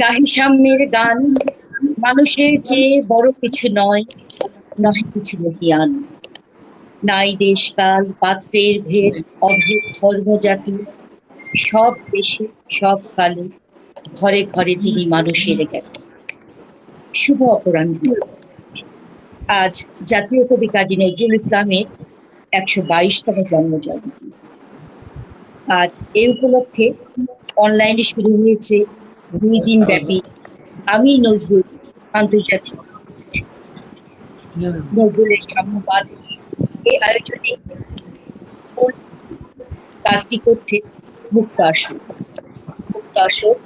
দাহি সাম্যের গান মানুষের চেয়ে বড় কিছু নয়, নহে কিছু মহিয়ান। নাই দেশ কাল পাত্রের ভেদ অভেদ ধর্ম জাতি, সব দেশে সব কালে ঘরে ঘরে তিনি মানুষের জ্ঞান। শুভ অপরাহ্ন। আজ জাতীয় কবি কাজী নজরুল ইসলামের ১২২তম জন্মজয়ন্তী। আর এই উপলক্ষে অনলাইনে শুরু হয়েছে ২ দিন ব্যাপী আমি নজরুল আন্তর্জাতিক নজরুলের সাম্যবাদ। এই আয়োজনে কাজটি করছে মুক্ত আসর। মুক্ত আসর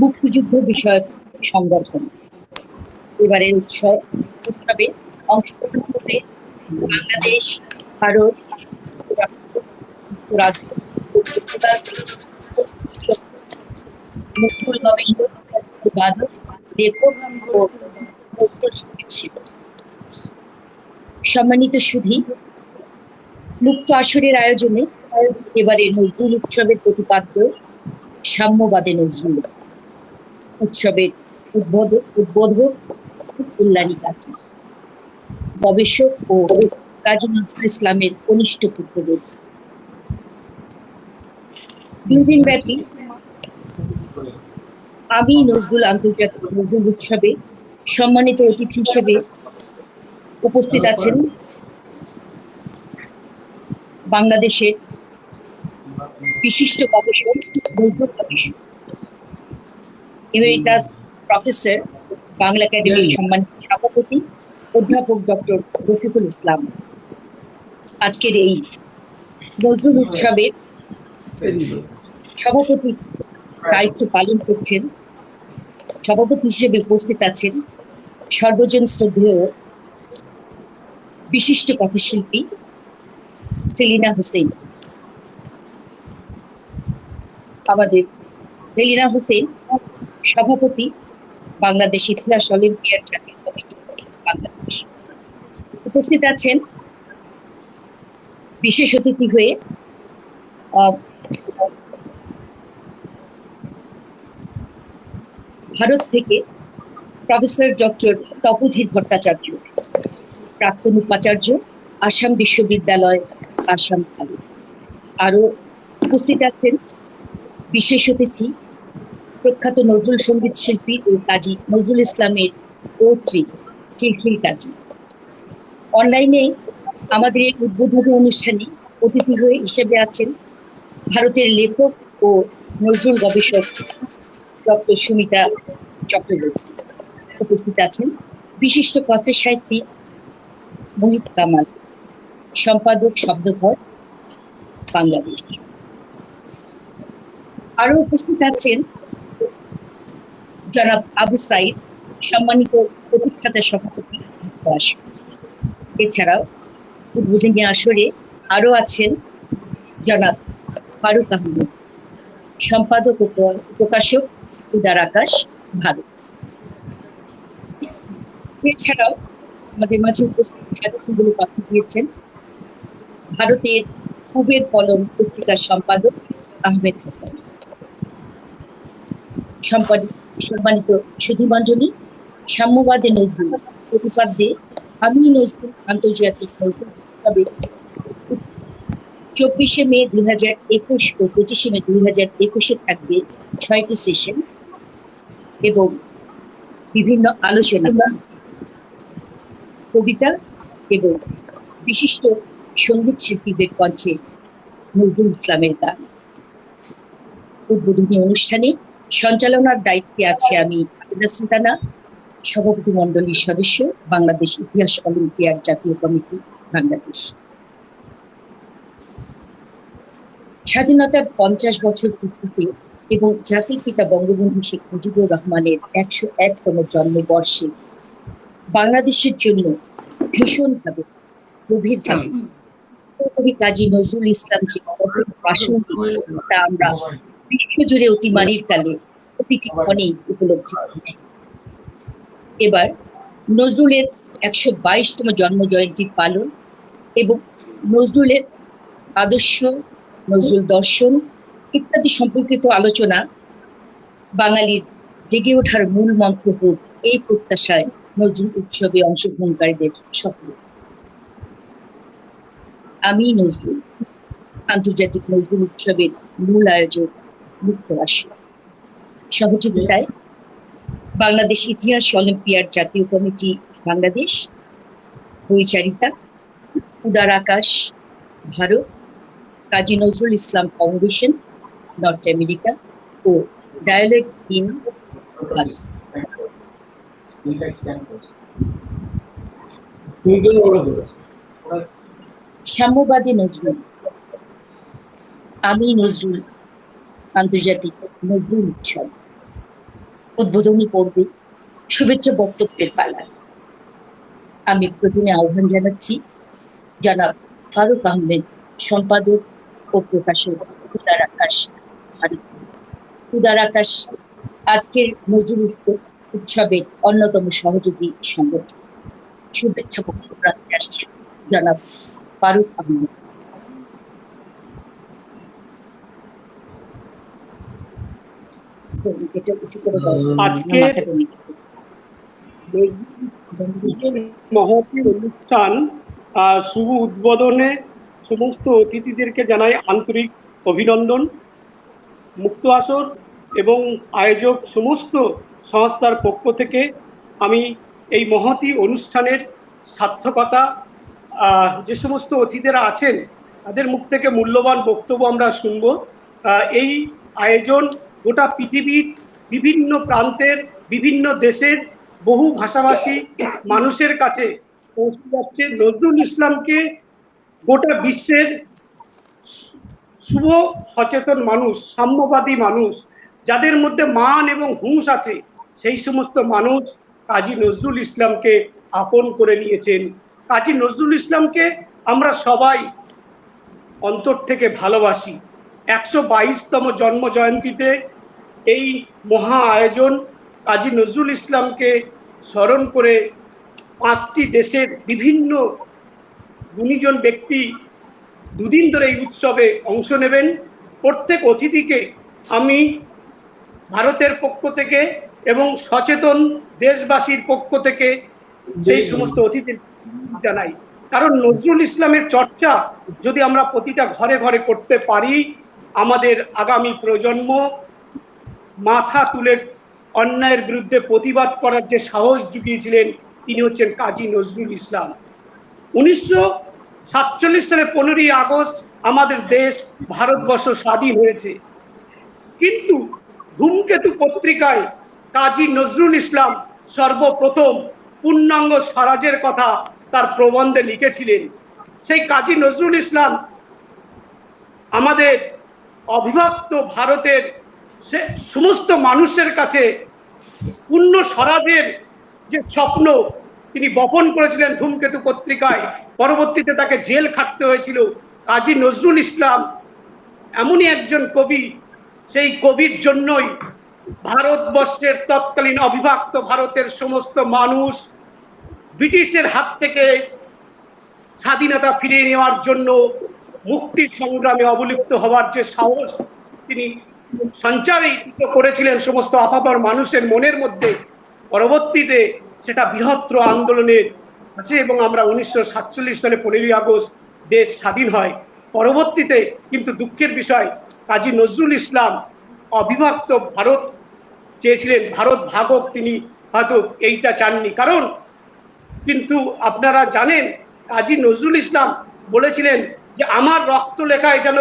মুক্তিযুদ্ধ বিষয়ক সংগঠন। এবারের উৎসবে অংশগ্রহণ করবে বাংলাদেশ, ভারত, নজরুল গবেষক, বাদক, লেখক ও সম্মানিত সুধী, মুক্ত আসরের আয়োজনে এবারে নজরুল উৎসবের প্রতিপাদ্য সাম্যবাদে নজরুল। উৎসবের উদ্বোধক কল্যাণী কাজী, গবেষক ও কাজী নজরুল ইসলামের কনিষ্ঠ পুত্রদের। 2 দিন ব্যাপী আমি নজরুল আন্তর্জাতিক নজরুল উৎসবে সম্মানিত অতিথি হিসেবে উপস্থিত আছেন বাংলাদেশের বিশিষ্ট গবেষক, নজরুল গবেষক, এমেরিটাস প্রফেসর, বাংলা একাডেমির সম্মানিত সভাপতি অধ্যাপক ডক্টর রফিকুল ইসলাম। আজকের এই নজরুল উৎসবের সভাপতি দায়িত্ব পালন করছেন। সভাপতি হিসেবে উপস্থিত আছেন সর্বজন শ্রদ্ধেয় বিশিষ্ট কথাশিল্পী সেলিনা হোসেন। আমাদের সেলিনা হোসেন সভাপতি, বাংলাদেশ ইতিহাস অলিম্পিয়াড জাতীয় কমিটি বাংলাদেশ। উপস্থিত আছেন বিশেষ অতিথি হয়ে ভারত থেকে প্রফেসর ডক্টর তপোধীর ভট্টাচার্য, প্রাক্তন উপাচার্য, আসাম বিশ্ববিদ্যালয়, আসাম। আরো উপস্থিত আছেন বিশেষ অতিথি প্রখ্যাত নজরুল সঙ্গীত শিল্পী ও কাজী নজরুল ইসলামের পৌত্রী খিলখিল কাজী। অনলাইনে আমাদের এই উদ্বোধনী অনুষ্ঠানে অতিথি হয়ে হিসেবে আছেন ভারতের লেখক ও নজরুল গবেষক ডক্টর সুমিতা চক্রবর্তী। উপস্থিত আছেন বিশিষ্ট কথা সাহিত্যিক মোহিত কামাল, সম্পাদক শব্দঘর, বাংলাদেশ। আরো উপস্থিত আছেন জনাব আবু সাইদ, সম্মানিত প্রতিষ্ঠাতা সভাপতি। এছাড়াও উদ্বোধনী আসরে আরো আছেন জনাব ফারুক আহমেদ, সম্পাদক ও প্রকাশক, উদার আকাশ, ভারত। এছাড়াও আমাদের মাঝে উপস্থিত বলে কথা দিয়েছেন ভারতের পূবের কলম পত্রিকার সম্পাদক আহমেদ হাসান। সম্মানিত সুধীমণ্ডলী, সাম্যবাদে নজরুল প্রতিপাদ্যে আমি নজরুল আন্তর্জাতিক নজরুল উৎসবে 24শে মে 2021 ও 25শে মে 2021 থাকবে 6টি সেশন এবং বিভিন্ন আলোচনা, কবিতা এবং বিশিষ্ট সঙ্গীত শিল্পীদের কণ্ঠে নজরুল ইসলামের গান। উদ্বোধনী অনুষ্ঠানে সঞ্চালনার দায়িত্বে আছে আমি সুলতানা, সভাপতি মণ্ডলীর সদস্য, বাংলাদেশ ইতিহাস অলিম্পিয়াড জাতীয় কমিটি, বাংলাদেশ। স্বাধীনতার 50 বছর পূর্তিতে এবং জাতির পিতা বঙ্গবন্ধু শেখ মুজিবুর রহমানের 101তম জন্মবর্ষে বাংলাদেশের জন্য ভীষণভাবে গভীরভাবে কবি কাজী নজরুল ইসলাম যে প্রাসঙ্গিক, তা আমরা বিশ্বজুড়ে অতিমারির কালে প্রতিটি ক্ষণেই উপলব্ধি করি। এবার নজরুলের 122তম জন্ম জয়ন্তী পালন এবং নজরুলের আদর্শ, নজরুল দর্শন ইত্যাদি সম্পর্কিত আলোচনা বাঙালির জেগে ওঠার মূল মন্ত্র হোক, এই প্রত্যাশায় নজরুল উৎসবে অংশগ্রহণকারীদের সকলে। আমি নজরুল আন্তর্জাতিক নজরুল উৎসবের মূল আয়োজক যুক্তরাষ্ট্র, সহযোগিতায় বাংলাদেশ ইতিহাস অলিম্পিয়াড জাতীয় committee Bangladesh, Boicharita, Udar Akash Bharat, Kazi Nazrul Islam foundation North America ও ডায়ালগ ইন ভারত। সাম্যবাদী নজরুল। আমি নজরুল আন্তর্জাতিক নজরুল উৎসব উদ্বোধনী পর্বে শুভেচ্ছা বক্তব্যের পালা। আমি প্রথমে আহ্বান জানাচ্ছি জনাব ফারুক আহমেদ, সম্পাদক ও প্রকাশক, উদার আকাশ ভারত। উদার আকাশ আজকের নজরুল উৎসবের অন্যতম সহযোগী সংগঠন। শুভেচ্ছা বক্তব্য রাখতে আসছেন জনাব ফারুক আহমেদ। মহতী অনুষ্ঠান শুভ উদ্বোধনে সমস্ত অতিথিদেরকে জানাই আন্তরিক অভিনন্দন। মুক্ত আসর এবং আয়োজক সমস্ত সংস্থার পক্ষ থেকে আমি এই মহতী অনুষ্ঠানের সার্থকতা, যে সমস্ত অতিথিরা আছেন তাদের মুখ থেকে মূল্যবান বক্তব্য আমরা শুনব। এই আয়োজন গোটা পৃথিবীর বিভিন্ন প্রান্তের বিভিন্ন দেশের বহু ভাষাভাষী মানুষের কাছে পৌঁছে যাচ্ছে। নজরুল ইসলামকে গোটা বিশ্বের শুভ সচেতন মানুষ, সাম্যবাদী মানুষ, যাদের মধ্যে মান এবং হুঁশ আছে, সেই সমস্ত মানুষ কাজী নজরুল ইসলামকে আপন করে নিয়েছেন। কাজী নজরুল ইসলামকে আমরা সবাই অন্তর থেকে ভালোবাসি। 122তম জন্ম জয়ন্তীতে এই মহা আয়োজন কাজী নজরুল ইসলামকে স্মরণ করে 5টি দেশের বিভিন্ন গুণীজন ব্যক্তি দুদিন ধরে এই উৎসবে অংশ নেবেন। প্রত্যেক অতিথিকে আমি ভারতের পক্ষ থেকে এবং সচেতন দেশবাসীর পক্ষ থেকে সেই সমস্ত অতিথি জানাই। কারণ নজরুল ইসলামের চর্চা যদি আমরা প্রতিটা ঘরে ঘরে করতে পারি, আমাদের আগামী প্রজন্ম মাথা তুলে অন্যায়ের বিরুদ্ধে প্রতিবাদ করার যে সাহস জুগিয়েছিলেন, তিনি হচ্ছেন কাজী নজরুল ইসলাম। 1947 সালে 15ই আগস্ট আমাদের দেশ ভারতবর্ষ স্বাধীন হয়েছে, কিন্তু ধূমকেতু পত্রিকায় কাজী নজরুল ইসলাম সর্বপ্রথম পূর্ণাঙ্গ স্বরাজের কথা তার প্রবন্ধে লিখেছিলেন। সেই কাজী নজরুল ইসলাম আমাদের অবিভক্ত ভারতের সমস্ত মানুষের কাছে পূর্ণ স্বরাজের যে স্বপ্ন তিনি বপন করেছিলেন ধূমকেতু পত্রিকায়। পরবর্তীতে তাকে জেল খাটতে হয়েছিল। কাজী নজরুল ইসলাম এমনই একজন কবি, সেই কবির জন্যই ভারতবর্ষের তৎকালীন অবিভক্ত ভারতের সমস্ত মানুষ ব্রিটিশের হাত থেকে স্বাধীনতা ফিরিয়ে নেওয়ার জন্য মুক্তির সংগ্রামে অবলিপ্ত হওয়ার যে সাহস তিনি সঞ্চারিত করেছিলেন সমস্ত আপামর মানুষের মনের মধ্যে, পরবর্তীতে সেটা বৃহত্তর আন্দোলনের আছে এবং আমরা 1947 সালে 15ই আগস্ট দেশ স্বাধীন হয়। পরবর্তীতে কিন্তু দুঃখের বিষয়, কাজী নজরুল ইসলাম অবিভক্ত ভারত চেয়েছিলেন, ভারত ভাগক তিনি হয়তো এইটা চাননি। কারণ কিন্তু আপনারা জানেন কাজী নজরুল ইসলাম বলেছিলেন যে আমার রক্ত লেখায় যেন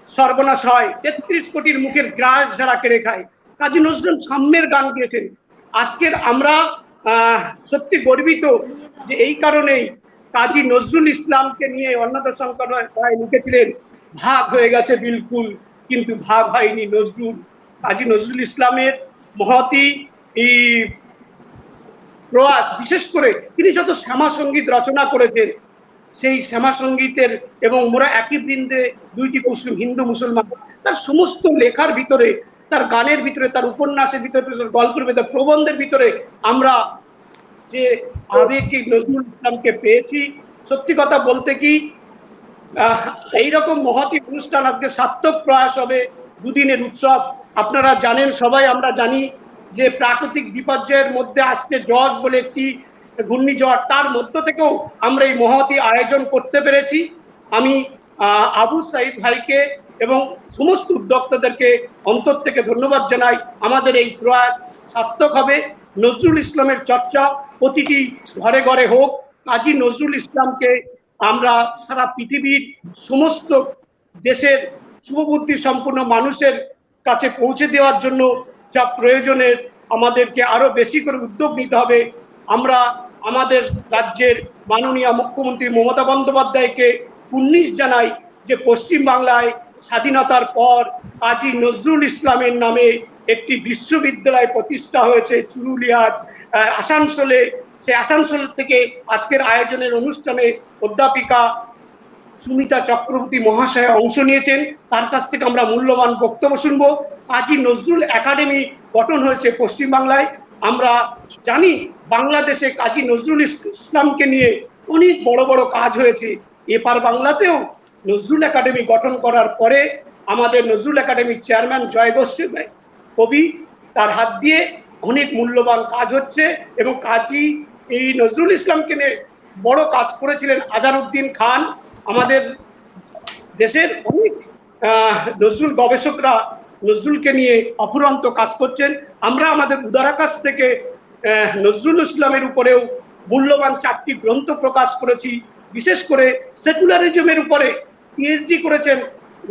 সর্বনাশ হয়, 33 কোটির মুখের গ্রাস যারা কেড়ে খায়। কাজী নজরুল সাম্যের গান গিয়েছেন। আজকের আমরা সত্যি গর্বিত যে এই কারণেই কাজী নজরুল ইসলামকে নিয়ে অন্নদা শঙ্কর রায় লিখেছিলেন, ভাগ হয়ে গেছে বিলকুল কিন্তু ভাগ হয়নি নজরুল। কাজী নজরুল ইসলামের মহতী এই প্রয়াস, বিশেষ করে তিনি যত শ্যামা সঙ্গীত রচনা করেছেন, সেই শ্যামা সঙ্গীতের এবং মোরা একই বৃন্দে দুইটি কুসুম হিন্দু মুসলমান, তার সমস্ত লেখার ভিতরে, তার গানের ভিতরে, তার উপন্যাসের ভিতরে, তার গল্পের ভিতরে, প্রবন্ধের ভিতরে আমরা যে আবেগী নজরুল ইসলামকে পেয়েছি। সত্যি কথা বলতে কি আহ, এইরকম মহতি অনুষ্ঠান আজকে সার্থক প্রয়াস হবে। দুদিনের উৎসব, আপনারা জানেন, সবাই আমরা জানি যে প্রাকৃতিক বিপর্যয়ের মধ্যে আসছে জজ বলে একটি ঘূর্ণিঝড়, তার মধ্য থেকেও আমরা এই মহতি আয়োজন করতে পেরেছি। আমি আবু সাইদ ভাইকে এবং সমস্ত উদ্যোক্তাদেরকে অন্তর থেকে ধন্যবাদ জানাই। আমাদের এই প্রয়াস সার্থক হবে। নজরুল ইসলামের চর্চা প্রতিটি ঘরে ঘরে হোক। কাজী নজরুল ইসলামকে আমরা সারা পৃথিবীর সমস্ত দেশের শুভবুদ্ধি সম্পন্ন মানুষের কাছে পৌঁছে দেওয়ার জন্য যা প্রয়োজনের আমাদেরকে আরো বেশি করে উদ্যোগ নিতে হবে। আমরা আমাদের রাজ্যের মাননীয় মুখ্যমন্ত্রী মমতা বন্দ্যোপাধ্যায়কে কুর্নিশ জানাই যে পশ্চিম বাংলায় স্বাধীনতার পর কাজী নজরুল ইসলামের নামে একটি বিশ্ববিদ্যালয় প্রতিষ্ঠা হয়েছে চুরুলিয়ার আসানসোলে। সেই আসানসোল থেকে আজকের আয়োজনের অনুষ্ঠানে অধ্যাপিকা সুমিতা চক্রবর্তী মহাশয় অংশ নিয়েছেন। তার কাছ থেকে আমরা মূল্যবান বক্তব্য শুনবো। কাজী নজরুল একাডেমি গঠন হয়েছে পশ্চিমবাংলায়। আমরা জানি বাংলাদেশে কাজী নজরুল ইসলামকে নিয়ে অনেক বড় বড় কাজ হয়েছে। এপার বাংলাতেও নজরুল একাডেমি গঠন করার পরে আমাদের নজরুল একাডেমির চেয়ারম্যান জয় গোস্বামী কবি, তার হাত দিয়ে অনেক মূল্যবান কাজ হচ্ছে। এবং কাজী এই নজরুল ইসলামকে নিয়ে বড় কাজ করেছিলেন আজারউদ্দিন খান। আমাদের দেশের অনেক নজরুল গবেষকরা নজরুলকে নিয়ে অফুরন্ত কাজ করছেন। আমরা আমাদের উদারাকাশ থেকে নজরুল ইসলামের উপরেও মূল্যবান 4টি গ্রন্থ প্রকাশ করেছি। বিশেষ করে সেকুলারিজমের উপরে পিএইচডি করেছেন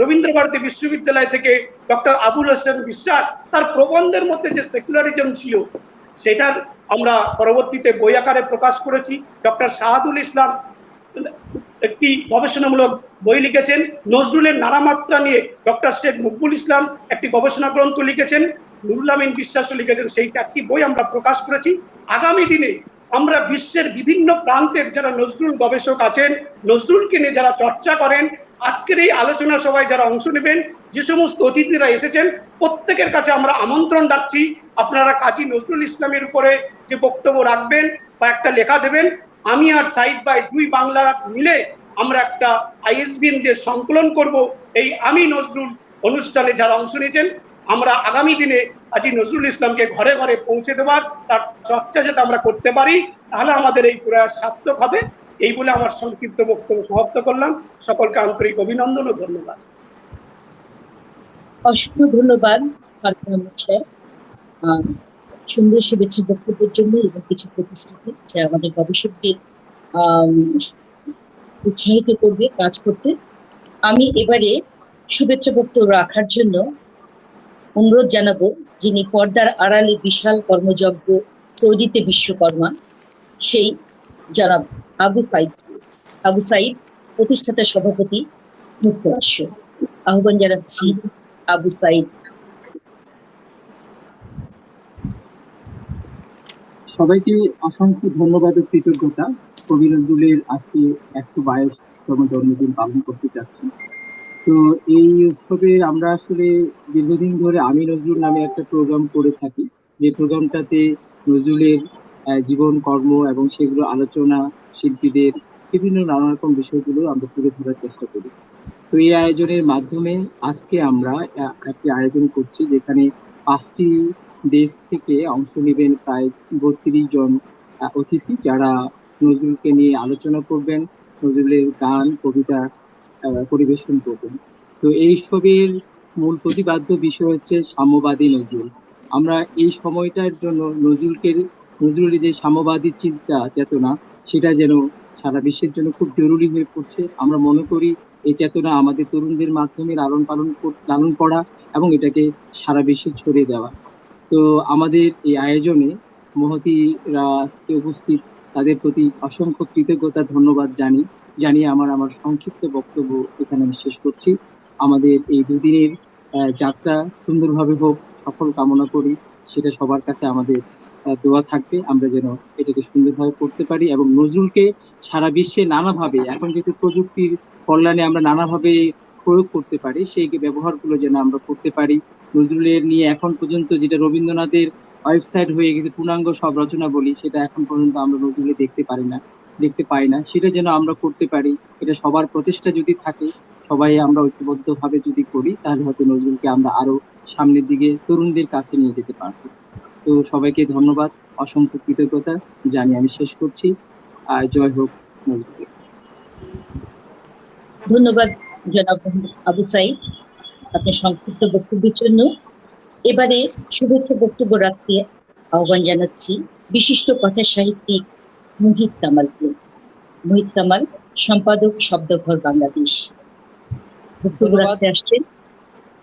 রবীন্দ্রভারতী বিশ্ববিদ্যালয় থেকে ডক্টর আবুল হোসেন বিশ্বাস। তার প্রবন্ধের মধ্যে যে সেকুলারিজম ছিল সেটার আমরা পরবর্তীতে বই আকারে প্রকাশ করেছি। ডক্টর শাহাদুল ইসলাম একটি গবেষণামূলক বই লিখেছেন। নজরুলের নানা মাত্রা নিয়ে ডক্টর শেখ মকবুল ইসলাম একটি গবেষণা গ্রন্থ লিখেছেন। নুরুল আমিন বিশ্বাসও লিখেছেন। সেই 4টি বই আমরা প্রকাশ করেছি। আগামী দিনে আমরা বিশ্বের বিভিন্ন প্রান্তের যারা নজরুল গবেষক আছেন, নজরুলকে নিয়ে যারা চর্চা করেন, আজকের এই আলোচনা সভায় যারা অংশ নেবেন, যে সমস্ত অতিথিরা এসেছেন, প্রত্যেকের কাছে আমরা আমন্ত্রণ রাখছি। আপনারা কাজী নজরুল ইসলামের উপরে যে বক্তব্য রাখবেন বা একটা লেখা দেবেন, আমি আর সাইদ ভাই দুই বাংলা মিলে আমরা একটা আইএসবিএন দিয়ে সংকলন করব। এই আমি নজরুল অনুষ্ঠানে যারা অংশ নিয়েছেন, আমরা আগামী দিনে কাজী নজরুল ইসলামকে ঘরে ঘরে পৌঁছে দেওয়ার তার চর্চা যাতে আমরা করতে পারি, তাহলে আমাদের এই প্রয়াস সার্থক হবে। এই বলে আমার সংক্ষিপ্ত বক্তব্য সমাপ্ত করলাম। সকলকে আন্তরিক অভিনন্দন ও ধন্যবাদ। অসংখ্য ধন্যবাদ সুন্দর শুভেচ্ছা বক্তব্যের জন্য এবং কিছু প্রতিশ্রুতি যা আমাদের গবেষকদের উৎসাহিত করবে কাজ করতে। আমি এবারে শুভেচ্ছা বক্তব্য রাখার জন্য অনুরোধ জানাবো যিনি পর্দার আড়ালে বিশাল কর্মযজ্ঞ তৈরিতে বিশ্বকর্মা, সেই জনাব আবু সাইদ প্রতিষ্ঠাতা সভাপতি মুক্তরাষ্ট্র। আহ্বান জানাচ্ছি আবু সাইদ। সবাইকে অসংখ্য ধন্যবাদ ও কৃতজ্ঞতা। কবি নজরুলের আজকে 122তম জন্মদিন পালন করতে যাচ্ছি। তো এই উৎসবে আমরা আসলে দীর্ঘদিন ধরে আমি নজরুল নামে একটা প্রোগ্রাম করে থাকি, যে প্রোগ্রামটাতে নজরুলের জীবন কর্ম এবং সেগুলো আলোচনা, শিল্পীদের বিভিন্ন নানা রকম বিষয়গুলো আমরা তুলে ধরার চেষ্টা করি। তো এই আয়োজনের মাধ্যমে আজকে আমরা একটি আয়োজন করছি যেখানে 5টি দেশ থেকে অংশ নেবেন প্রায় 32 জন অতিথি, যারা নজরুলকে নিয়ে আলোচনা করবেন, নজরুলের গান কবিতা পরিবেশন করবেন। তো এই সবের মূল প্রতিপাদ্য বিষয় হচ্ছে সাম্যবাদী নজরুল। আমরা এই সময়টার জন্য নজরুলের যে সাম্যবাদী চিন্তা চেতনা, সেটা যেন সারা বিশ্বের জন্য খুব জরুরি হয়ে পড়ছে। আমরা মনে করি এই চেতনা আমাদের তরুণদের মাধ্যমে লালন করা এবং এটাকে সারা বিশ্বে ছড়িয়ে দেওয়া। তো আমাদের এই আয়োজনে মহতীরা আজকে উপস্থিত, তাদের প্রতি অসংখ্য কৃতজ্ঞতা ধন্যবাদ জানিয়ে আমার সংক্ষিপ্ত বক্তব্য এখানে আমি শেষ করছি। আমাদের এই দুদিনের যাত্রা সুন্দরভাবে হোক, সফল কামনা করি। সেটা সবার কাছে আমাদের দোয়া থাকবে, আমরা যেন এটাকে সুন্দরভাবে করতে পারি এবং নজরুলকে সারা বিশ্বে নানাভাবে, এখন যেহেতু প্রযুক্তির কল্যাণে আমরা নানাভাবে প্রয়োগ করতে পারি, সেই ব্যবহারগুলো যেন আমরা করতে পারি। নজরুলের নিয়ে এখন পর্যন্ত যেটা রবীন্দ্রনাথের ওয়েবসাইট হয়ে গেছে পূর্ণাঙ্গ সব রচনা বলি, সেটা এখন পর্যন্ত আমরা নজরুলে দেখতে পারি না। দেখতে পাই না, সেটা যেন আমরা করতে পারি। এটা সবার প্রচেষ্টা যদি থাকে, সবাই আমরা ঐক্যবদ্ধ ভাবে যদি করি, তাহলে হয়তো নজরুলকে আমরা আরো সামনের দিকে তরুণদের কাছে নিয়ে যেতে পারবো। তো সবাইকে ধন্যবাদ, অসংখ্য কৃতজ্ঞতা জানিয়ে আমি শেষ করছি। আর জয় হোক নজরুল। ধন্যবাদ জনাব আবু সাইদ আপনার সংক্ষিপ্ত বক্তব্যের জন্য। এবারে শুভেচ্ছা বক্তব্য রাখতে আহ্বান জানাচ্ছি বিশিষ্ট কথা সাহিত্যিক মুহিত কামালকে। মুহিত কামাল, সম্পাদক, শব্দঘর বাংলাদেশ, বক্তব্য ধন্যবাদ রাখতে আসছেন।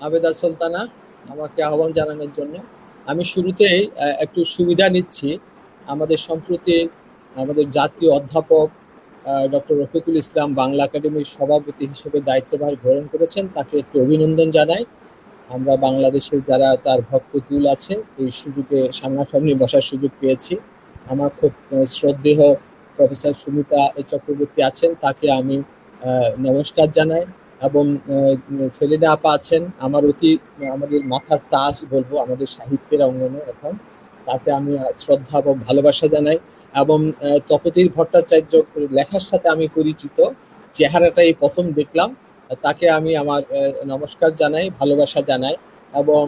আবেদা সুলতানা আমাকে আহ্বান জানানোর জন্য। আমি শুরুতেই একটু সুবিধা নিচ্ছি। আমাদের সম্প্রতি আমাদের জাতীয় অধ্যাপক ডক্টর রফিকুল ইসলাম বাংলা একাডেমির সভাপতি হিসেবে দায়িত্বভার গ্রহণ করেছেন, তাকে একটু অভিনন্দন জানাই। আমরা বাংলাদেশের যারা তার ভক্তকুল আছে, এই সুযোগে সামনাসামনি বসার সুযোগ পেয়েছি। আমার খুব শ্রদ্ধেয় প্রফেসর সুমিতা চক্রবর্তী আছেন, তাকে আমি নমস্কার জানাই। এবং সেলিনা আপা আছেন, আমাদের মাথার তাজ বলবো আমাদের সাহিত্যের অঙ্গনে এখন, তাকে আমি শ্রদ্ধা এবং ভালোবাসা জানাই। এবং তপতির ভট্টাচার্য লেখার সাথে আমি পরিচিত, চেহারাটা এই প্রথম দেখলাম, তাকে আমি আমার নমস্কার জানাই, ভালোবাসা জানাই। এবং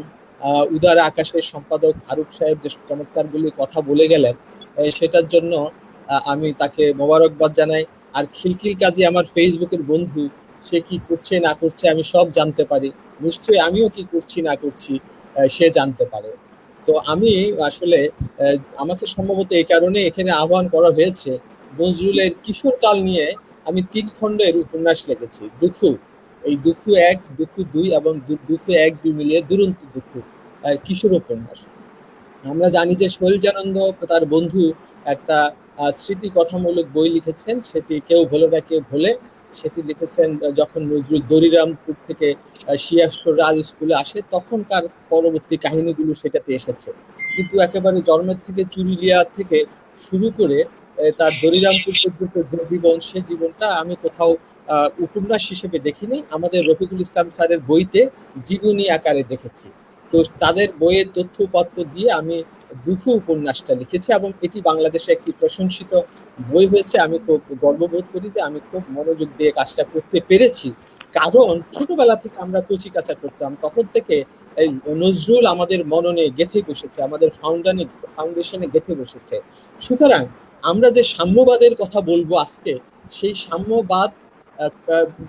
উদার আকাশের সম্পাদক ফারুক সাহেব যে চমৎকারগুলি কথা বলে গেলেন, সেটার জন্য আমি তাকে মোবারকবাদ জানাই। আর খিলখিল কাজী আমার ফেসবুকের বন্ধু, সে কি করছে না করছে আমি সব জানতে পারি, নিশ্চয়ই আমিও কি করছি না করছি সে জানতে পারে। তো আমি আসলে আমাকে সম্ভবত এই কারণে এখানে আহ্বান করা হয়েছে, নজরুলের কিশোরকাল নিয়ে আমি 3 খণ্ডের উপন্যাস লিখেছি। দুঃখু, এই দুঃখু 1, দুঃখু 2 এবং দুঃখু 1-2 মিলিয়ে দুরন্ত দুঃখু কিশোর উপন্যাস। আমরা জানি যে শৈলজানন্দ তার বন্ধু একটা স্মৃতি কথামূলক বই লিখেছেন, সেটি কেউ ভোলে না কেউ ভোলে। সেটি লিখেছেন যখন নজরুল দরিরামপুর থেকে শিয়াশ্বর রাজ স্কুলে আসে, তখনকার পরবর্তী কাহিনীগুলো সেটাতে এসেছে। কিন্তু একেবারে জন্মের থেকে চুরুলিয়া থেকে শুরু করে তার দরিরামপুর পর্যন্ত যে জীবন, সে জীবনটা আমি কোথাও উপন্যাস হিসেবে দেখিনি। আমাদের রফিকুল ইসলাম স্যারের বইতে জীবনী আকারে দেখেছি। তো তাদের বইয়ের তথ্যপত্র দিয়ে আমি দুঃখু উপন্যাসটা লিখেছি এবং এটি বাংলাদেশে একটি প্রশংসিত বই হয়েছে। আমি খুব গর্ববোধ করি যে আমি খুব মনোযোগ দিয়ে কাজটা করতে পেরেছি, কারণ ছোটবেলা থেকে আমরা কচি কাঁচা করতাম, তখন থেকে এই নজরুল আমাদের মননে গেঁথে বসেছে, আমাদের ফাউন্ডেশনে গেঁথে বসেছে। সুতরাং আমরা যে সাম্যবাদের কথা বলবো আজকে, সেই সাম্যবাদ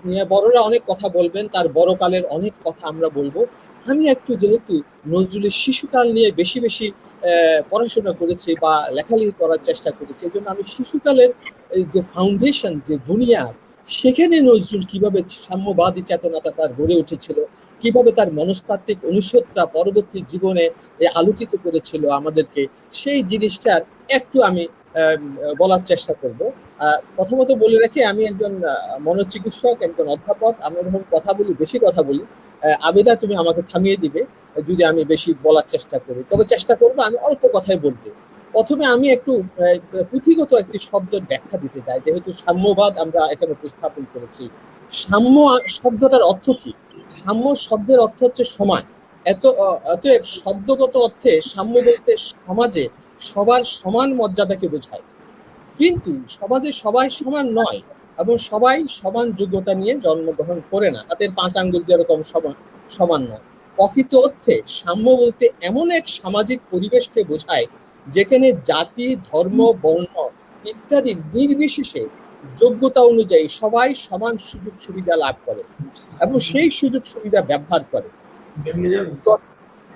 নিয়ে বড়রা অনেক কথা বলবেন, তার বড়কালের অনেক কথা আমরা বলবো। আমি একটু যেহেতু নজরুলের শিশুকাল নিয়ে বেশি বেশি পড়াশোনা করেছি বা লেখালেখি করার চেষ্টা করেছি, এই জন্য আমি শিশুকালের যে ফাউন্ডেশন, যে বুনিয়াদ, সেখানে নজরুল কিভাবে সাম্যবাদী চেতনাটা তার গড়ে উঠেছিল, কিভাবে তার মনস্তাত্ত্বিক অনুষদটা পরবর্তী জীবনে আলোকিত করেছিল আমাদেরকে, সেই জিনিসটার একটু আমি বলার চেষ্টা করব। প্রথমত বলে রাখি, আমি একজন মনোচিকিৎসক, একজন অধ্যাপক। আমরা যখন কথা বলি, বেশি কথা বলি, আবেদা তুমি আমাকে থামিয়ে দিবে যদি আমি বেশি বলার চেষ্টা করি, তবে চেষ্টা করবো আমি অল্প কথাই বলতে। প্রথমে আমি একটু পুঁথিগত একটি শব্দের ব্যাখ্যা দিতে চাই, যেহেতু সাম্যবাদ আমরা এখানে উপস্থাপন করেছি। সাম্য শব্দটার অর্থ কি? সাম্য শব্দের অর্থ হচ্ছে সমান। অতএব শব্দগত অর্থে সাম্য বলতে সমাজে সবার সমান মর্যাদাকে বোঝায়, কিন্তু সমাজে সবাই সমান নয় এবং সবাই সমান যোগ্যতা নিয়ে জন্মগ্রহণ করে না, তাদের 5 আঙ্গুল যেরকম সমান নয়। প্রকৃত অর্থে সাম্য বলতে এমন এক সামাজিক পরিবেশকে বোঝায় যেখানে জাতি, ধর্ম, বর্ণ ইত্যাদি নির্বিশেষে যোগ্যতা অনুযায়ী সবাই সমান সুযোগ সুবিধা লাভ করে এবং সেই সুযোগ সুবিধা ব্যবহার করে।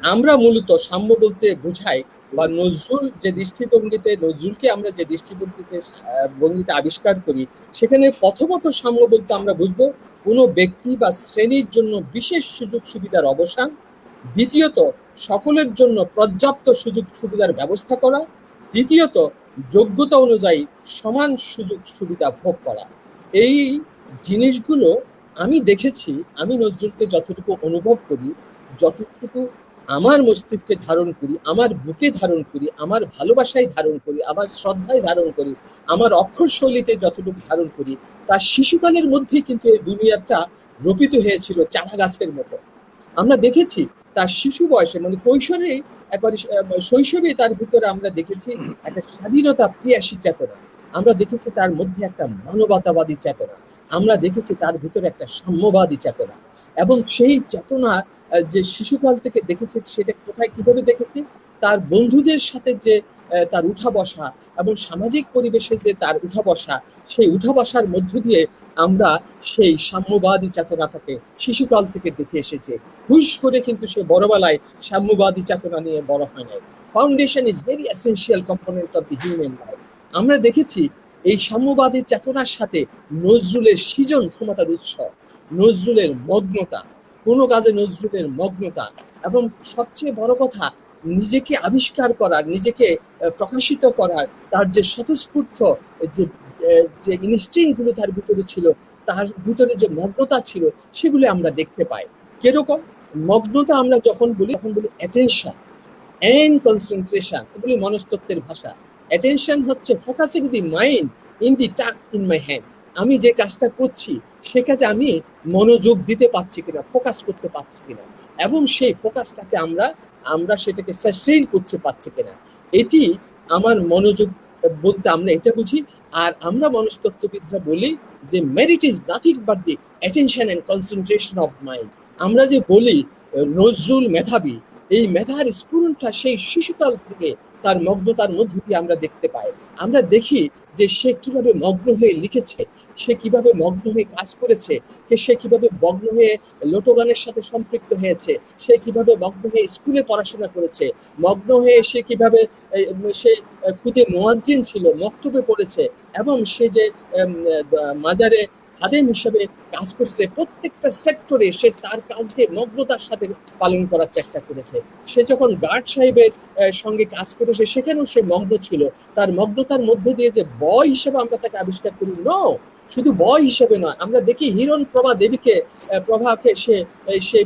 আমরা মূলত সাম্য বলতে বোঝাই, বা নজরুল যে দৃষ্টিভঙ্গিতে, নজরুলকে আমরা যে দৃষ্টিভঙ্গিতে আবিষ্কার করি, সেখানে প্রথমত সাম্য বলতে আমরা বুঝবো কোনো ব্যক্তি বা শ্রেণীর জন্য বিশেষ সুযোগ সুবিধার অবসান, দ্বিতীয়ত সকলের জন্য পর্যাপ্ত সুযোগ সুবিধার ব্যবস্থা করা, তৃতীয়ত যোগ্যতা অনুযায়ী সমান সুযোগ সুবিধা ভোগ করা। এই জিনিসগুলো আমি দেখেছি, আমি নজরুলকে যতটুকু অনুভব করি, যতটুকু আমার মস্তিষ্কে ধারণ করি, আমার বুকে ধারণ করি, আমার ভালোবাসায় ধারণ করি, আমার শ্রদ্ধায় ধারণ করি, আমার অক্ষর শৈলীতে যতটুকু ধারণ করি, তার শিশুকালের মধ্যেই কিন্তু এই দুনিয়াটা রোপিত হয়েছিল চারা গাছের মতো। আমরা দেখেছি তার শিশু বয়সে, মানে কৈশোরে, একবার শৈশবে তার ভিতরে আমরা দেখেছি একটা স্বাধীনতা প্রিয়াসী চেতনা। আমরা দেখেছি তার মধ্যে একটা মানবতাবাদী চেতনা, আমরা দেখেছি তার ভিতরে একটা সাম্যবাদী চেতনা, এবং সেই চেতনা যে শিশুকাল থেকে দেখেছি, সেটা কোথায় কিভাবে দেখেছি, তার বন্ধুদের সাথে যে তার উঠা বসা এবং সামাজিক পরিবেশে যে তার উঠা বসা, সেই উঠা বসার মধ্য দিয়ে আমরা সেই সাম্যবাদী চেতনাটাকে শিশুকাল থেকে দেখে এসেছি। হুশ করে কিন্তু সে বড়বেলায় সাম্যবাদী চেতনা নিয়ে বড় হয় নাই। Foundation is very essential component of the human life. আমরা দেখেছি এই সাম্যবাদী চেতনার সাথে নজরুলের সৃজন ক্ষমতার উৎস, নজরুলের মগ্নতা, কোনো কাজে নজরুলের মগ্নতা, এবং সবচেয়ে বড় কথা নিজেকে আবিষ্কার করার, নিজেকে প্রকাশিত করার তার যে স্বতঃস্ফূর্ত যে যে ইনস্টিংক্ট গুলো তার ভিতরে ছিল, তার ভিতরে যে মগ্নতা ছিল, সেগুলো আমরা দেখতে পাই। কিরকম মগ্নতা? আমরা যখন বলি তখন বলি অ্যাটেনশন এন্ড কনসেন্ট্রেশন, এগুলি মনস্তত্ত্বের ভাষা। অ্যাটেনশন হচ্ছে focusing the mind in the task in my hand. আমি যে কাজটা করছি সে কাজে আমি মনোযোগ দিতে পারছি কিনা, ফোকাস করতে পারছি কিনা, এবং সেই ফোকাসটাকে আমরা সেটাকে সাস্টেইন করতে পারছি কিনা, এটি আমার মনোযোগ বলতে আমরা এটা বুঝি। আর আমরা মনস্তত্ত্ববিদরা বলি যে merit is nothing but the attention and concentration of mind. আমরা যে বলি নজরুল মেধাবী, এই মেধার স্ফুরণটা সেই শিশুকাল থেকে তার মগ্নতার মধ্য দিয়ে আমরা দেখতে পাই। আমরা দেখি যে সে কিভাবে মগ্ন হয়ে লিখেছে, সে কিভাবে মগ্ন হয়ে কাজ করেছে, সে কিভাবে মগ্ন হয়ে লোটগানের সাথে সম্পৃক্ত হয়েছে, সে কিভাবে মগ্ন হয়ে স্কুলে পড়াশোনা করেছে, মগ্ন হয়ে সে কিভাবে সে খুদে মুয়াজ্জিন ছিল, মক্তবে পড়েছে, এবং সে যে মাজারে খাদেম হিসেবে কাজ করছে। প্রত্যেকটা সেক্টরে সে তার কাজকে মগ্নতার সাথে পালন করার চেষ্টা করেছে। সে যখন গার্ড সাহেবের সঙ্গে কাজ করেছে, সেখানেও সে মগ্ন ছিল। তার মগ্নতার মধ্যে দিয়ে যে বয় হিসেবে আমরা তাকে আবিষ্কার করি, শুধু বয় হিসেবে নয়, আমরা দেখি হিরণ প্রভাকে সে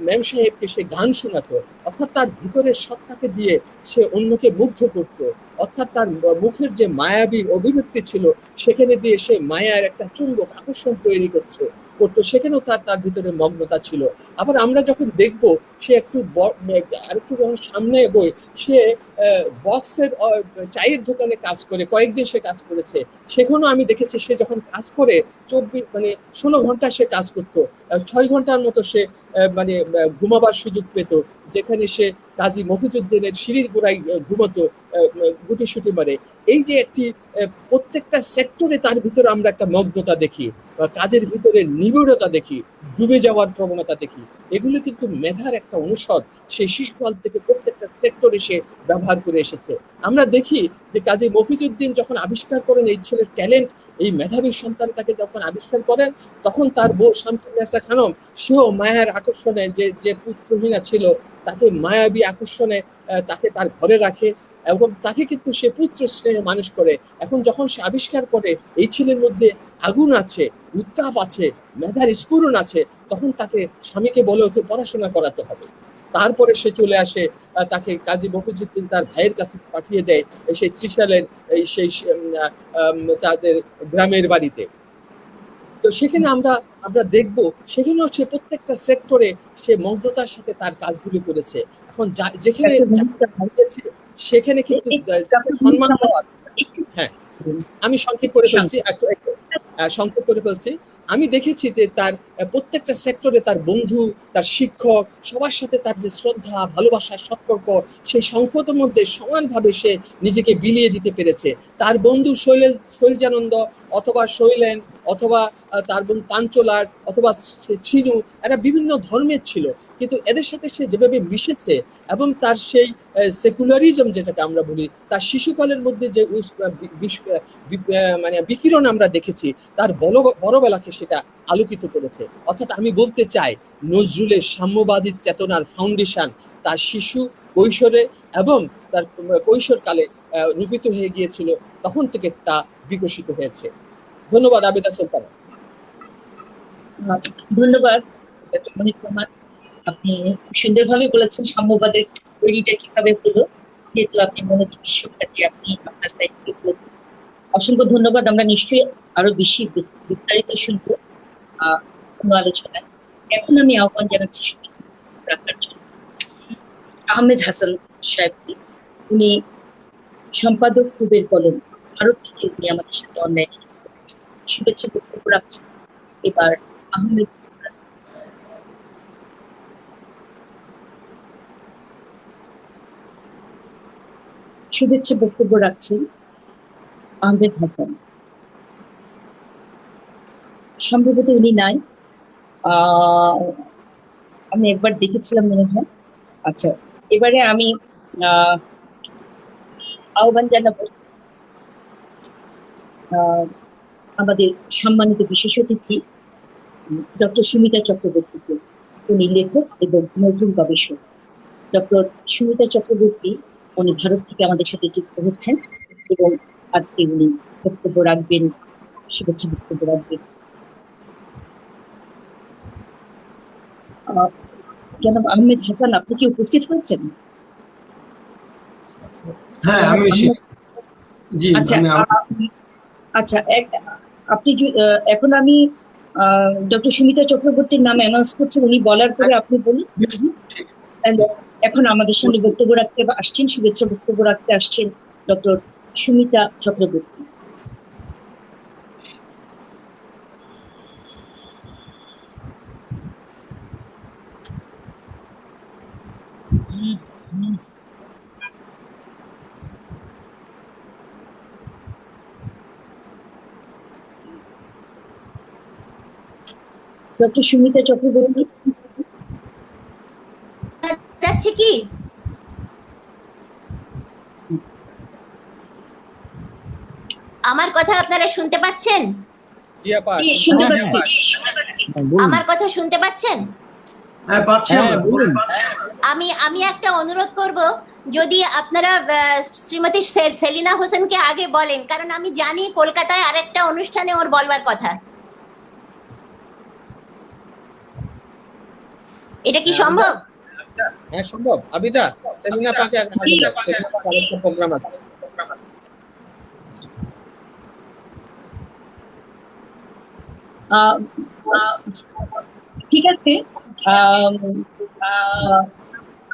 ম্যাম সাহেবকে সে গান শোনাতো, অর্থাৎ তার ভিতরের সত্তাকে দিয়ে সে অন্যকে মুগ্ধ করতো, অর্থাৎ তার মুখের যে মায়াবী অভিব্যক্তি ছিল, সেখানে দিয়ে সে মায়ার একটা চুম্বক আকর্ষণ তৈরি করতো, সেখানেও তার ভিতরে মগ্নতা ছিল। আবার আমরা যখন দেখব সে আরেকটু যখন সামনে এগোয়, সে বক্সের চায়ের দোকানে কাজ করে, কয়েকদিন সে কাজ করেছে, সেখানেও আমি দেখেছি সে যখন কাজ করে 16 ঘন্টা সে কাজ করতো, 6 ঘন্টার মতো সে ঘুমাবার সুযোগ পেত, যেখানে সে কাজী মফিজউদ্দিনের সিঁড়ির গোড়ায় ঘুমাতো, গুটিসুটি মারে। এই যে একটি প্রত্যেকটা সেক্টরে তার ভিতরে আমরা একটা মগ্নতা দেখি, কাজের ভিতরে নিবিড়তা দেখি, ডুবে যাওয়ার প্রবণতা দেখি। এগুলো কিন্তু মেধার একটা অনুষদ, সেই শিশুকাল থেকে প্রত্যেকটা সেক্টরে সে ব্যবহার করে এসেছে। আমরা দেখি যে কাজী মফিজউদ্দিন যখন আবিষ্কার করেন এই ছেলের ট্যালেন্ট, এই মেধাবী সন্তানটাকে যখন আবিষ্কার করেন, তখন তার বউ শামসুন্নেসা খানম, সেও মায়ার আকর্ষণে, যে পুত্রহীনা ছিল, তাকে মায়াবী আকর্ষণে তাকে তার ঘরে রাখে, এবং তাকে কিন্তু সে পুত্র স্নেহে মানুষ করে। এখন যখন সে আবিষ্কার করে এই ছেলের মধ্যে আগুন আছে, উত্তাপ আছে, মেধার স্ফুরণ আছে, তখন তাকে স্বামীকে বলে ওকে পড়াশোনা করাতে হবে। তারপরে সে চলে আসে, তাকে কাজী মফিজউদ্দিন তার ভাইয়ের কাছে পাঠিয়ে দেয় সেই ত্রিশালের সেই তাদের গ্রামের বাড়িতে। তো সেখানে আমরা দেখব, সেখানেও সে প্রত্যেকটা সেক্টরে সে মগ্নতার সাথে তার কাজগুলো করেছে। এখন যেখানে সেখানে কিন্তু সম্মান পাওয়ার, হ্যাঁ আমি সংক্ষেপ করে ফেলছি। আমি দেখেছি যে তার প্রত্যেকটা সেক্টরে তার বন্ধু, তার শিক্ষক, সবার সাথে তার যে শ্রদ্ধা, ভালোবাসার সম্পর্ক, সেই সংকটের মধ্যে সমানভাবে সে নিজেকে বিলিয়ে দিতে পেরেছে। তার বন্ধু শৈলজানন্দ অথবা শৈলেন অথবা তার বোন পাঞ্চলার অথবা ছিনু, এরা বিভিন্ন ধর্মের ছিল, কিন্তু এদের সাথে সে যেভাবে মিশেছে এবং তার সেই সেকুলারিজম যেটাকে আমরা বলি, তার শিশুকালের মধ্যে যে বিকিরণ আমরা দেখেছি, তার বড়বেলাকে সেটা আলোকিত করেছে। অর্থাৎ আমি বলতে চাই, নজরুলের সাম্যবাদী চেতনার ফাউন্ডেশন তার শিশু কৈশোরে এবং তার কৈশোরকালে রূপিত হয়ে গিয়েছিল, তখন থেকে তা বিকশিত হয়েছে। ধন্যবাদ আবেদা সুলতানা। ধন্যবাদ ডক্টর মোহিত কুমার, আপনি সুন্দরভাবে বলেছেন সাম্যবাদের তৈরিটা কিভাবে হলো, যেহেতু আপনি মনোযোগী শিক্ষার্থী, আপনি আপনার সাইড থেকে বলবেন। অসংখ্য ধন্যবাদ। আমরা নিশ্চয়ই আরো বেশি বিস্তারিত শুনবো কোনো আলোচনায়। এখন আমি আহ্বান জানাচ্ছি রাখার জন্য আহমেদ হাসান সাহেবকে। উনি সম্পাদক পূবের কলম ভারত থেকে উনি আমাদের সাথে অনলাইনে শুভেচ্ছা বক্তব্য রাখছেন। এবার আহমেদ শুভেচ্ছা বক্তব্য রাখছেন আহমেদ হাসান। সম্ভবত উনি নাই, আমি একবার দেখেছিলাম মনে হয়। আচ্ছা, এবারে আমি আহ্বান জানাবো আমাদের সম্মানিত বিশেষ অতিথি ডক্টর সুমিতা চক্রবর্তীকে। উনি লেখক এবং নজরুল গবেষক। ডক্টর সুমিতা চক্রবর্তী উনি ভারত থেকে আমাদের সাথে যুক্ত হচ্ছেন এবং আজকে উনি বক্তব্য রাখবেন, শুভেচ্ছা বক্তব্য রাখবেন। জনাব আহমেদ হাসান, আপনি কি উপস্থিত হয়েছেন? হ্যাঁ, আমি জি আচ্ছা, আমি আচ্ছা আপনি এখন আমি ডক্টর সুমিতা চক্রবর্তীর নাম অ্যানাউন্স করছি, উনি বলার পরে আপনি বলুন। এখন আমাদের সামনে বক্তব্য রাখতে আসছেন, শুভেচ্ছা বক্তব্য রাখতে আসছেন ডক্টর সুমিতা চক্রবর্তী। ডক্টর সুমিতা চক্রবর্তী যাচ্ছে কি? আমার কথা আপনারা শুনতে পাচ্ছেন? জি আপা, শুনতে পাচ্ছি। আমার কথা শুনতে পাচ্ছেন? হ্যাঁ পাচ্ছি আমরা। আমি একটা অনুরোধ করব, যদি আপনারা শ্রীমতী সেলিনা হোসেনকে আগে বলেন, কারণ আমি জানি কলকাতায় আরেকটা অনুষ্ঠানে ওর বলবার কথা। এটা কি সম্ভব? হ্যাঁ সম্ভব। আবিদা, সেলিনা পাকে আরেকটা প্রোগ্রাম আছে। ঠিক আছে,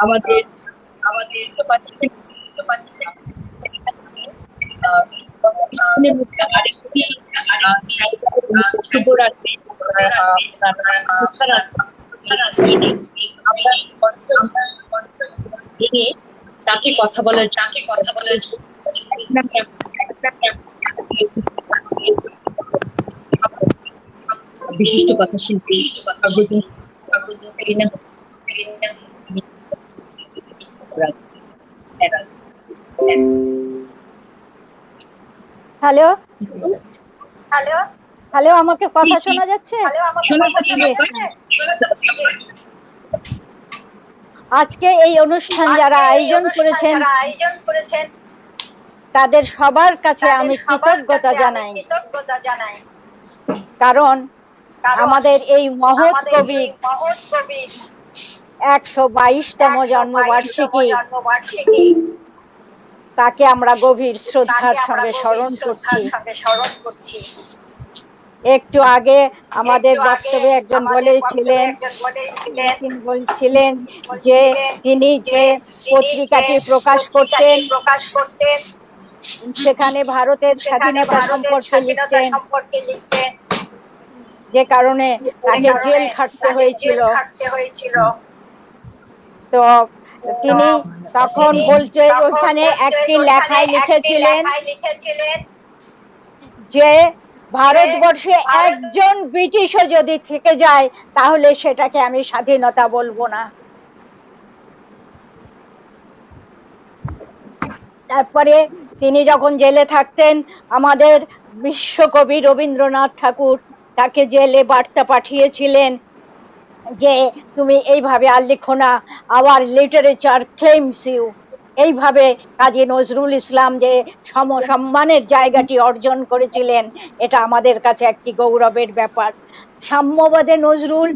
আমাদের আরেকটি বক্তব্য রাখবেন ভেঙে তাকে কথা বলার বিশিষ্ট কথাশিল্পী হ্যালো হ্যালো, আমাকে কথা শোনা যাচ্ছে? আজকে এই অনুষ্ঠান যারা আয়োজন করেছেন তাদের সবার কাছে আমি কৃতজ্ঞতা জানাই, কারণ আমাদের এই মহৎ কবির 122তম জন্মবার্ষিকী, তাকে আমরা গভীর শ্রদ্ধার সঙ্গে স্মরণ করছি। একটু আগে আমাদের বক্তব্যে একজন বলছিলেন যে তিনি যে পত্রিকাটি প্রকাশ করতেন সেখানে ভারতের স্বাধীনতা সম্পর্কে লিখতেন, যে কারণে তাকে জেল খাটতে হয়েছিল। তো তিনি তখন বলতে ওখানে একটি লেখায় লিখেছিলেন যে ভারতবর্ষে একজন ব্রিটিশও যদি থেকে যায় তাহলে সেটাকে আমি স্বাধীনতা বলবো না। তারপরে তিনি যখন জেলে থাকতেন, আমাদের বিশ্বকবি রবীন্দ্রনাথ ঠাকুর তাকে জেলে বার্তা পাঠিয়েছিলেন যে তুমি এইভাবে আর লিখো না, আওয়ার লিটারেচার ক্লেমস ইউ। এইভাবে কাজী নজরুল ইসলাম যে সমসম্মানের জায়গাটি অর্জন করেছিলেন, এটা আমাদের কাছে একটি গৌরবের ব্যাপার। সাম্যবাদে নজরুল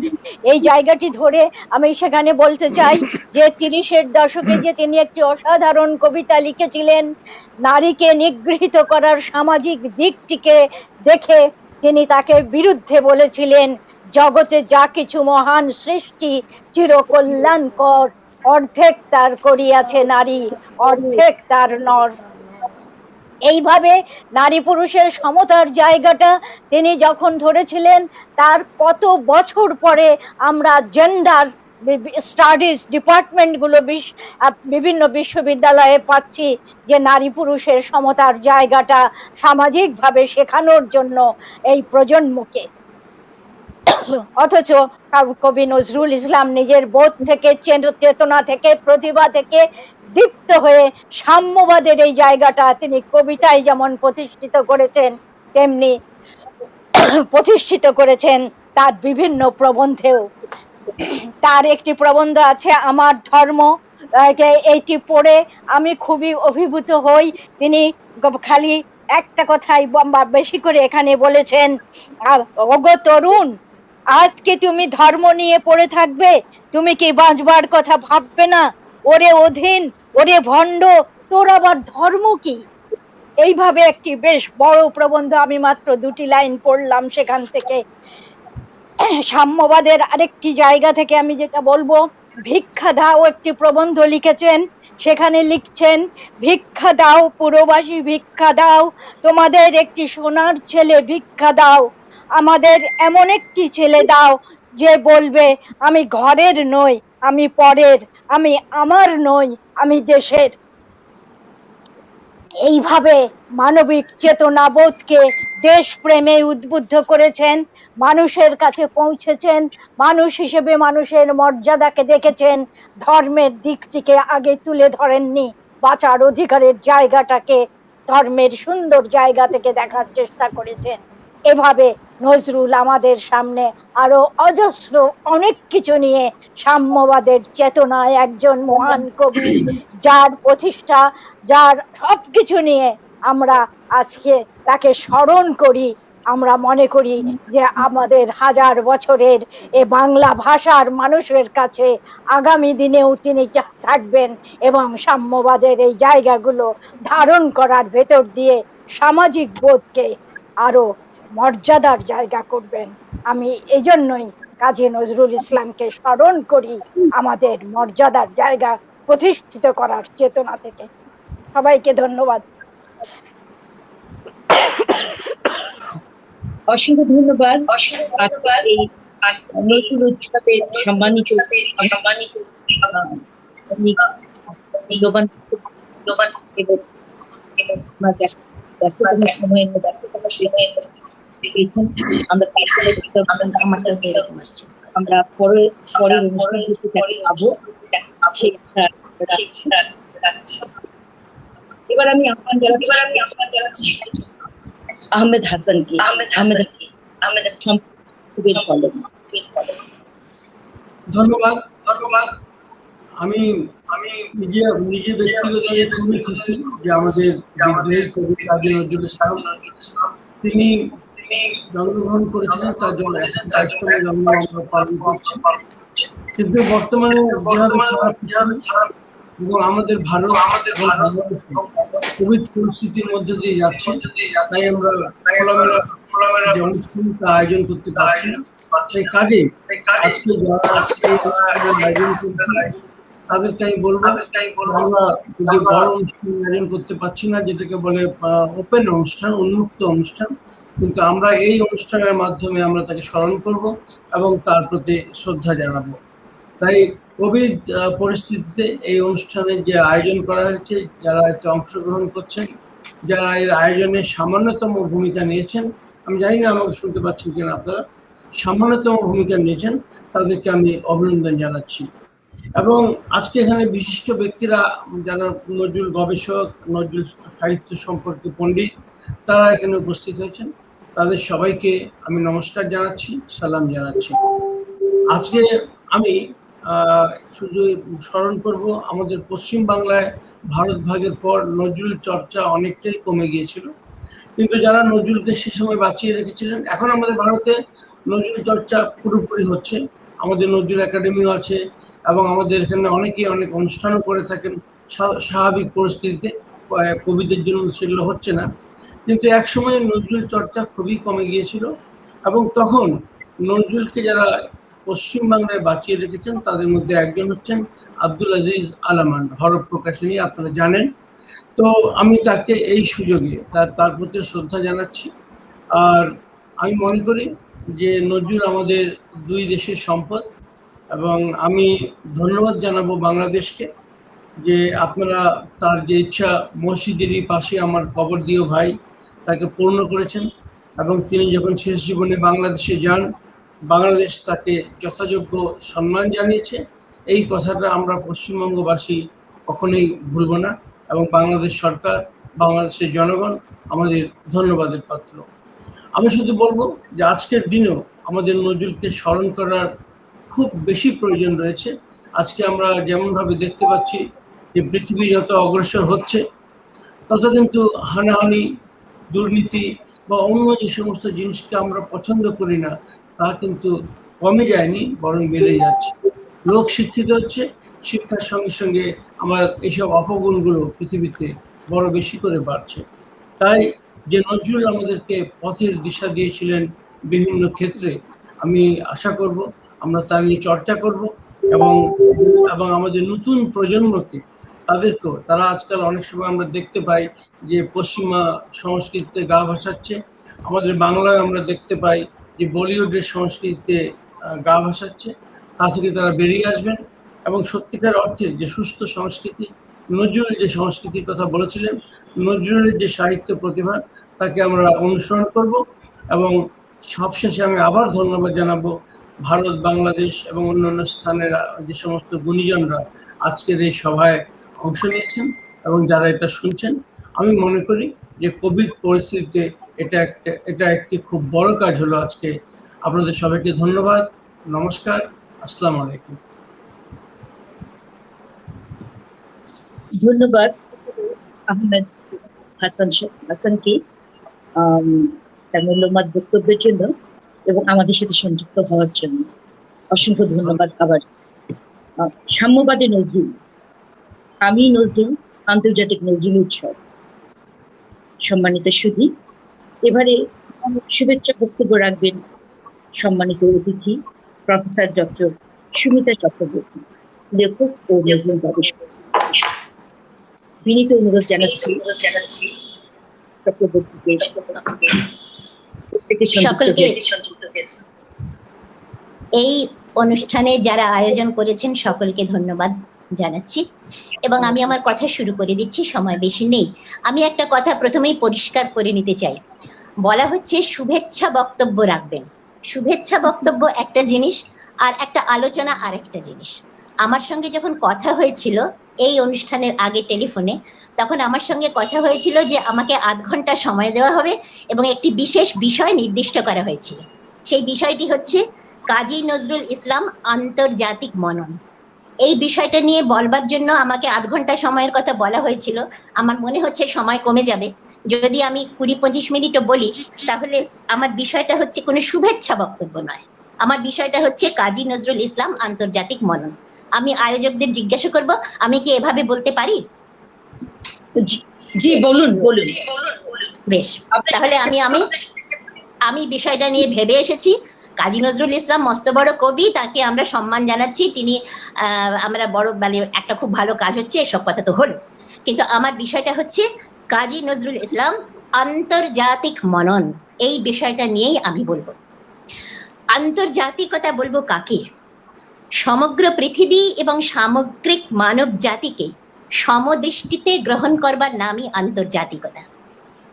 এই জায়গাটি ধরে আমি সেখানে বলতে চাই যে 30-এর দশকে যে তিনি একটি অসাধারণ কবিতা লিখেছিলেন, নারীকে নিগৃহীত করার সামাজিক দিকটিকে দেখে তিনি তাকে বিরুদ্ধে বলেছিলেন, জগতে যা কিছু মহান সৃষ্টি চিরকল্যাণকর, অর্ধেক তার করিয়াছে নারী, অর্ধেক তার নর। এইভাবে নারী পুরুষের সমতার জায়গাটা তিনি যখন ধরেছিলেন, তার কত বছর পরে আমরা জেন্ডার স্টাডিজ ডিপার্টমেন্টগুলো বিভিন্ন বিশ্ববিদ্যালয়ে পাচ্ছি যে নারী পুরুষের সমতার জায়গাটা সামাজিকভাবে শেখানোর জন্য এই প্রজন্মকে। অথচ কবি নজরুল ইসলাম নিজের বোধ থেকে, চেতনা থেকে, প্রতিভা থেকে দীপ্ত হয়ে সাম্যবাদের এই জায়গাটা তিনি কবিতায় যেমন প্রতিষ্ঠিত করেছেন, তেমনি প্রতিষ্ঠিত করেছেন তার বিভিন্ন প্রবন্ধেও। তার একটি প্রবন্ধ আছে, আমার ধর্ম, এইটি পড়ে আমি খুবই অভিভূত হই। তিনি খালি একটা কথাই বেশি করে এখানে বলেছেন, ওগো তরুণ, আজকে তুমি ধর্ম নিয়ে পড়ে থাকবে, তুমি কি বাঁচবার কথা ভাববে না? ওরে অধীন, ওরে ভণ্ড, তোর আবার ধর্ম কি? এইভাবে একটি বেশ বড় প্রবন্ধ, আমি মাত্র 2টি লাইন পড়লাম সেখান থেকে। সাম্যবাদের আরেকটি জায়গা থেকে আমি যেটা বলবো, ভিক্ষা দাও একটি প্রবন্ধ লিখেছেন। সেখানে লিখছেন, ভিক্ষা দাও পুরবাসী, ভিক্ষা দাও, তোমাদের একটি সোনার ছেলে ভিক্ষা দাও, আমাদের এমন একটি ছেলে দাও যে বলবে আমি ঘরের নই, আমি পরের, আমি আমার নই, আমি দেশের। এইভাবে মানবিক চেতনাবোধকে দেশপ্রেমে উদ্বুদ্ধ করেছেন, মানুষের কাছে পৌঁছেছেন, মানুষ হিসেবে মানুষের মর্যাদাকে দেখেছেন, ধর্মের দিকটিকে আগে তুলে ধরেননি, বাঁচার অধিকারের জায়গাটাকে ধর্মের সুন্দর জায়গা থেকে দেখার চেষ্টা করেছেন। এভাবে নজরুল আমাদের সামনে আরো অজস্র অনেক কিছু নিয়ে সাম্যবাদের চেতনায় একজন মহান কবি, যার প্রতিষ্ঠা, যার সবকিছু নিয়ে আমরা আজকে তাকে স্মরণ করি। আমরা মনে করি যে আমাদের হাজার বছরের এ বাংলা ভাষার মানুষের কাছে আগামী দিনেও তিনি থাকবেন এবং সাম্যবাদের এই জায়গাগুলো ধারণ করার ভেতর দিয়ে সামাজিক বোধকে আরো মর্যাদার জায়গা করবেন। আমি এই জন্যই কাজী নজরুল ইসলামকে স্মরণ করি আমাদের মর্যাদার জায়গা প্রতিষ্ঠিত করার চেতনা থেকে। সবাইকে ধন্যবাদ। অসংখ্য ধন্যবাদ। এই নতুন উৎসবের সম্মানিত মূল্যবান এবং আমার ব্যস্ততম সময়ের আমরা পরের অনুষ্ঠানটিতে পাবো। এবার আমি আহ্বান জানাচ্ছি আহমেদ হাসানকে। ধন্যবাদ। আমি নিজে ব্যক্তিগতভাবে খুবই খুশি যে আমাদের বিদ্রোহী কবি কাজী নজরুল ইসলাম তিনি জন্মগ্রহণ করেছিলেন, তার জন্য 22তম জন্ম আমরা পালন করছি। কিন্তু বর্তমানে এবং আমাদের ভারত কোভিড পরিস্থিতির মধ্যে দিয়ে যাচ্ছে, তাই আমরা খোলামেলা যে অনুষ্ঠানটা আয়োজন করতে পারছি না। সেই কাজে আজকে যারা আয়োজন করছে তাদেরকে আমি বলবো, আমরা যদি বড় অনুষ্ঠান আয়োজন করতে পারছি না, যেটাকে বলে ওপেন অনুষ্ঠান, উন্মুক্ত অনুষ্ঠান, কিন্তু আমরা এই অনুষ্ঠানের মাধ্যমে আমরা তাকে স্মরণ করব এবং তার প্রতি শ্রদ্ধা জানাবো। তাই কোভিড পরিস্থিতিতে এই অনুষ্ঠানের যে আয়োজন করা হয়েছে, যারা এতে অংশগ্রহণ করছেন, যারা এর আয়োজনে সামান্যতম ভূমিকা নিয়েছেন, আমি জানি না আমাকে শুনতে পাচ্ছেন কিনা আপনারা, সামান্যতম ভূমিকা নিয়েছেন, তাদেরকে আমি অভিনন্দন জানাচ্ছি। এবং আজকে এখানে বিশিষ্ট ব্যক্তিরা, যারা নজরুল গবেষক, নজরুল সাহিত্য সম্পর্কে পণ্ডিত, তারা এখানে উপস্থিত হয়েছেন। তাদের সবাইকে আমি নমস্কার জানাচ্ছি, সালাম জানাচ্ছি। আজকে আমি শুধু স্মরণ করব, আমাদের পশ্চিম বাংলায় ভারত ভাগের পর নজরুল চর্চা অনেকটাই কমে গিয়েছিল, কিন্তু যারা নজরুলকে সে সময় বাঁচিয়ে রেখেছিলেন, এখন আমাদের ভারতে নজরুল চর্চা পুরোপুরি হচ্ছে। আমাদের নজরুল একাডেমিও আছে এবং আমাদের এখানে অনেকেই অনেক অনুষ্ঠানও করে থাকেন স্বাভাবিক পরিস্থিতিতে, কোভিডের জন্য সেগুলো হচ্ছে না। কিন্তু এক সময় নজরুল চর্চা খুবই কমে গিয়েছিল এবং তখন নজরুলকে যারা পশ্চিমবাংলায় বাঁচিয়ে রেখেছেন তাদের মধ্যে একজন হচ্ছেন আব্দুল আজিজ আলামান, হরফ প্রকাশনী, আপনারা জানেন। তো আমি তাকে এই সুযোগে তার প্রতি শ্রদ্ধা জানাচ্ছি। আর আমি মনে করি যে নজরুল আমাদের দুই দেশের সম্পদ, এবং আমি ধন্যবাদ জানাবো বাংলাদেশকে যে আপনারা তার যে ইচ্ছা মসজিদেরই পাশে আমার কবর দিও ভাই তাকে পূর্ণ করেছেন, এবং তিনি যখন শেষ জীবনে বাংলাদেশে যান বাংলাদেশ তাকে যথাযোগ্য সম্মান জানিয়েছে। এই কথাটা আমরা পশ্চিমবঙ্গবাসী কখনোই ভুলব না, এবং বাংলাদেশ সরকার, বাংলাদেশের জনগণ আমাদের ধন্যবাদের পাত্র। আমি শুধু বলবো যে আজকের দিনেও আমাদের নজরুলকে স্মরণ করার খুব বেশি প্রয়োজন রয়েছে। আজকে আমরা যেমনভাবে দেখতে পাচ্ছি যে পৃথিবী যত অগ্রসর হচ্ছে তত কিন্তু হানাহানি, দুর্নীতি বা অন্য যে সমস্ত জিনিসকে আমরা পছন্দ করি না তা কিন্তু কমে যায়নি, বরং বেড়ে যাচ্ছে। লোক শিক্ষিত হচ্ছে, শিক্ষার সঙ্গে সঙ্গে আমার এইসব অপগুণগুলো পৃথিবীতে বড় বেশি করে বাড়ছে। তাই যে নজরুল আমাদেরকে পথের দিশা দিয়েছিলেন বিভিন্ন ক্ষেত্রে, আমি আশা করব আমরা তা নিয়ে চর্চা করব, এবং আমাদের নতুন প্রজন্মকে তাদেরকেও, তারা আজকাল অনেক সময় আমরা দেখতে পাই যে পশ্চিমা সংস্কৃতিতে গা ভাসাচ্ছে, আমাদের বাংলায় আমরা দেখতে পাই যে বলিউডের সংস্কৃতিতে গা ভাসাচ্ছে, তা থেকে তারা বেরিয়ে আসবেন এবং সত্যিকার অর্থে যে সুস্থ সংস্কৃতি, নজরুল যে সংস্কৃতির কথা বলেছিলেন, নজরুলের যে সাহিত্য প্রতিভা তাকে আমরা অনুসরণ করব। এবং সবশেষে আমি আবার ধন্যবাদ জানাবো ভারত, বাংলাদেশ এবং অন্যান্য স্থানের যে সমস্ত গুণীজনরা আজকের এই সভায় অংশ নিয়েছেন এবং যারা এটা শুনছেন। আমি মনে করি যে কোভিড পরিস্থিতিতে এটা একটি খুব বড় কাজ হলো আজকে। আপনাদের সবাইকে ধন্যবাদ, নমস্কার, আসসালামু আলাইকুম। ধন্যবাদ আহমেদ হাসানকে তার মূল্যবান বক্তব্যের জন্য এবং আমাদের সাথে সংযুক্ত হওয়ার জন্য অসংখ্য ধন্যবাদ। আবার সাম্যবাদী নজরুল, আমি নজরুল আন্তর্জাতিক নজরুল উৎসব। সম্মানিত সুধী, এবারে শুভেচ্ছা বক্তব্য রাখবেন সম্মানিত অতিথি প্রফেসর ডক্টর সুমিতা চক্রবর্তী, লেখক ও নজরুল গবেষক। বিনীত অনুরোধ জানাচ্ছি চক্রবর্তীকে সকলকে এই অনুষ্ঠানে যারা আয়োজন করেছেন সকলকে ধন্যবাদ জানাচ্ছি, এবং আমি আমার কথা শুরু করে দিচ্ছি, সময় বেশি নেই। আমি একটা কথা প্রথমেই পরিষ্কার করে নিতে চাই। বলা হচ্ছে শুভেচ্ছা বক্তব্য রাখবেন। শুভেচ্ছা বক্তব্য একটা জিনিস, আর একটা আলোচনা আর একটা জিনিস। আমার সঙ্গে যখন কথা হয়েছিল এই অনুষ্ঠানের আগে টেলিফোনে, তখন আমার সঙ্গে কথা হয়েছিল যে আমাকে আধ ঘন্টা সময় দেওয়া হবে এবং একটি বিশেষ বিষয় নির্দিষ্ট করা হয়েছিল। সেই বিষয়টি হচ্ছে কাজী নজরুল ইসলাম আন্তর্জাতিক মনন। এই বিষয়টা নিয়ে বলবার জন্য আমাকে আধ ঘন্টা সময়ের কথা বলা হয়েছিল। আমার মনে হচ্ছে সময় কমে যাবে। যদি আমি 20-25 মিনিটও বলি তাহলে আমার বিষয়টা হচ্ছে কোনো শুভেচ্ছা বক্তব্য নয়, আমার বিষয়টা হচ্ছে কাজী নজরুল ইসলাম আন্তর্জাতিক মনন। আমি আয়োজকদের জিজ্ঞাসা করব, আমি কি এভাবে বলতে পারি? জি বলুন। বেশ, তাহলে আমি বিষয়টা নিয়ে ভেবে এসেছি। কাজী নজরুল ইসলাম মস্ত বড় কবি, তাকে আমরা সম্মান জানাচ্ছি। তিনি আমরা বড় মানে একটা খুব ভালো কাজ হচ্ছে, এসব কথা তো হলো, কিন্তু আমার বিষয়টা হচ্ছে কাজী নজরুল ইসলাম আন্তর্জাতিক মনন। এই বিষয়টা নিয়েই আমি বলবো। আন্তর্জাতিকতা বলবো কাকে? সমগ্র পৃথিবী এবং সামগ্রিক মানব জাতিকে সমদৃষ্টিতে গ্রহণ করবার নামই আন্তর্জাতিকতা।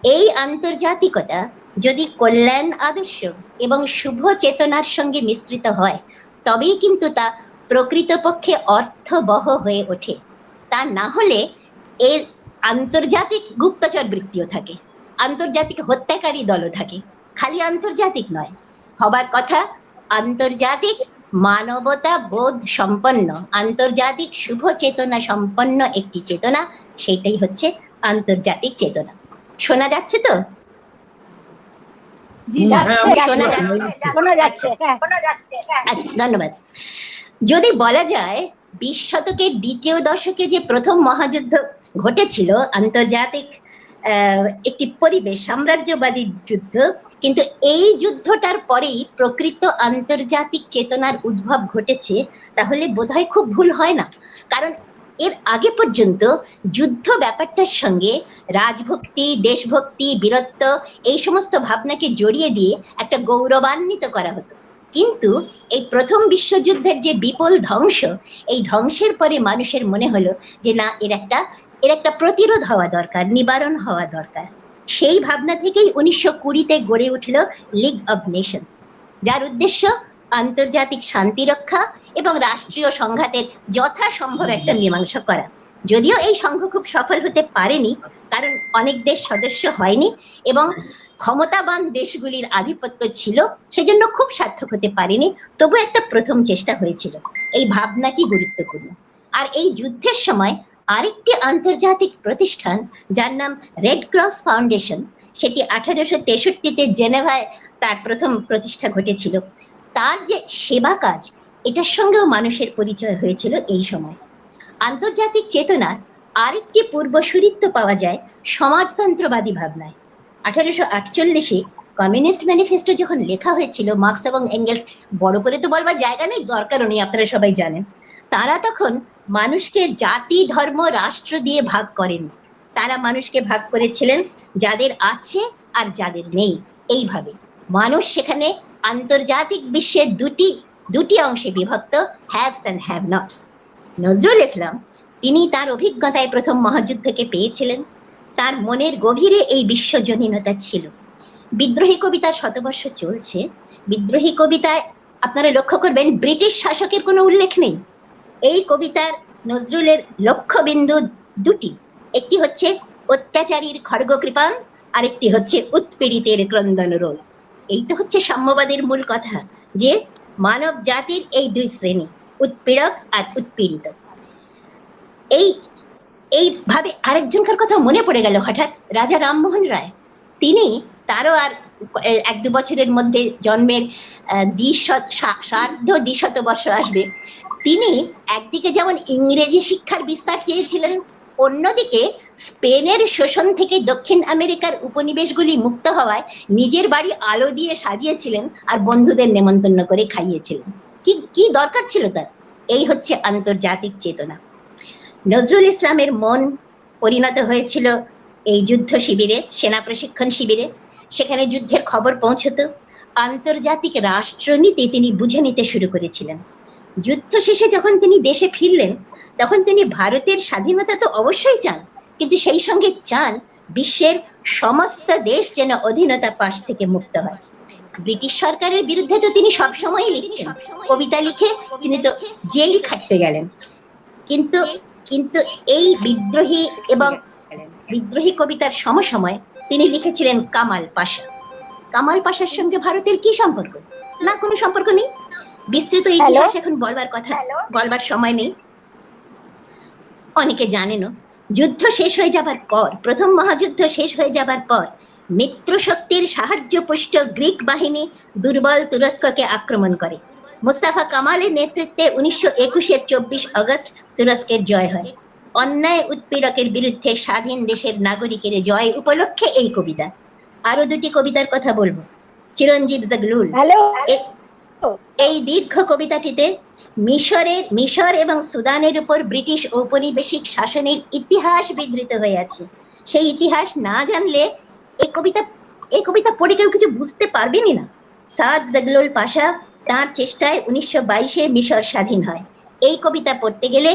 এই আন্তর্জাতিকতা যদি কল্যাণ আদর্শ এবং শুভ চেতনার সঙ্গে মিশ্রিত হয় তবেই কিন্তু তা প্রকৃতপক্ষে অর্থবহ হয়ে ওঠে। তা না হলে এর আন্তর্জাতিক গুপ্তচর বৃত্তিও থাকে, আন্তর্জাতিক হত্যাকারী দলও থাকে। খালি আন্তর্জাতিক নয়, হবার কথা আন্তর্জাতিক মানবতা বোধ সম্পন্ন, আন্তর্জাতিক শুভ চেতনা সম্পন্ন একটি চেতনা, সেটাই হচ্ছে আন্তর্জাতিক চেতনা। শোনা যাচ্ছে তো? আচ্ছা, ধন্যবাদ। যদি বলা যায় 20 শতকের দ্বিতীয় দশকে যে প্রথম মহাযুদ্ধ ঘটেছিল, আন্তর্জাতিক একটি পরিবেশ, সাম্রাজ্যবাদী যুদ্ধ, কিন্তু এই যুদ্ধটার পরেই প্রকৃত আন্তর্জাতিক চেতনার উদ্ভব ঘটেছে, তাহলে বোধহয় খুব ভুল হয় না। কারণ এর আগে পর্যন্ত যুদ্ধ ব্যাপারটার সঙ্গে রাজভক্তি, দেশভক্তি, বীরত্ব এই সমস্ত ভাবনাকে জড়িয়ে দিয়ে একটা গৌরবান্বিত করা হতো। কিন্তু এই প্রথম বিশ্বযুদ্ধের যে বিপুল ধ্বংস, এই ধ্বংসের পরে মানুষের মনে হলো যে না, এর একটা প্রতিরোধ হওয়া দরকার, নিবারণ হওয়া দরকার। সেই ভাবনা থেকেই 1920-তে গড়ে উঠল লিগ অব নেশনস, যার উদ্দেশ্য আন্তর্জাতিক শান্তি রক্ষা এবং রাষ্ট্রীয় সংঘাতের যথাসম্ভব একটা মীমাংসা করা। যদিও এই সংঘ খুব সফল হতে পারেনি, কারণ অনেক দেশ সদস্য হয়নি এবং ক্ষমতাবান দেশগুলির আধিপত্য ছিল, সেজন্য খুব সার্থক হতে পারেনি। তবু একটা প্রথম চেষ্টা হয়েছিল। এই ভাবনাটি গুরুত্বপূর্ণ। আর এই যুদ্ধের সময় আরেকটি আন্তর্জাতিক প্রতিষ্ঠান, যার নাম রেড ক্রস ফাউন্ডেশন, সেটি 1863-তে জেনেভায় তার প্রথম প্রতিষ্ঠা ঘটেছিল। তার যে সেবা কাজ, এটার সঙ্গেও মানুষের পরিচয় হয়েছিল এই সময়। আন্তর্জাতিক চেতনার আরেকটি পূর্বসূরিত্ব পাওয়া যায় সমাজতন্ত্রবাদী ভাবনায়। 1848-এ কমিউনিস্ট ম্যানিফেস্টো যখন লেখা হয়েছিল, মার্কস এবং এঙ্গেলস, বড় করে তো বলবার জায়গা নেই, দরকারও নেই, আপনারা সবাই জানেন, তারা তখন মানুষকে জাতি, ধর্ম, রাষ্ট্র দিয়ে ভাগ করেন। তারা মানুষকে ভাগ করেছিলেন যাদের আছে আর যাদের নেই। এইভাবে মানুষ সেখানে আন্তর্জাতিক বিশ্বের দুটি অংশে বিভক্ত, haves and have নটস। Nazrul Islam, তিনি তার অভিজ্ঞতায় প্রথম মহাযুদ্ধকে পেয়েছিলেন। তার মনের গভীরে এই বিশ্বজনীনতা ছিল। বিদ্রোহী কবিতার শতবর্ষ চলছে। বিদ্রোহী কবিতায় আপনারা লক্ষ্য করবেন ব্রিটিশ শাসকের কোনো উল্লেখ নেই। এই কবিতার নজরুলের লক্ষ্যবিন্দু দুটি, একটি হচ্ছে অত্যাচারীর খড়গকৃপাণ, আরেকটি হচ্ছে উৎপীড়িতের ক্রন্দন রোল। এই তো হচ্ছে সাম্যবাদের মূল কথা, যে মানব জাতির এই দুই শ্রেণী, উৎপীড়ক আর উৎপীড়িত। এইভাবে আরেকজনকার কথা মনে পড়ে গেল হঠাৎ, রাজা রামমোহন রায়। তিনি, তারও আর 1-2 বছরের মধ্যে জন্মের 200 বর্ষ আসবে। তিনি একদিকে যেমন ইংরেজি শিক্ষার বিস্তার চেয়েছিলেন, অন্যদিকে স্পেনের শোষণ থেকে দক্ষিণ আমেরিকার উপনিবেশগুলি মুক্ত হওয়ায় নিজের বাড়ি আলো দিয়ে সাজিয়েছিলেন আর বন্ধুদের নেমন্তন্ন করে খাইয়েছিলেন। কি দরকার ছিল তার? এই হচ্ছে আন্তর্জাতিক চেতনা। নজরুল ইসলামের মন পরিণত হয়েছিল এই যুদ্ধ শিবিরে, সেনা প্রশিক্ষণ শিবিরে। সেখানে যুদ্ধের খবর পৌঁছতো। আন্তর্জাতিক রাষ্ট্রনীতি তিনি বুঝে নিতে শুরু করেছিলেন। যুদ্ধ শেষে যখন তিনি দেশে ফিরলেন, তখন তিনি ভারতের স্বাধীনতা তো অবশ্যই চান, কিন্তু সেই সঙ্গে চান বিশ্বের সমস্ত দেশ যেন অধীনতা পাশ থেকে মুক্ত হয়। ব্রিটিশ সরকারের বিরুদ্ধে তো তিনি সবসময় লিখছেন, কবিতা লিখে তিনি তো জেলই খাটতে গেলেন। কিন্তু এই বিদ্রোহী কবিতার সমসময় তিনি লিখেছিলেন কামাল পাশা। কামাল পাশার সঙ্গে ভারতের কি সম্পর্ক? না, কোনো সম্পর্ক নেই। বিস্তৃত ইতিহাস এখন বলবার সময় নেই। অনেকে জানেনও, যুদ্ধ শেষ হয়ে যাবার পর, প্রথম মহাযুদ্ধ শেষ হয়ে যাবার পর, মিত্র শক্তির সাহায্যপুষ্ট গ্রিক বাহিনী দুর্বল তুরস্ককে আক্রমণ করে। মুস্তাফা কামালের নেতৃত্বে 1921-এর 24 আগস্ট তুরস্কের জয় হয়। অন্যায় উৎপীড়কের বিরুদ্ধে স্বাধীন দেশের নাগরিকের জয় উপলক্ষে এই কবিতা। আরো দুটি কবিতার কথা বলবো। চিরঞ্জীব জাগলুল, এই দীর্ঘ কবিতাটিতে মিশর এবং সুদানের উপর ব্রিটিশ ঔপনিবেশিক শাসনের ইতিহাস বিধৃত হয়ে আছে। সেই ইতিহাস না জানলে এই কবিতা পড়ে কেউ কিছু বুঝতে পারবেনই না। সাদ জাগলুল পাশা, তার চেষ্টায় 1922-এ মিশর স্বাধীন হয়। এই কবিতা পড়তে গেলে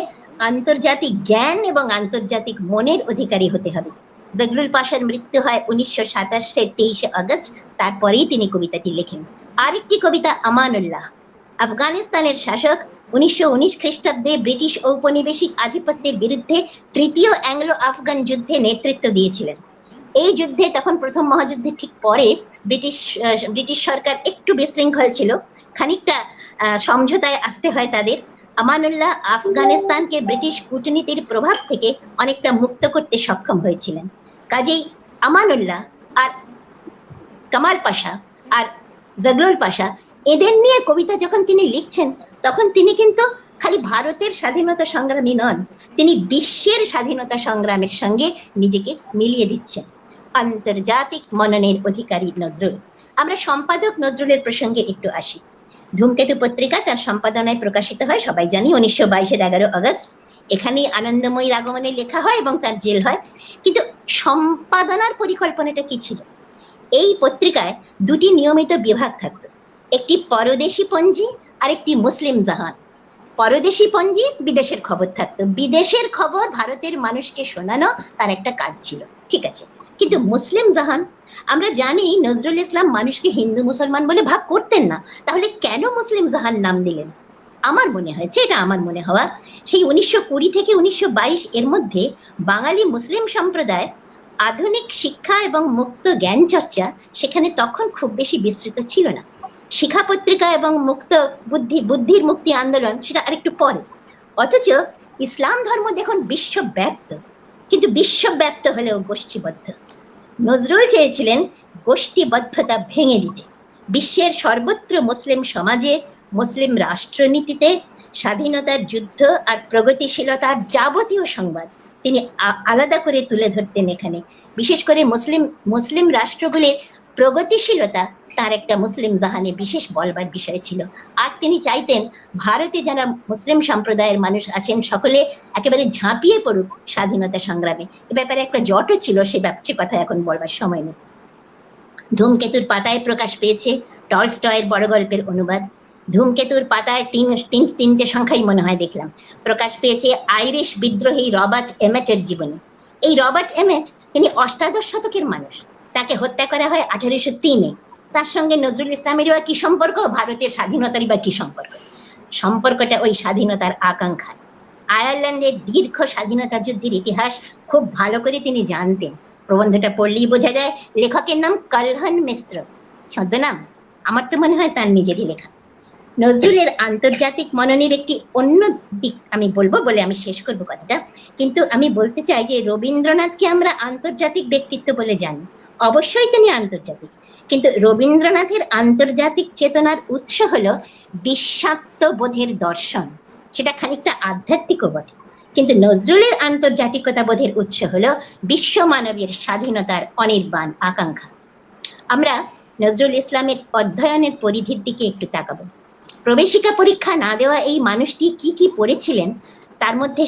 আন্তর্জাতিক জ্ঞান এবং আন্তর্জাতিক মনের অধিকারী হতে হবে। জাগলুল পাশার মৃত্যু হয় 1927-এর 23 আগস্ট। তারপরেই তিনি কবিতাটি লেখেন। আরেকটি কবিতা আমানুল্লাহ, আফগানিস্তানের শাসক 1919 খ্রিস্টাব্দে ব্রিটিশ ঔপনিবেশিক আধিপত্যের বিরুদ্ধে তৃতীয় অ্যাংলো আফগান যুদ্ধে নেতৃত্ব দিয়েছিলেন। এই যুদ্ধে, তখন প্রথম মহাযুদ্ধের ঠিক পরে, ব্রিটিশ সরকার একটু বিশৃঙ্খল ছিল, খানিকটা সমঝোতায় আসতে হয় তাদের। আমানুল্লাহ আফগানিস্তানকে ব্রিটিশ কূটনীতির প্রভাব থেকে অনেকটা মুক্ত করতে সক্ষম হয়েছিলেন। কাজেই আমানুল্লাহ আর কামাল পাশা আর জাগলুল পাশা, এদের নিয়ে কবিতা যখন তিনি লিখছেন, তখন তিনি কিন্তু খালি ভারতের স্বাধীনতা সংগ্রামী নন, তিনি বিশ্বের স্বাধীনতা সংগ্রামের সঙ্গে নিজেকে মিলিয়ে দিচ্ছেন। আন্তর্জাতিক মননের অধিকারী নজরুল। আমরা সম্পাদক নজরুলের প্রসঙ্গে একটু আসি। ধূমকেতু পত্রিকা তার সম্পাদনায় প্রকাশিত হয়, সবাই জানি, 1922-এর 11 আগস্ট। এখানেই আনন্দময়ীর আগমনে লেখা হয় এবং তার জেল হয়। কিন্তু সম্পাদনার পরিকল্পনাটা কি ছিল? এই পত্রিকায় দুটি নিয়মিত বিভাগ থাকতো, একটি পরদেশী পঞ্জি আর একটি মুসলিম জাহান। পরদেশী পঞ্জি বিদেশের খবর থাকতো, বিদেশের খবর ভারতের মানুষকে শোনানো তার একটা কাজ ছিল, ঠিক আছে। কিন্তু মুসলিম জাহান, আমরা জানি নজরুল ইসলাম মানুষকে হিন্দু মুসলমান বলে ভাগ করতেন না, তাহলে কেন মুসলিম জাহান নাম দিলেন? আমার মনে হয়েছে, এটা আমার মনে হওয়া, সেই 1920 থেকে 1922 এর মধ্যে বাঙালি মুসলিম সম্প্রদায় আধুনিক শিক্ষা এবং মুক্ত জ্ঞান চর্চা সেখানে তখন খুব বেশি বিস্তৃত ছিল না। শিক্ষা পত্রিকা এবং মুক্ত বুদ্ধির মুক্তি আন্দোলন সেটা আরেকটু পরে। অথচ ইসলাম ধর্ম দেখুন বিশ্বব্যাপ্ত, কিন্তু বিশ্বব্যাপ্ত হলেও গোষ্ঠীবদ্ধ। নজরুল চেয়েছিলেন গোষ্ঠীবদ্ধতা ভেঙে দিতে, বিশ্বের সর্বত্র মুসলিম সমাজে, মুসলিম রাষ্ট্রনীতিতে স্বাধীনতার যুদ্ধ আর প্রগতিশীলতার যাবতীয় সংবাদ তিনি আলাদা করে তুলে ধরতেন এখানে। বিশেষ করে মুসলিম রাষ্ট্রগুলির প্রগতিশীলতা তার একটা মুসলিম জাহানে বিশেষ বলবার বিষয় ছিল। আর তিনি চাইতেন ভারতে যারা মুসলিম সম্প্রদায়ের মানুষ আছেন সকলে একেবারে ঝাঁপিয়ে পড়ুক স্বাধীনতা সংগ্রামে। এ ব্যাপারে একটা জটও ছিল, সে ব্যাপারে কথা এখন বলবার সময় নেই। ধূমকেতুর পাতায় প্রকাশ পেয়েছে টলস্টয়ের বড় গল্পের অনুবাদ। ধূমকেতুর পাতায় তিনটে সংখ্যাই মনে হয় দেখলাম। প্রকাশ পেয়েছে আইরিশ বিদ্রোহী রবার্ট এমেটের জীবনী। এই রবার্ট এমেট তিনি অষ্টাদশ শতকের মানুষ, তাকে হত্যা করা হয় 1803-এ। তার সঙ্গে নজরুল ইসলামেরও কি সম্পর্ক, ভারতের স্বাধীনতারই বা কি সম্পর্ক? সম্পর্কটা ওই স্বাধীনতার আকাঙ্ক্ষা। আয়ারল্যান্ডের দীর্ঘ স্বাধীনতা যুদ্ধের ইতিহাস খুব ভালো করে তিনি জানতেন। প্রবন্ধটা পড়লেই বোঝা যায় লেখকের নাম কালহন মিশ্র, ছদ্মনাম। আমার তো মনে হয় তার নিজেরই লেখা। নজরুলের আন্তর্জাতিক মননের একটি অন্য দিক আমি বলবো বলে আমি শেষ করবো কথাটা, কিন্তু আমি বলতে চাই যে রবীন্দ্রনাথকে আমরা আন্তর্জাতিক ব্যক্তিত্ব বলে জানি, অবশ্যই তিনি আন্তর্জাতিক, কিন্তু রবীন্দ্রনাথের আন্তর্জাতিক চেতনার উৎস হলো বিশ্বাত্মবোধের দর্শন, সেটা খানিকটা আধ্যাত্মিকও বটে। কিন্তু নজরুলের আন্তর্জাতিকতা বোধের উৎস হলো বিশ্ব মানবের স্বাধীনতার অনির্বাণ আকাঙ্ক্ষা। আমরা নজরুল ইসলামের অধ্যয়নের পরিধির দিকে একটু তাকাবো। প্রবেশিকা পরীক্ষা না দেওয়া এই মানুষটি কি কি পড়েছিলেন তার মধ্যে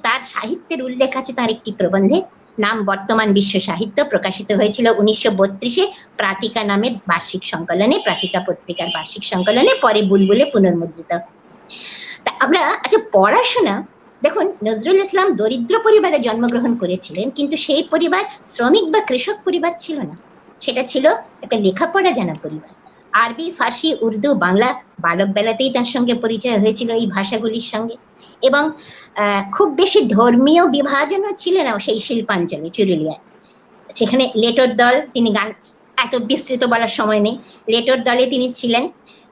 তার সাহিত্যের উল্লেখ আছে তার একটি প্রবন্ধে, নাম বর্তমান বিশ্ব সাহিত্য, প্রকাশিত হয়েছিল 1932-এ প্রাতিকা নামের বার্ষিক সংকলনে, প্রাতিকা পত্রিকার বার্ষিক সংকলনে, পরে বুলবুলে পুনর্মুদ্রিত। তা আমরা আচ্ছা পড়াশোনা দেখুন, নজরুল ইসলাম দরিদ্র পরিবারে জন্মগ্রহণ করেছিলেন, কিন্তু সেই পরিবার শ্রমিক বা কৃষক পরিবার ছিল না, সেটা ছিল একটা লেখাপড়া জানা পরিবার। আরবি, ফার্সি, উর্দু, বাংলা বালক বেলাতেই তার সঙ্গে পরিচয় হয়েছিল এই ভাষাগুলির সঙ্গে, এবং খুব বেশি ধর্মীয় বিভাজনও ছিল না সেই শিল্পাঞ্চলে চুরুলিয়ায়। সেখানে লেটোর দল, তিনি গান এত বিস্তৃত বলার সময় নেই, লেটোর দলে তিনি ছিলেন।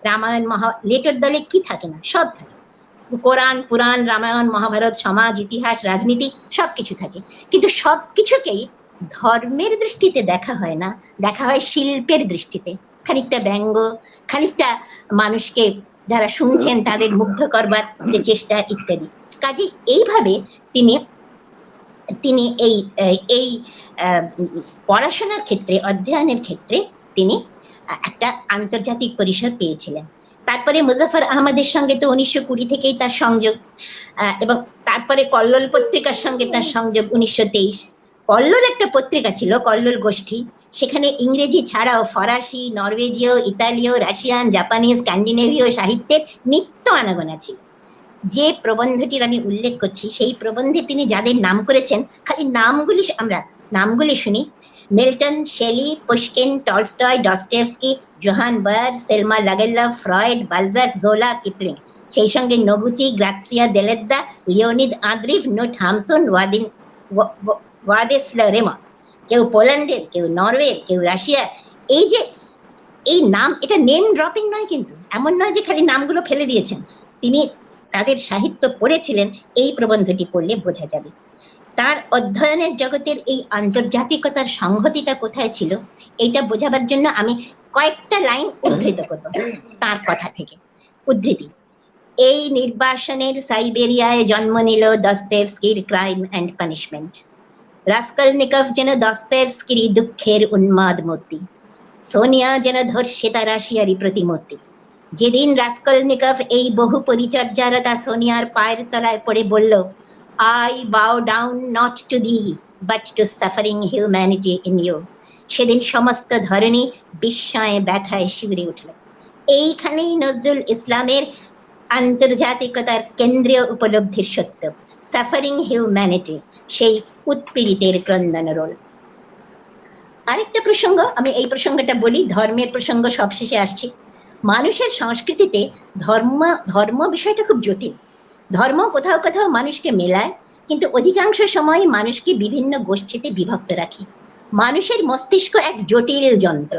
রামায়ণ লেটোর দলে কি থাকে না, সব থাকে, কোরআন, পুরাণ, রামায়ণ, মহাভারত, সমাজ, ইতিহাস, রাজনীতি সবকিছু থাকে, কিন্তু সবকিছুকেই ধর্মের দৃষ্টিতে দেখা হয় না, দেখা হয় শিল্পের দৃষ্টিতে, খানিকটা ব্যঙ্গ, খানিকটা মানুষকে যারা শুনছেন তাদের মুগ্ধ করবার চেষ্টা ইত্যাদি। কাজে এইভাবে তিনি এই পড়াশোনার ক্ষেত্রে, অধ্যয়নের ক্ষেত্রে তিনি একটা আন্তর্জাতিক পরিসর পেয়েছিলেন। তারপরে মুজাফফর আহমদের সঙ্গে তো 1920 থেকেই তার সংযোগ, এবং তারপরে কল্লোল পত্রিকার সঙ্গে তার সংযোগ 1923। কল্লোল একটা পত্রিকা ছিল, কল্লোল গোষ্ঠী, সেখানে ইংরেজি ছাড়াও ফরাসি, নরওয়েজীয়, ইতালীয়, রাশিয়ান, জাপানিজ, স্ক্যান্ডিনেভীয় সাহিত্যের নিত্য আনাগোনা ছিল। যে প্রবন্ধটির আমি উল্লেখ করছি সেই প্রবন্ধে তিনি যাদের নাম করেছেন, খালি নামগুলি শুনি: Milton, Shelley, Pushkin, Tolstoy, Dostoevsky, Johan Bojer, Selma Lagerlof, Freud, Balzac, Zola, Kipling, সেই সঙ্গে Noguchi, Grazia Deledda, Leonid Andreyev, Knut Hamsun, Wladyslaw Reymont, কেউ পোল্যান্ডের, কেউ নরওয়ের, কেউ রাশিয়ার। এই যে এই নাম, এটা নেম ড্রপিং নয়, কিন্তু এমন নয় যে খালি নামগুলো ফেলে দিয়েছেন, তিনি তাদের সাহিত্য পড়েছিলেন, এই প্রবন্ধটি পড়লে বোঝা যাবে। তার অধ্যয়নের জগতের এই আন্তর্জাতিকতার সংহতিটা কোথায় ছিল, এইটা বোঝাবার জন্য আমি কয়েকটা লাইন উদ্ধৃত করব তার কথা থেকে। উদ্ধৃতি: এই নির্বাসনের সাইবেরিয়ায় জন্ম নিল দস্তয়েভস্কির ক্রাইম অ্যান্ড পানিশমেন্ট। রাস্কলনিকভ যেন দস্তয়েভস্কির দুঃখের উন্মাদ মূর্তি, সোনিয়া যেন ধর্ষিতা রাশিয়ারই প্রতিমূর্তি। যেদিন রাস্কলনিকভ এই বহু পরিচর্যারতা সোনিয়ার পায়ের তলায় পড়ে বলল, I bow down not to thee, but to suffering humanity in you. সেদিন সমস্ত ধরনী বিস্ময়ে ব্যথায় শিউরে উঠল। এইখানেই নজরুল ইসলামের আন্তর্জাতিকতার কেন্দ্রীয় উপলব্ধির সত্য, সাফারিং হিউম্যানিটি, সেই উৎপীড়িতের ক্রন্দন রোল। আরেকটা প্রসঙ্গ, আমি এই প্রসঙ্গটা বলি, ধর্মের প্রসঙ্গ সবশেষে আসছি। মানুষের সংস্কৃতিতে ধর্ম ধর্ম বিষয়টা খুব জটিল। ধর্ম কোথাও কোথাও মানুষকে মেলায়, কিন্তু অধিকাংশ সময় মানুষকে বিভিন্ন গোষ্ঠীতে বিভক্ত রাখে। মানুষের মস্তিষ্ক এক জটিল যন্ত্র,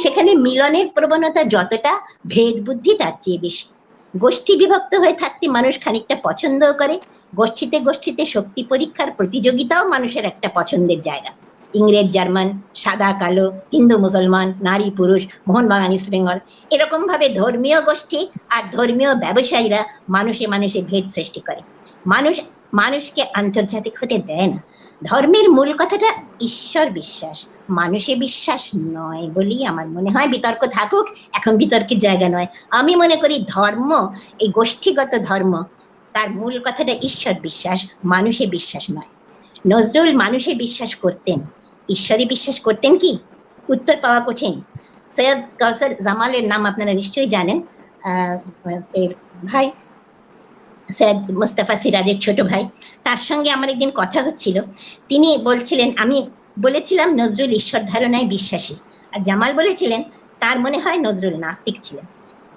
সেখানে মিলনের প্রবণতা যতটা, ভেদ বুদ্ধি তার চেয়ে বেশি। গোষ্ঠী বিভক্ত হয়ে থাকতে মানুষ খানিকটা পছন্দও করে। গোষ্ঠীতে গোষ্ঠীতে শক্তি পরীক্ষার প্রতিযোগিতাও মানুষের একটা পছন্দের জায়গা। ইংরেজ জার্মান, সাদা কালো, হিন্দু মুসলমান, নারী পুরুষ, মোহনবাগান ইস্ট বেঙ্গল, এরকম ভাবে ধর্মীয় গোষ্ঠী আর ধর্মীয় ব্যবসায়ীরা মানুষে মানুষে ভেদ সৃষ্টি করে। মানুষ মানুষকে আন্তর্জাতিক হতে দেয় না। ধর্মের মূল কথাটা ঈশ্বর বিশ্বাস, মানুষে বিশ্বাস নয় বলেই আমার মনে হয়। বিতর্ক থাকুক, এখন বিতর্কের জায়গা নয়। আমি মনে করি ধর্ম, এই গোষ্ঠীগত ধর্ম, তার মূল কথাটা ঈশ্বর বিশ্বাস, মানুষে বিশ্বাস নয়। নজরুল মানুষে বিশ্বাস করতেন, ঈশ্বরে বিশ্বাস করতেন কি? উত্তর পাওয়া কঠিন। সৈয়দ কাউসার জামালের নাম আপনারা নিশ্চয়ই জানেন, এর ভাই সৈয়দ মুস্তাফা সিরাজের ছোট ভাই। তার সঙ্গে আমার একদিন কথা হচ্ছিল, তিনি বলছিলেন, আমি বলেছিলাম নজরুল ঈশ্বর ধারণায় বিশ্বাসী, আর জামাল বলেছিলেন তার মনে হয় নজরুল নাস্তিক ছিলেন।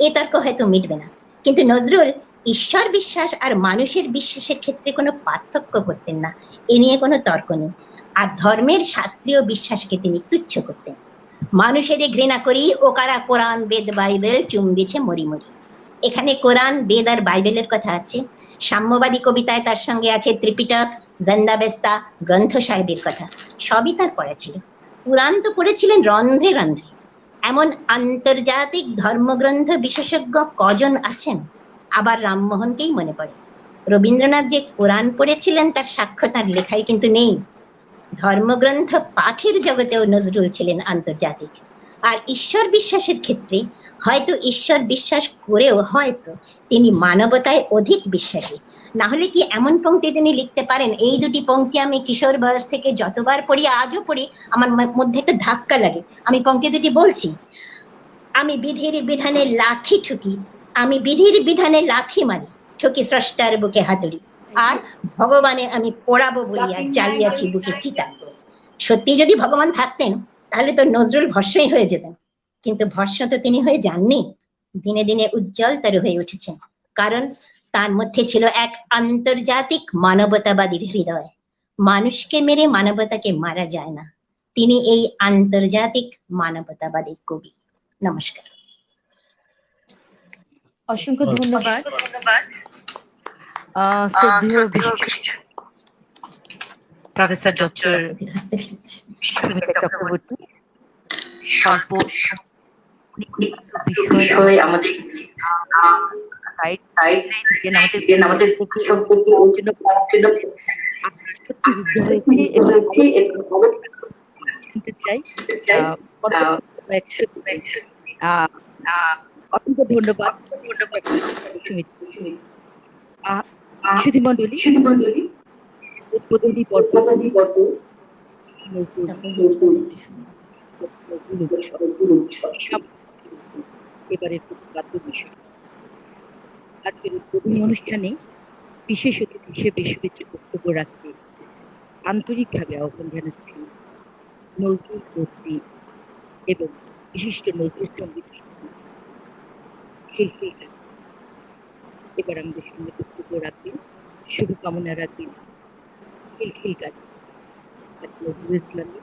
এ তর্ক হয়তো মিটবে না, কিন্তু নজরুল ঈশ্বর বিশ্বাস আর মানুষের বিশ্বাসের ক্ষেত্রে কোনো পার্থক্য করতেন না, এ নিয়ে কোনো তর্ক নেই। আর ধর্মের শাস্ত্রীয় বিশ্বাসকে তিনি তুচ্ছ করতেন। মানুষের ঘৃণা করি ও কারা কোরআন বেদ বাইবেল চুম্বিছে মরি মরি। এখানে কোরআন বেদ আর বাইবেলের কথা আছে। সাম্যবাদী কবিতায় তার সঙ্গে আছে ত্রিপিটক, জন্দাবেস্তা, গ্রন্থ সাহেবের কথা, সবই তার পড়া ছিল। পুরাণ তো পড়েছিলেন রন্ধ্রে রন্ধ্রে। এমন আন্তর্জাতিক ধর্মগ্রন্থ বিশেষজ্ঞ কজন আছেন? আবার রামমোহনকেই মনে পড়ে। রবীন্দ্রনাথ যে কোরআন পড়েছিলেন তার সাক্ষ্য তার লেখায় কিন্তু নেই। ধর্মগ্রন্থ পাঠের জগতেও নজরুল ছিলেন আন্তর্জাতিক। আর ঈশ্বর বিশ্বাসের ক্ষেত্রে হয়তো ঈশ্বর বিশ্বাস করেও হয়তো তিনি মানবতায় অধিক বিশ্বাসী। না হলে কি এমন পংক্তি তিনি লিখতে পারেন? এই দুটি পংক্তি আমি কিশোর বয়স থেকে যতবার পড়ি, আজও পড়ি, আমার মধ্যে একটা ধাক্কা লাগে। আমি পংক্তি দুটি বলছি। আমি বিধির বিধানে লাথি ঠুকি, আমি বিধির বিধানে লাথি মারি, ঠুকি স্রষ্টার বুকে হাতুড়ি, আর ভগবানে আমি পোড়াবো বলিয়া জ্বালিয়াছি বুকে চিতা। সত্যি যদি ভগবান থাকতেন তাহলে তো নজরুল ভস্মই হয়ে যেতেন, কিন্তু ভস্ম তো তিনি হয়ে যাননি, দিনে দিনে উজ্জ্বলতর হয়ে উঠেছেন। কারণ তার মধ্যে ছিল এক আন্তর্জাতিক মানবতাবাদীর হৃদয়। মানুষকে মেরে মানবতাকে মারা যায় না। তিনি এই আন্তর্জাতিক মানবতাবাদীর কবি। নমস্কার। অসংখ্য ধন্যবাদ শ্রদ্ধেয় প্রফেসর ডক্টর সুমিতা চক্রবর্তী। স্বল্প বিষয় আমাদের আমাদের শুনতে চাই। অসংখ্য ধন্যবাদ সুধীমণ্ডলী। উদ্বোধনী পর্ব এবারের প্রতিপাদ্য বিষয়। আজকের উদ্বোধনী অনুষ্ঠানে বিশেষ অতিথি হিসেবে শুভেচ্ছা বক্তব্য রাখতে আন্তরিকভাবে আহ্বান জানাচ্ছি নজরুল কর্তৃ এবং বিশিষ্ট নজরুল সঙ্গীত শিল্পী। এবার আমাদের সঙ্গে বক্তব্য রাখবেন, শুভকামনা রাখবেন খিলখিল কাজী নজরুল ইসলামী।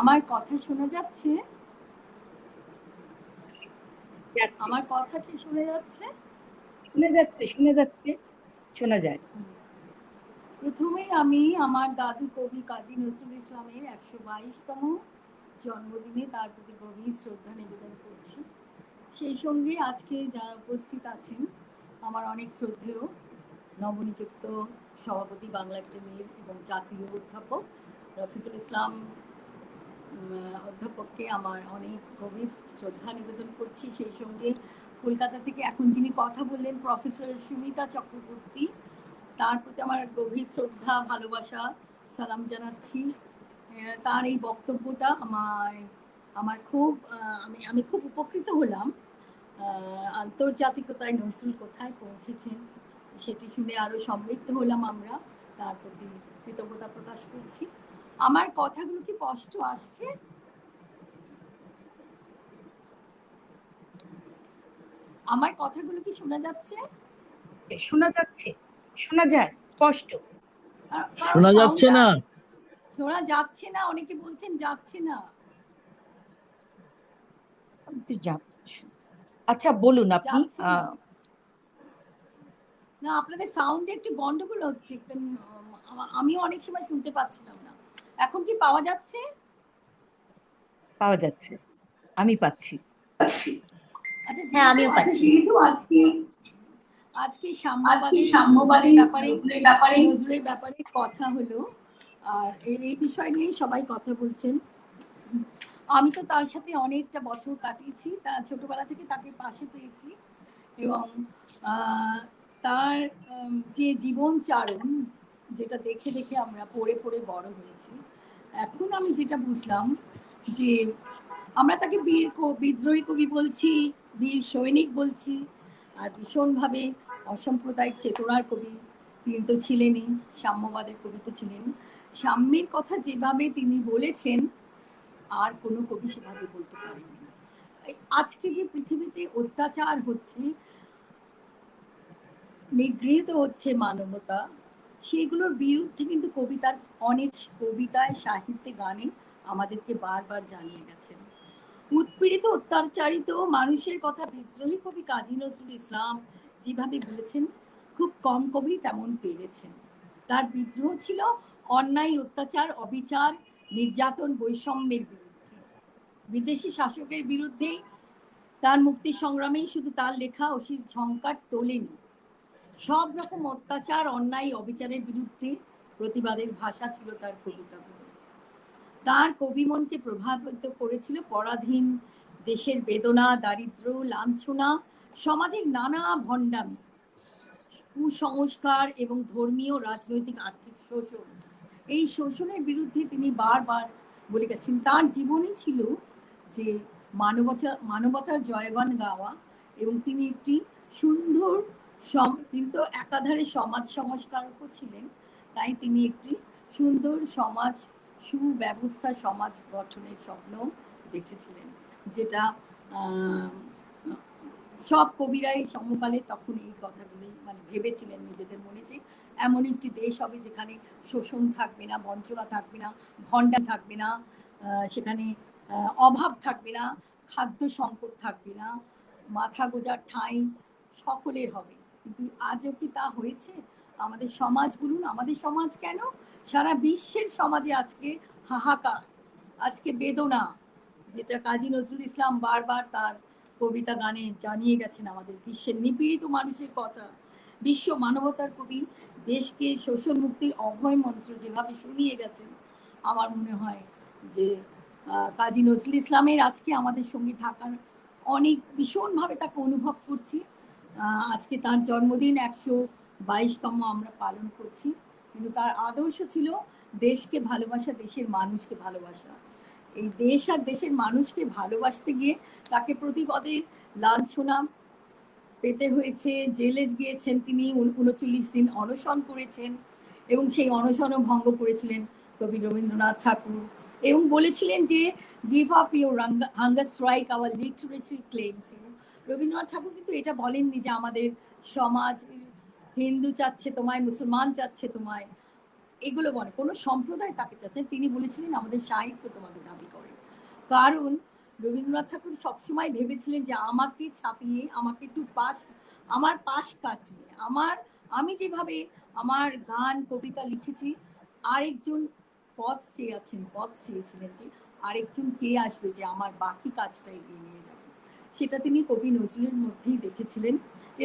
আমার কথা শোনা যাচ্ছে? আমার কথা কি শোনা যাচ্ছে? শোনা যায়। প্রথমেই আমি আমার দাদু কবি কাজী নজরুল ইসলামের 122তম জন্মদিনে তার প্রতি গভীর শ্রদ্ধা নিবেদন করছি। সেই সঙ্গে আজকে যারা উপস্থিত আছেন আমার অনেক শ্রদ্ধেয় নবনিযুক্ত সভাপতি বাংলা একাডেমির এবং জাতীয় অধ্যাপক রফিকুল ইসলাম অধ্যাপককে আমার অনেক গভীর শ্রদ্ধা নিবেদন করছি। সেই সঙ্গে কলকাতা থেকে এখন যিনি কথা বললেন প্রফেসর সুমিতা চক্রবর্তী, তার প্রতি আমার গভীর শ্রদ্ধা, ভালোবাসা, সালাম জানাচ্ছি। তার এই বক্তব্যটা আমার খুব আমি খুব উপকৃত হলাম। আন্তর্জাতিকতায় নজরুল কোথায় পৌঁছেছেন সেটি শুনে আরো সমৃদ্ধ হলাম আমরা। তার প্রতি কৃতজ্ঞতা প্রকাশ করছি। আমার কথাগুলো কি স্পষ্ট আসছে? আমার কথাগুলো কি শোনা যাচ্ছে? শোনা যাচ্ছে, শোনা যায় স্পষ্ট। শোনা যাচ্ছে না। শোনা যাচ্ছে না, অনেকে বলছেন যাচ্ছে না। আচ্ছা বলুন আপনি। যাচ্ছে না, আপনাদের সাউন্ডে একটু গন্ডগোল হচ্ছে, আমিও অনেক সময় শুনতে পাচ্ছিলাম না। এখন কি পাওয়া যাচ্ছে? পাওয়া যাচ্ছে, আমি পাচ্ছি। আচ্ছা, হ্যাঁ, আমিও পাচ্ছি। আজকে সাম্যবাদী নজরুলের ব্যাপারে কথা হলো, আর এই বিষয় নিয়ে সবাই কথা বলছেন। আমি তো তার সাথে অনেকটা বছর কাটিয়েছি, তা ছোটবেলা থেকে তাকে পাশে পেয়েছি, এবং তার যে জীবন চারণ, যেটা দেখে দেখে আমরা পড়ে পড়ে বড় হয়েছি। এখন আমি যেটা বুঝলাম যে আমরা তাকে বিদ্রোহী কবি বলছি, বীর সৈনিক বলছি, আর ভীষণভাবে অসাম্প্রদায়িক চেতনার কবি তিনি তো ছিলেনই, সাম্যবাদের কবি তো ছিলেন। সাম্যের কথা যেভাবে তিনি বলেছেন আর কোনো কবি সেভাবে বলতে পারেনি। আজকে যে পৃথিবীতে অত্যাচার হচ্ছে, নিগৃহীত হচ্ছে মানবতা, সেগুলোর বিরুদ্ধে কিন্তু অনেক কবিতায়, সাহিত্যে, গানে আমাদেরকে বারবার জানিয়ে গেছেন। উৎপীড়িত, অত্যাচারিত মানুষের কথা বিদ্রোহী কবি কাজী নজরুল ইসলাম যেভাবে বলেছেন, খুব কম কবি তেমন পেরেছেন। তার বিদ্রোহ ছিল অন্যায়, অত্যাচার, অবিচার, নির্যাতন, বৈষম্যের বিরুদ্ধে। বিদেশি শাসকের বিরুদ্ধে তার মুক্তি সংগ্রামেই শুধু তার লেখা অসির ঝংকার তোলেনি, সব রকম অত্যাচার, অন্যায়, অবিচারের বিরুদ্ধে প্রতিবাদের ভাষা ছিল তার কবিতাগুলো। তার কবি মনকে প্রভাবিত করেছিল পরাধীন দেশের বেদনা, দারিদ্র, লাঞ্ছনা, সমাজের নানা ভণ্ডামি, কুসংস্কার এবং ধর্মীয়, রাজনৈতিক, আর্থিক শোষণ। এই শোষণের বিরুদ্ধে তিনি বারবার বলে গেছেন। তার জীবনই ছিল যে মানবতার জয়গান গাওয়া, এবং তিনি একটি সুন্দর, তিনি তো একাধারে সমাজ সংস্কারকও ছিলেন, তাই তিনি একটি সুন্দর সমাজ, সুব্যবস্থা সমাজ গঠনের স্বপ্ন দেখেছিলেন, যেটা সব কবিরাই সমকালে তখন এই কথাগুলি ভেবেছিলেন নিজেদের মনে, যে এমন একটি দেশ হবে যেখানে শোষণ থাকবে না, বঞ্চনা থাকবে না, ভণ্ডা থাকবে না, সেখানে অভাব থাকবে না, খাদ্য সংকট থাকবে না, মাথা গোজার ঠাঁই সকলের হবে। কিন্তু আজও কি তা হয়েছে? আমাদের সমাজ বলুন, আমাদের সমাজ কেন, সারা বিশ্বের সমাজে আজকে হাহাকার, আজকে বেদনা, যেটা কাজী নজরুল ইসলাম বারবার তার কবিতা গানে জানিয়ে গেছেন আমাদের বিশ্বের নিপীড়িত মানুষের কথা। বিশ্ব মানবতার কবি দেশকে শোষণ মুক্তির অভয় মন্ত্র যেভাবে শুনিয়ে গেছেন, আমার মনে হয় যে কাজী নজরুল ইসলামের আজকে আমাদের সঙ্গে থাকার অনেক ভীষণভাবে তাকে অনুভব করছি। আজকে তার জন্মদিন 122তম আমরা পালন করছি, কিন্তু তার আদর্শ ছিল দেশকে ভালোবাসা, দেশের মানুষকে ভালোবাসা। এই দেশ আর দেশের মানুষকে ভালোবাসতে গিয়ে তাকে প্রতিপদে লাঞ্ছনা পেতে হয়েছে, জেলে গিয়েছেন তিনি, 39 দিন অনশন করেছেন, এবং সেই অনশনও ভঙ্গ করেছিলেন কবি রবীন্দ্রনাথ ঠাকুর, এবং বলেছিলেন যে give up your hunger strike our literature claims you. Rabindranath Thakur কিন্তু এটা বলেননি যে আমাদের সমাজ হিন্দু চাচ্ছে তোমায়, মুসলমান চাচ্ছে তোমায়, এগুলো বলে কোনো সম্প্রদায় তাকে চাচ্ছে। তিনি বলেছিলেন আমাদের সাহিত্য তোমাকে দাবি করে। কারণ রবীন্দ্রনাথ ঠাকুর সবসময় ভেবেছিলেন যে আমাকে ছাপিয়ে, আমাকে একটু আমার পাশ কাটিয়ে, আমি যেভাবে আমার গান কবিতা লিখেছি, আরেকজন পথ চেয়েছিলেন যে আরেকজন কে আসবে যে আমার বাকি কাজটা এগিয়ে নিয়ে যাবে। সেটা তিনি কবি নজরুলের মধ্যেই দেখেছিলেন,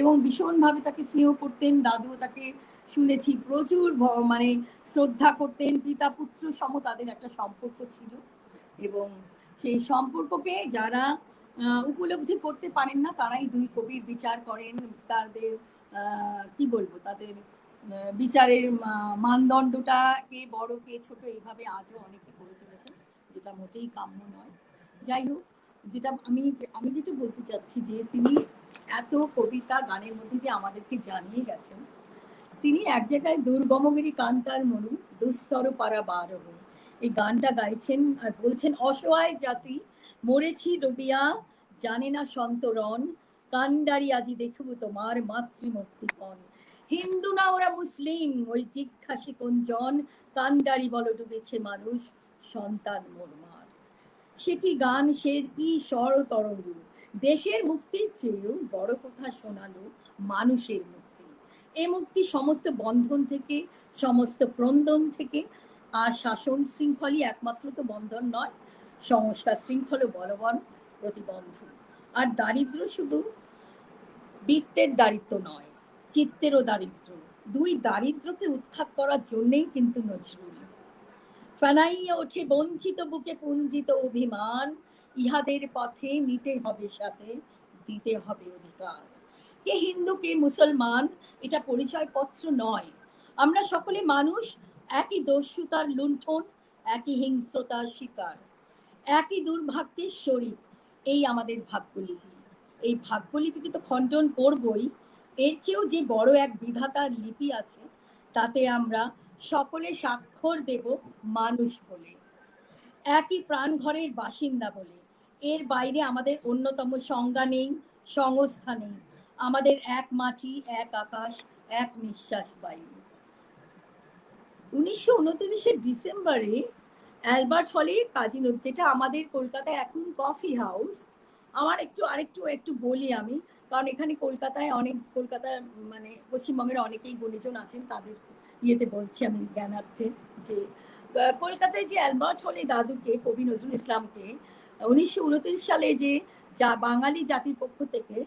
এবং ভীষণভাবে তাকে স্নেহ করতেন। দাদু তাকে শুনেছি প্রচুর শ্রদ্ধা করতেন, পিতা পুত্র সম তাদের একটা সম্পর্ক ছিল, এবং সেই সম্পর্ককে যারা উপলব্ধি করতে পারেন না, তারাই দুই কবির বিচার করেন, তাদের কি বলবো, তাদের বিচারের মানদণ্ডটা কে বড় কে ছোট এইভাবে আজও অনেকে করে চলেছেন, যেটা মোটেই কাম্য নয়। যাই হোক, যেটা আমি যেটা বলতে চাচ্ছি যে তিনি এত কবিতা গানের মধ্যে দিয়ে আমাদেরকে জানিয়ে গেছেন। তিনি এক জায়গায় দুর্গমগিরি কান্তার মরু দুস্তর পারা বার হয়ে এই গানটা গাইছেন আর বলছেন, অসহায় জাতি মরেছি ডুবিয়া, জানে না সন্তরণ, কান্ডারি আজি দেখব তোমার মাতৃমুক্তিপণ। হিন্দু না ওরা মুসলিম, ওই জিজ্ঞাসী কোনজন, কান্ডারি বল ডুবেছে মানুষ, সন্তান মোরমার। সে কি গান, সে কি স্বর তরঙ্গ, দেশের মুক্তির চেয়েও বড় কথা শোনালো মানুষের মুক্তি। এই মুক্তি সমস্ত বন্ধন থেকে, সমস্ত ক্রন্দন থেকে। আর শাসন শৃঙ্খলই একমাত্র তো বন্ধন নয়, সংস্কার শৃঙ্খল বলবন প্রতিবন্ধ। আর দারিদ্র শুধু বৃত্তের দারিদ্র নয়, চিত্তেরও দারিদ্র। দুই দারিদ্রকে উৎখাত করার জন্যেই কিন্তু নজরুল। ফেনাইয়া ওঠে বঞ্চিত বুকে পুঞ্জিত অভিমান, ইহাদের পথে নিতে হবে সাথে, দিতে হবে অধিকার। কে হিন্দু কে মুসলমান এটা পরিচয়পত্র নয়, আমরা সকলে মানুষ, একই দস্যুতার লুণ্ঠন, একই হিংস্রতার শিকার, একই দুর্ভাগ্যের শরীর। এই আমাদের ভাগ্যলিপি। এই ভাগ্যলিপিকে তো খণ্ডন করবই, এর চেয়েও যে বড় এক বিধাতার লিপি আছে, তাতে আমরা সকলে স্বাক্ষর দেব মানুষ বলে, একই প্রাণঘরের বাসিন্দা বলে। এর বাইরে আমাদের অন্যতম সংজ্ঞা নেই, সংস্থা নেই। আমাদের এক মাটি, এক আকাশ, এক নিঃশ্বাস বায়ু। 1929 ডিসেম্বরে অ্যালবার্ট হলে কাজী নজরুল, যেটা আমাদের কলকাতায় এখন কফি হাউস। আমার একটু বলি আমি, কারণ এখানে কলকাতায় কলকাতার মানে পশ্চিমবঙ্গের অনেকেই গুণীজন আছেন, তাদের ইয়েতে বলছি আমি জ্ঞানার্থে, যে কলকাতায় যে অ্যালবার্ট হলে দাদুকে, কবি নজরুল ইসলামকে 1929 সালে যে বাঙালি জাতির পক্ষ থেকে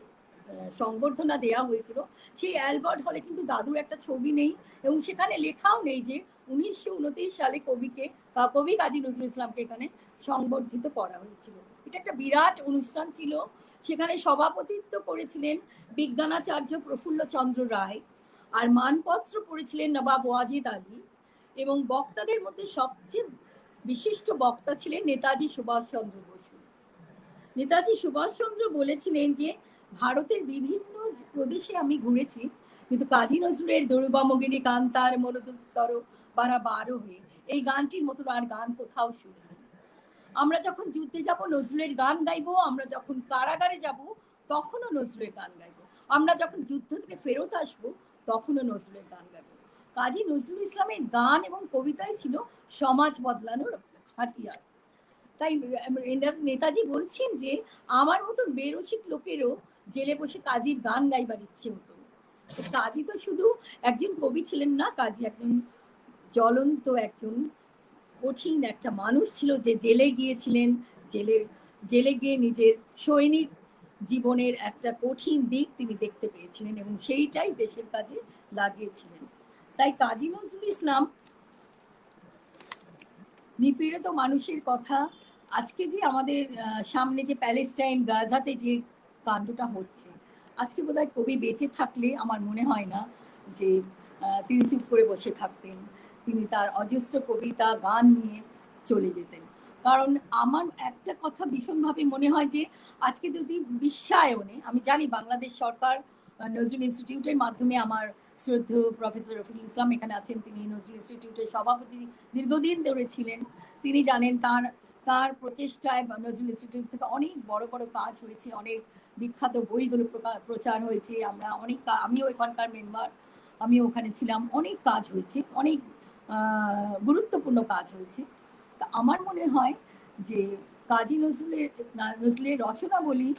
সংবর্ধনা দেওয়া হয়েছিল, সেই অ্যালবার্ট হলে কিন্তু দাদুর একটা ছবি নেই, এবং সেখানে লেখাও নেই যে 1929 সালে কবি কাজী নজরুল ইসলামকে এখানে সংবর্ধিত করা হয়েছিল। এটা একটা বিরাট অনুষ্ঠান ছিল। সেখানে সভাপতিত্ব করেছিলেন বিজ্ঞানাচার্য প্রফুল্লচন্দ্র রায়, আর মানপত্র পড়েছিলেন নবাব ওয়াজিদ আলী, এবং বক্তাদের মধ্যে সবচেয়ে বিশিষ্ট বক্তা ছিলেন নেতাজি সুভাষচন্দ্র বসু। নেতাজি সুভাষচন্দ্র বলেছিলেন যে ভারতের বিভিন্ন প্রদেশে আমি ঘুরেছি, কিন্তু কাজী নজরুলের দুর্গমগিরি কান্তার মরুদুস্তর পারা বার হয়ে এই গানটির মতো আর গান কোথাও শুনিনি। আমরা যখন যুদ্ধে যাব নজরুলের গান গাইবো, আমরা যখন কারাগারে যাব তখনও নজরুলের গান গাইবো, আমরা যখন যুদ্ধ থেকে ফেরত আসবো তখনও নজরুলের গান গাইবো। কাজী নজরুল ইসলামের গান এবং কবিতাই ছিল সমাজ বদলানোর হাতিয়ার। তাই নেতাজি বলছেন যে আমার মতো বেরসিক লোকেরও জেলে বসে কাজীর গান গাইবার ইচ্ছে হতো। কাজী তো শুধু একজন কবি ছিলেন না, কাজী একজন জ্বলন্ত, একজন কঠিন একটা মানুষ ছিল, যে জেলে গিয়েছিলেন, জেলে গিয়ে নিজের সৈনিক জীবনের একটা কঠিন দিক তিনি দেখতে পেয়েছিলেন, এবং সেইটাই দেশের কাজে লাগিয়েছিলেন। তাই কাজী নজরুল ইসলাম নিপীড়িত মানুষের কথা, আজকে যে আমাদের সামনে যে প্যালেস্টাইন গাজাতে যে কাণ্ডটা হচ্ছে, আজকে বোধহয় কবি বেঁচে থাকলে আমার মনে হয় না যে তিনি চুপ করে বসে থাকতেন, তিনি তার অজস্র কবিতা গান নিয়ে চলে যেতেন। কারণ আমার একটা কথা ভীষণভাবে মনে হয় যে আজকে যদি বিশ্বায়নে, আমি জানি বাংলাদেশ সরকার নজরুল ইনস্টিটিউটের মাধ্যমে, আমার শ্রদ্ধেয় প্রফেসর রফিকুল ইসলাম এখানে আছেন, তিনি নজরুল ইনস্টিটিউটের সভাপতি দীর্ঘদিন ধরে ছিলেন, তিনি জানেন তার প্রচেষ্টায় নজরুল ইনস্টিটিউট থেকে অনেক বড় বড় কাজ হয়েছে, অনেক বিখ্যাত বইগুলো প্রচার হয়েছে, আমিও এখানকার মেম্বার, আমিও ওখানে ছিলাম, অনেক কাজ হয়েছে, অনেক গুরুত্বপূর্ণ কাজ হয়েছে। তা আমার মনে হয় যে কাজী নজরুলের রচনাবলী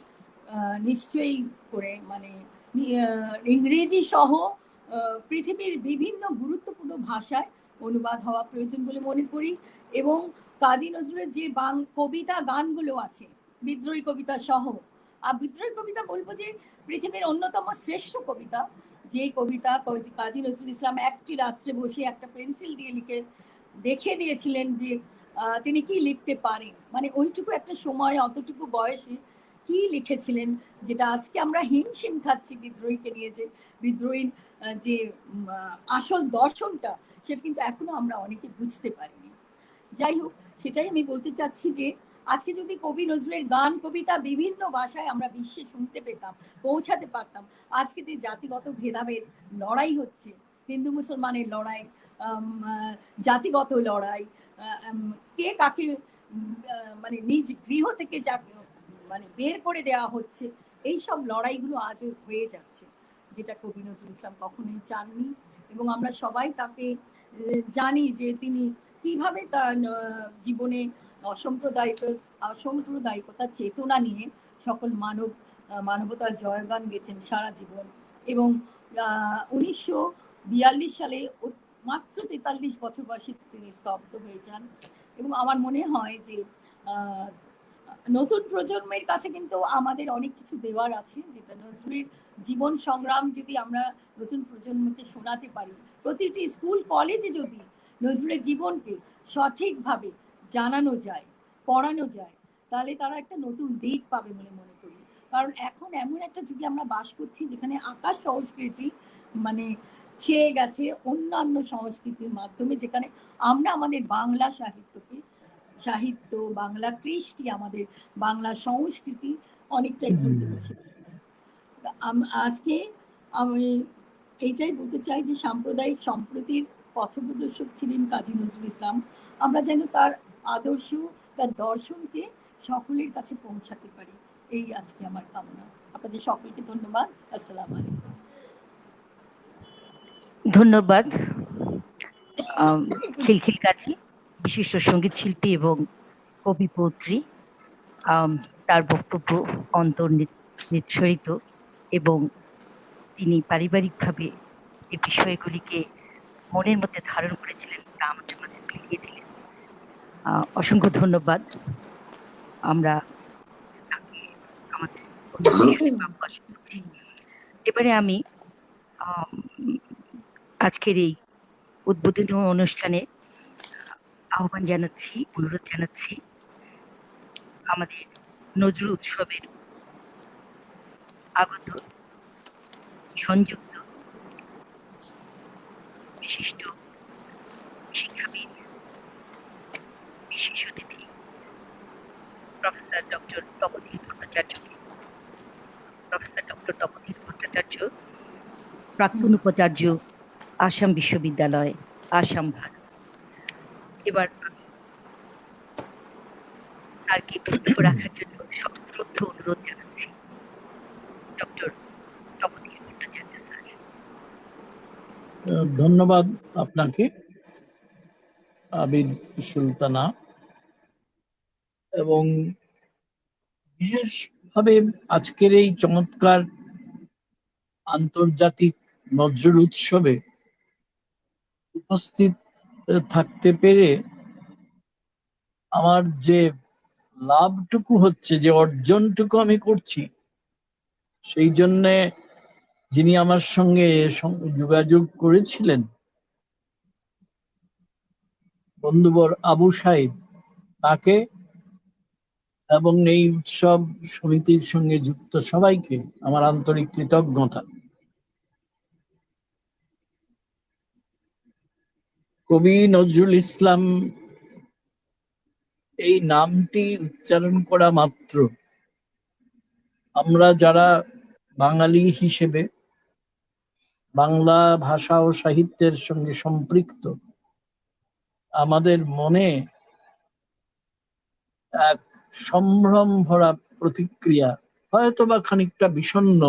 নিশ্চয়ই করে, মানে ইংরেজি সহ পৃথিবীর বিভিন্ন গুরুত্বপূর্ণ ভাষায় অনুবাদ হওয়া প্রয়োজন বলে মনে করি। এবং কাজী নজরুলের যে কবিতা গানগুলো আছে, বিদ্রোহী কবিতা সহ, আর বিদ্রোহী কবিতা বলবো যে পৃথিবীর অন্যতম শ্রেষ্ঠ কবিতা, যে কবিতা কাজী নজরুল ইসলাম একটি রাত্রে বসে একটা পেন্সিল দিয়ে লিখে দেখে দিয়েছিলেন যে তিনি কি লিখতে পারেন, মানে ওইটুকু একটা সময়, অতটুকু বয়সে কি লিখেছিলেন, যেটা আজকে আমরা হিমশিম খাচ্ছি বিদ্রোহীকে নিয়ে, যে বিদ্রোহীর যে আসল দর্শনটা, সেটা কিন্তু এখনো আমরা অনেকে বুঝতে পারিনি। যাই হোক, সেটাই আমি বলতে চাচ্ছি যে আজকে যদি কবি নজরুলের গান কবিতা বিভিন্ন ভাষায় আমরা বিশ্বে শুনতে পেতাম, পৌঁছাতে পারতাম, আজকে যে জাতিগত ভেদাভেদ লড়াই হচ্ছে, হিন্দু মুসলমানের লড়াই, জাতিগত লড়াই, কে কাকে মানে নিজ গৃহ থেকে মানে বের করে দেওয়া হচ্ছে, এই সব লড়াইগুলো আজও হয়ে যাচ্ছে, যেটা কবি নজরুল ইসলাম কখনোই চাননি। এবং আমরা সবাই তাকে জানি যে তিনি কিভাবে তার জীবনে অসাম্প্রদায়িকতা চেতনা নিয়ে সকল মানবতার জয়গান গেছেন সারা জীবন। এবং 1942 সালে মাত্র 43 বছর বয়সে তিনি স্তব্ধ হয়ে যান। এবং আমার মনে হয় যে নতুন প্রজন্মের কাছে কিন্তু আমাদের অনেক কিছু দেওয়ার আছে, যেটা নজরুলের জীবন সংগ্রাম যদি আমরা নতুন প্রজন্মকে শোনাতে পারি, প্রতিটি স্কুল কলেজে যদি নজরুলের জীবনকে সঠিকভাবে জানানো যায়, পড়ানো যায়, তাহলে তারা একটা নতুন দিক পাবে বলে মনে করি। কারণ এখন এমন একটা যুগে আমরা বাস করছি যেখানে আকাশ সংস্কৃতি মানে ছেয়ে গেছে অন্যান্য সংস্কৃতির মাধ্যমে, যেখানে আমরা আমাদের বাংলা সাহিত্য, বাংলা কৃষ্টি, আমাদের বাংলা সংস্কৃতি অনেকটাই ভুলতে বসেছি। আজকে আমি এইটাই বলতে চাই যে সাম্প্রদায়িক সম্প্রীতির পথপ্রদর্শক ছিলেন কাজী নজরুল ইসলাম। আমরা যেন তার আদর্শ, তার দর্শনকে সকলের কাছে পৌঁছাতে পারি, এই আজকে আমার কামনা। আপনাদের সকলকে ধন্যবাদ। আসসালামু আলাইকুম। ধন্যবাদ খিলখিল কাজী, বিশিষ্ট সঙ্গীত শিল্পী এবং কবি পৌত্রী। তার বক্তব্য অন্তর্নিঃসরিত এবং তিনি পারিবারিকভাবে যে বিষয়গুলিকে মনের মধ্যে ধারণ করেছিলেন তা আমাদের মাঝে ফিরিয়ে দিলেন। অসংখ্য ধন্যবাদ। আমরা আমাদের এবারে আমি আজকের এই উদ্বোধনী অনুষ্ঠানে আহ্বান জানাচ্ছি, অনুরোধ জানাচ্ছি আমাদের নজরুল উৎসবের আগত সংযুক্ত বিশিষ্ট শিক্ষাবিদ, বিশেষ অতিথি প্রফেসর ডক্টর তপোধীর ভট্টাচার্য, প্রাক্তন উপাচার্য, আসাম বিশ্ববিদ্যালয়, আসাম, ভারত। এবার তাকে বক্তব্য রাখার জন্য সশ্রদ্ধ অনুরোধ জানাচ্ছি ডক্টর তপোধীর ভট্টাচার্য স্যার। ধন্যবাদ আপনাকে আবিদ সুলতানা, এবং বিশেষভাবে আজকের এই চমৎকার আন্তর্জাতিক নজরুল উৎসবে উপস্থিত থাকতে পেরে আমার যে লাভটুকু হচ্ছে, যে অর্জনটুকু আমি করছি, সেই জন্যে যিনি আমার সঙ্গে যোগাযোগ করেছিলেন বন্ধুবর আবু সাইদ, তাকে এবং এই উৎসব সমিতির সঙ্গে যুক্ত সবাইকে আমার আন্তরিক কৃতজ্ঞতা। কবি নজরুল ইসলাম এই নামটি উচ্চারণ করা মাত্র আমরা যারা বাঙালি হিসেবে বাংলা ভাষা ও সাহিত্যের সঙ্গে সম্পৃক্ত, আমাদের মনে এক সম্ভ্রম ভরা প্রতিক্রিয়া, হয়তো বা খানিকটা বিষণ্ণ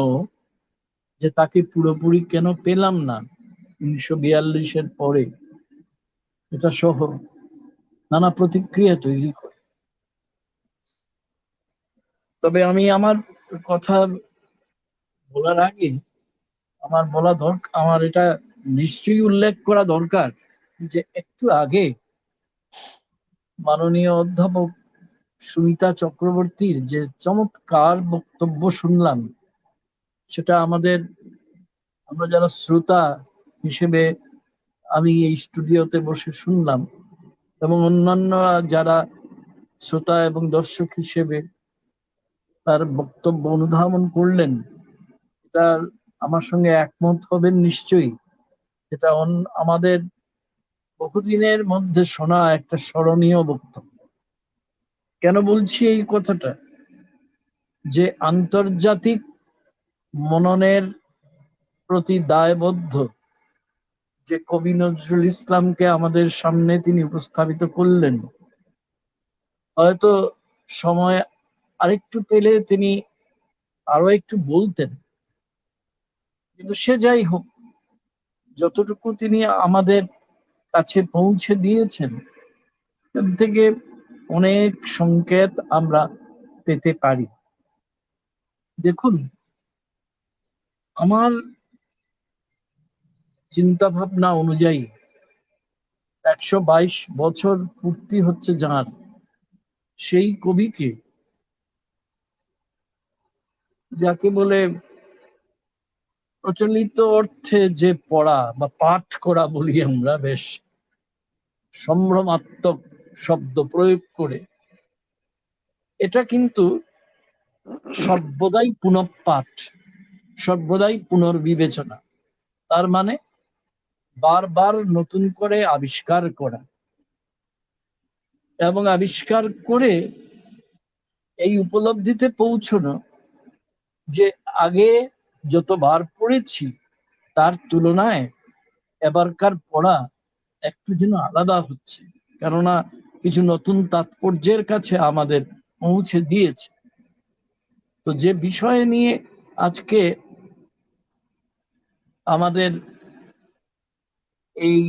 যে তাকে পুরোপুরি কেন পেলাম না 1942-এর পরে, এটা সহ নানা প্রতিক্রিয়া তৈরি করে। তবে আমি আমার কথা বলার আগে আমার এটা নিশ্চয়ই উল্লেখ করা দরকার যে একটু আগে মাননীয় অধ্যাপক সুমিতা চক্রবর্তীর যে চমৎকার বক্তব্য শুনলাম, সেটা আমরা যারা শ্রোতা হিসেবে আমি এই স্টুডিওতে বসে শুনলাম, এবং অন্যান্যরা যারা শ্রোতা এবং দর্শক হিসেবে তার বক্তব্য অনুধাবন করলেন, এটা আমার সঙ্গে একমত হবেন নিশ্চয়ই। এটা আমাদের বহুদিনের মধ্যে শোনা একটা স্মরণীয় বক্তব্য। কেন বলছি এই কথাটা? যে আন্তর্জাতিক মননের প্রতি দায়বদ্ধ যে কবি নজরুল ইসলামকে আমাদের সামনে তিনি উপস্থাপিত করলেন, হয়তো সময় আরেকটু পেলে তিনি আরো একটু বলতেন, কিন্তু সে যাই হোক, যতটুকু তিনি আমাদের কাছে পৌঁছে দিয়েছেন এর থেকে অনেক সংকেত আমরা পেতে পারি। দেখুন, আমার চিন্তা ভাবনা অনুযায়ী 122 বছর পূর্তি হচ্ছে যার, সেই কবিকে, যাকে বলে প্রচলিত অর্থে যে পড়া বা পাঠ করা বলি আমরা বেশ সম্ভ্রমাত্মক শব্দ প্রয়োগ করে, এটা কিন্তু সর্বদাই পুনঃপাঠ, সর্বদাই পুনর্বিবেচনা। তার মানে বারবার নতুন করে আবিষ্কার করা, এবং আবিষ্কার করে এই উপলব্ধিতে পৌঁছানো যে আগে যতবার পড়েছি তার তুলনায় এবারকার পড়া একটু যেন আলাদা হচ্ছে, কেননা কিছু নতুন তাৎপর্যের কাছে আমাদের পৌঁছে দিয়েছে। তো যে বিষয় নিয়ে আজকে আমাদের এই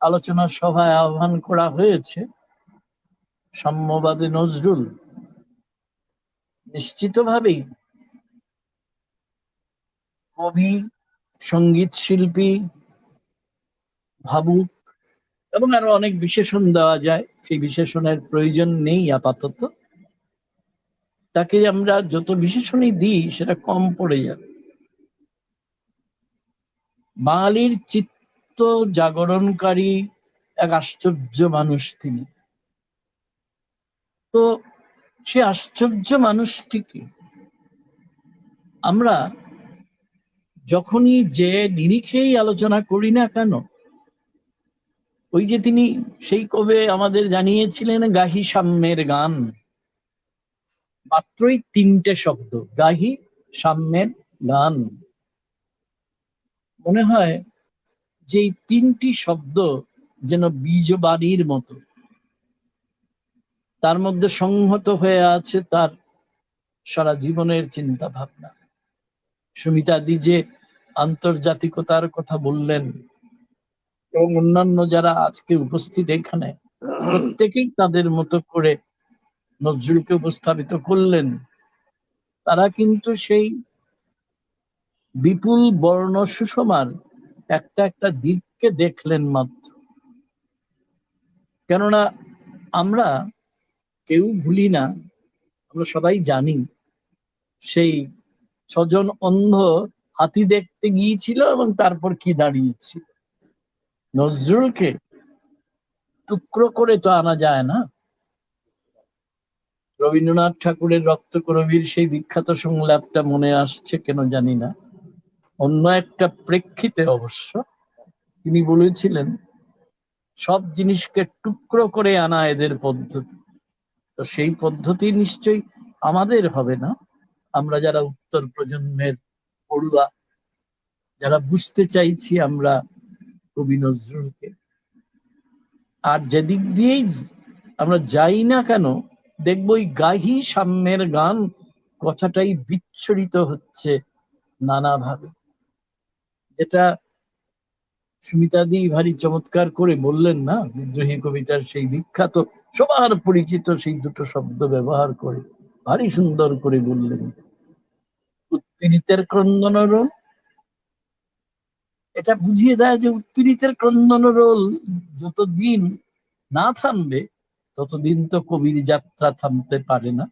আলোচনা সভায় আহ্বান করা হয়েছে, সাম্যবাদী নজরুল, নিশ্চিতভাবেই কবি, সঙ্গীত শিল্পী, ভাবুক এবং আরো অনেক বিশেষণ দেওয়া যায়, সেই বিশেষণের প্রয়োজন নেই আপাতত। তাকে আমরা যত বিশেষণই দিই সেটা কম পড়ে যাবে। বাঙালির চিত্ত জাগরণকারী এক আশ্চর্য মানুষ তিনি। তো সে আশ্চর্য মানুষটিকে আমরা যখনই যে নিরিখেই আলোচনা করি না কেন, ওই যে তিনি সেই কবে আমাদের জানিয়েছিলেন গাহি সাম্যের গান, মাত্রই 3টে শব্দ, গাহি সাম্যের গান। মনে হয় যে এই 3টি শব্দ যেন বীজবাণীর মতো, তার মধ্যে সংহত হয়ে আছে তার সারা জীবনের চিন্তা ভাবনা। সুমিতাদি যে আন্তর্জাতিকতার কথা বললেন এবং অন্যান্য যারা আজকে উপস্থিত এখানে প্রত্যেকেই তাদের মতো করে নজরুলকে উপস্থাপিত করলেন, তারা কিন্তু সেই বিপুল বর্ণ সুষমার একটা একটা দিককে দেখলেন মাত্র। কেননা আমরা কেউ ভুলি না, আমরা সবাই জানি সেই 6 জন অন্ধ হাতি দেখতে গিয়েছিল এবং তারপর কি দাঁড়িয়েছিল। নজরুলকে টুকরো করে তো আনা যায় না। রবীন্দ্রনাথ ঠাকুরের রক্তকরবীর সেই বিখ্যাত সংলাপটা মনে আসছে কেন জানি না, অন্য একটা প্রেক্ষিতে অবশ্য। তিনি বলেছিলেন সব জিনিসকে টুকরো করে আনা এদের পদ্ধতি। তো সেই পদ্ধতি নিশ্চয়ই আমাদের হবে না, আমরা যারা উত্তর প্রজন্মের পড়ুয়া, যারা বুঝতে চাইছি আমরা কবি নজরুলকে। আর যেদিক দিয়েই আমরা যাই না কেন, দেখবো ওই গাহি সাম্যের গান কথাটাই বিচ্ছরিত হচ্ছে নানাভাবে। যেটা সুমিতাদি ভারী চমৎকার করে বললেন না, বিদ্রোহী কবিতার সেই বিখ্যাত সবার পরিচিত সেই 2টো শব্দ ব্যবহার করে ভারী সুন্দর করে বললেন, উৎপীড়িতের ক্রন্দন রোল। এটা বুঝিয়ে দেয় যে উৎপীড়িতের ক্রন্দন রোল যতদিন না থামবে ততদিন তো কবির যাত্রা থামতে পারে না।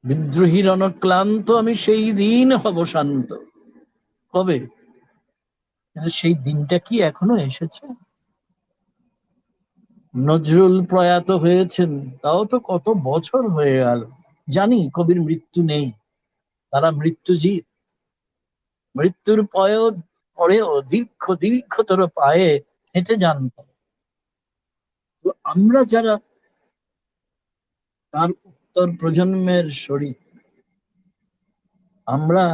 বিদ্রোহীর অনক্লান্ত আমি সেই দিন হব শান্ত। কবে? সেই দিনটা কি এখনো এসেছে? নজরুল প্রয়াত হয়েছেন তাও তো কত বছর হয়ে গেল, জানি কবির মৃত্যু নেই, তারা মৃত্যুজিৎ। মৃত্যুর পরেও দীর্ঘতর পায়ে হেঁটে যান। তো আমরা যারা তার উত্তর প্রজন্মের শরীর, আমরা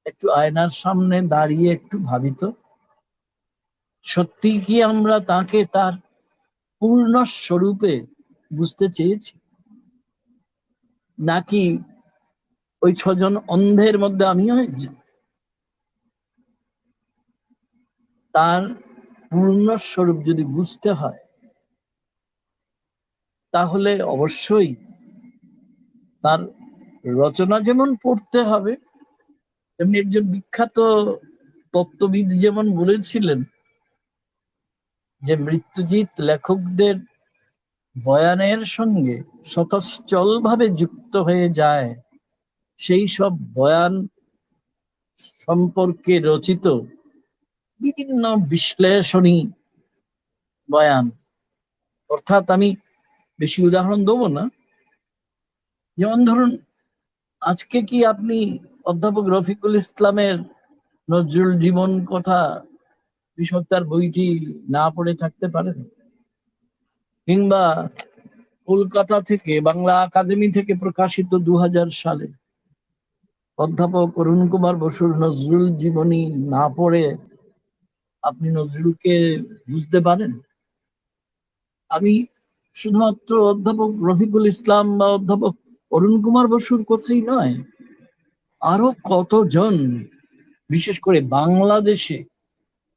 একটু আয়নার সামনে দাঁড়িয়ে একটু ভাবিত, সত্যি কি আমরা তাকে তার পূর্ণ স্বরূপে বুঝতে চেয়েছি, নাকি ওই 6 জন অন্ধের মধ্যে আমিও একজন? তার পূর্ণ স্বরূপ যদি বুঝতে হয় তাহলে অবশ্যই তার রচনা যেমন পড়তে হবে, তেমনি একজন বিখ্যাত তত্ত্ববিদ যেমন বলেছিলেন যে মৃত্যুজিৎ লেখকদের বয়ানের সঙ্গে স্বতঃস্থল ভাবে যুক্ত হয়ে যায়, সেই সব বয়ান সম্পর্কে রচিত বিভিন্ন বিশ্লেষণী বয়ান। অর্থাৎ আমি বেশি উদাহরণ দেবো না, যেমন ধরুন আজকে কি আপনি অধ্যাপক রফিকুল ইসলামের নজরুল জীবন কথা বিষয়ক তার বইটি না পড়ে থাকতে পারেন? কিংবা কলকাতা থেকে বাংলা একাডেমি থেকে প্রকাশিত 2000 সালে অধ্যাপক অরুণ কুমার বসুর নজরুল জীবনী না পড়ে আপনি নজরুলকে বুঝতে পারেন? আমি শুধুমাত্র অধ্যাপক রফিকুল ইসলাম বা অধ্যাপক অরুণ কুমার বসুর কথাই নয়, আরো কতজন, বিশেষ করে বাংলাদেশে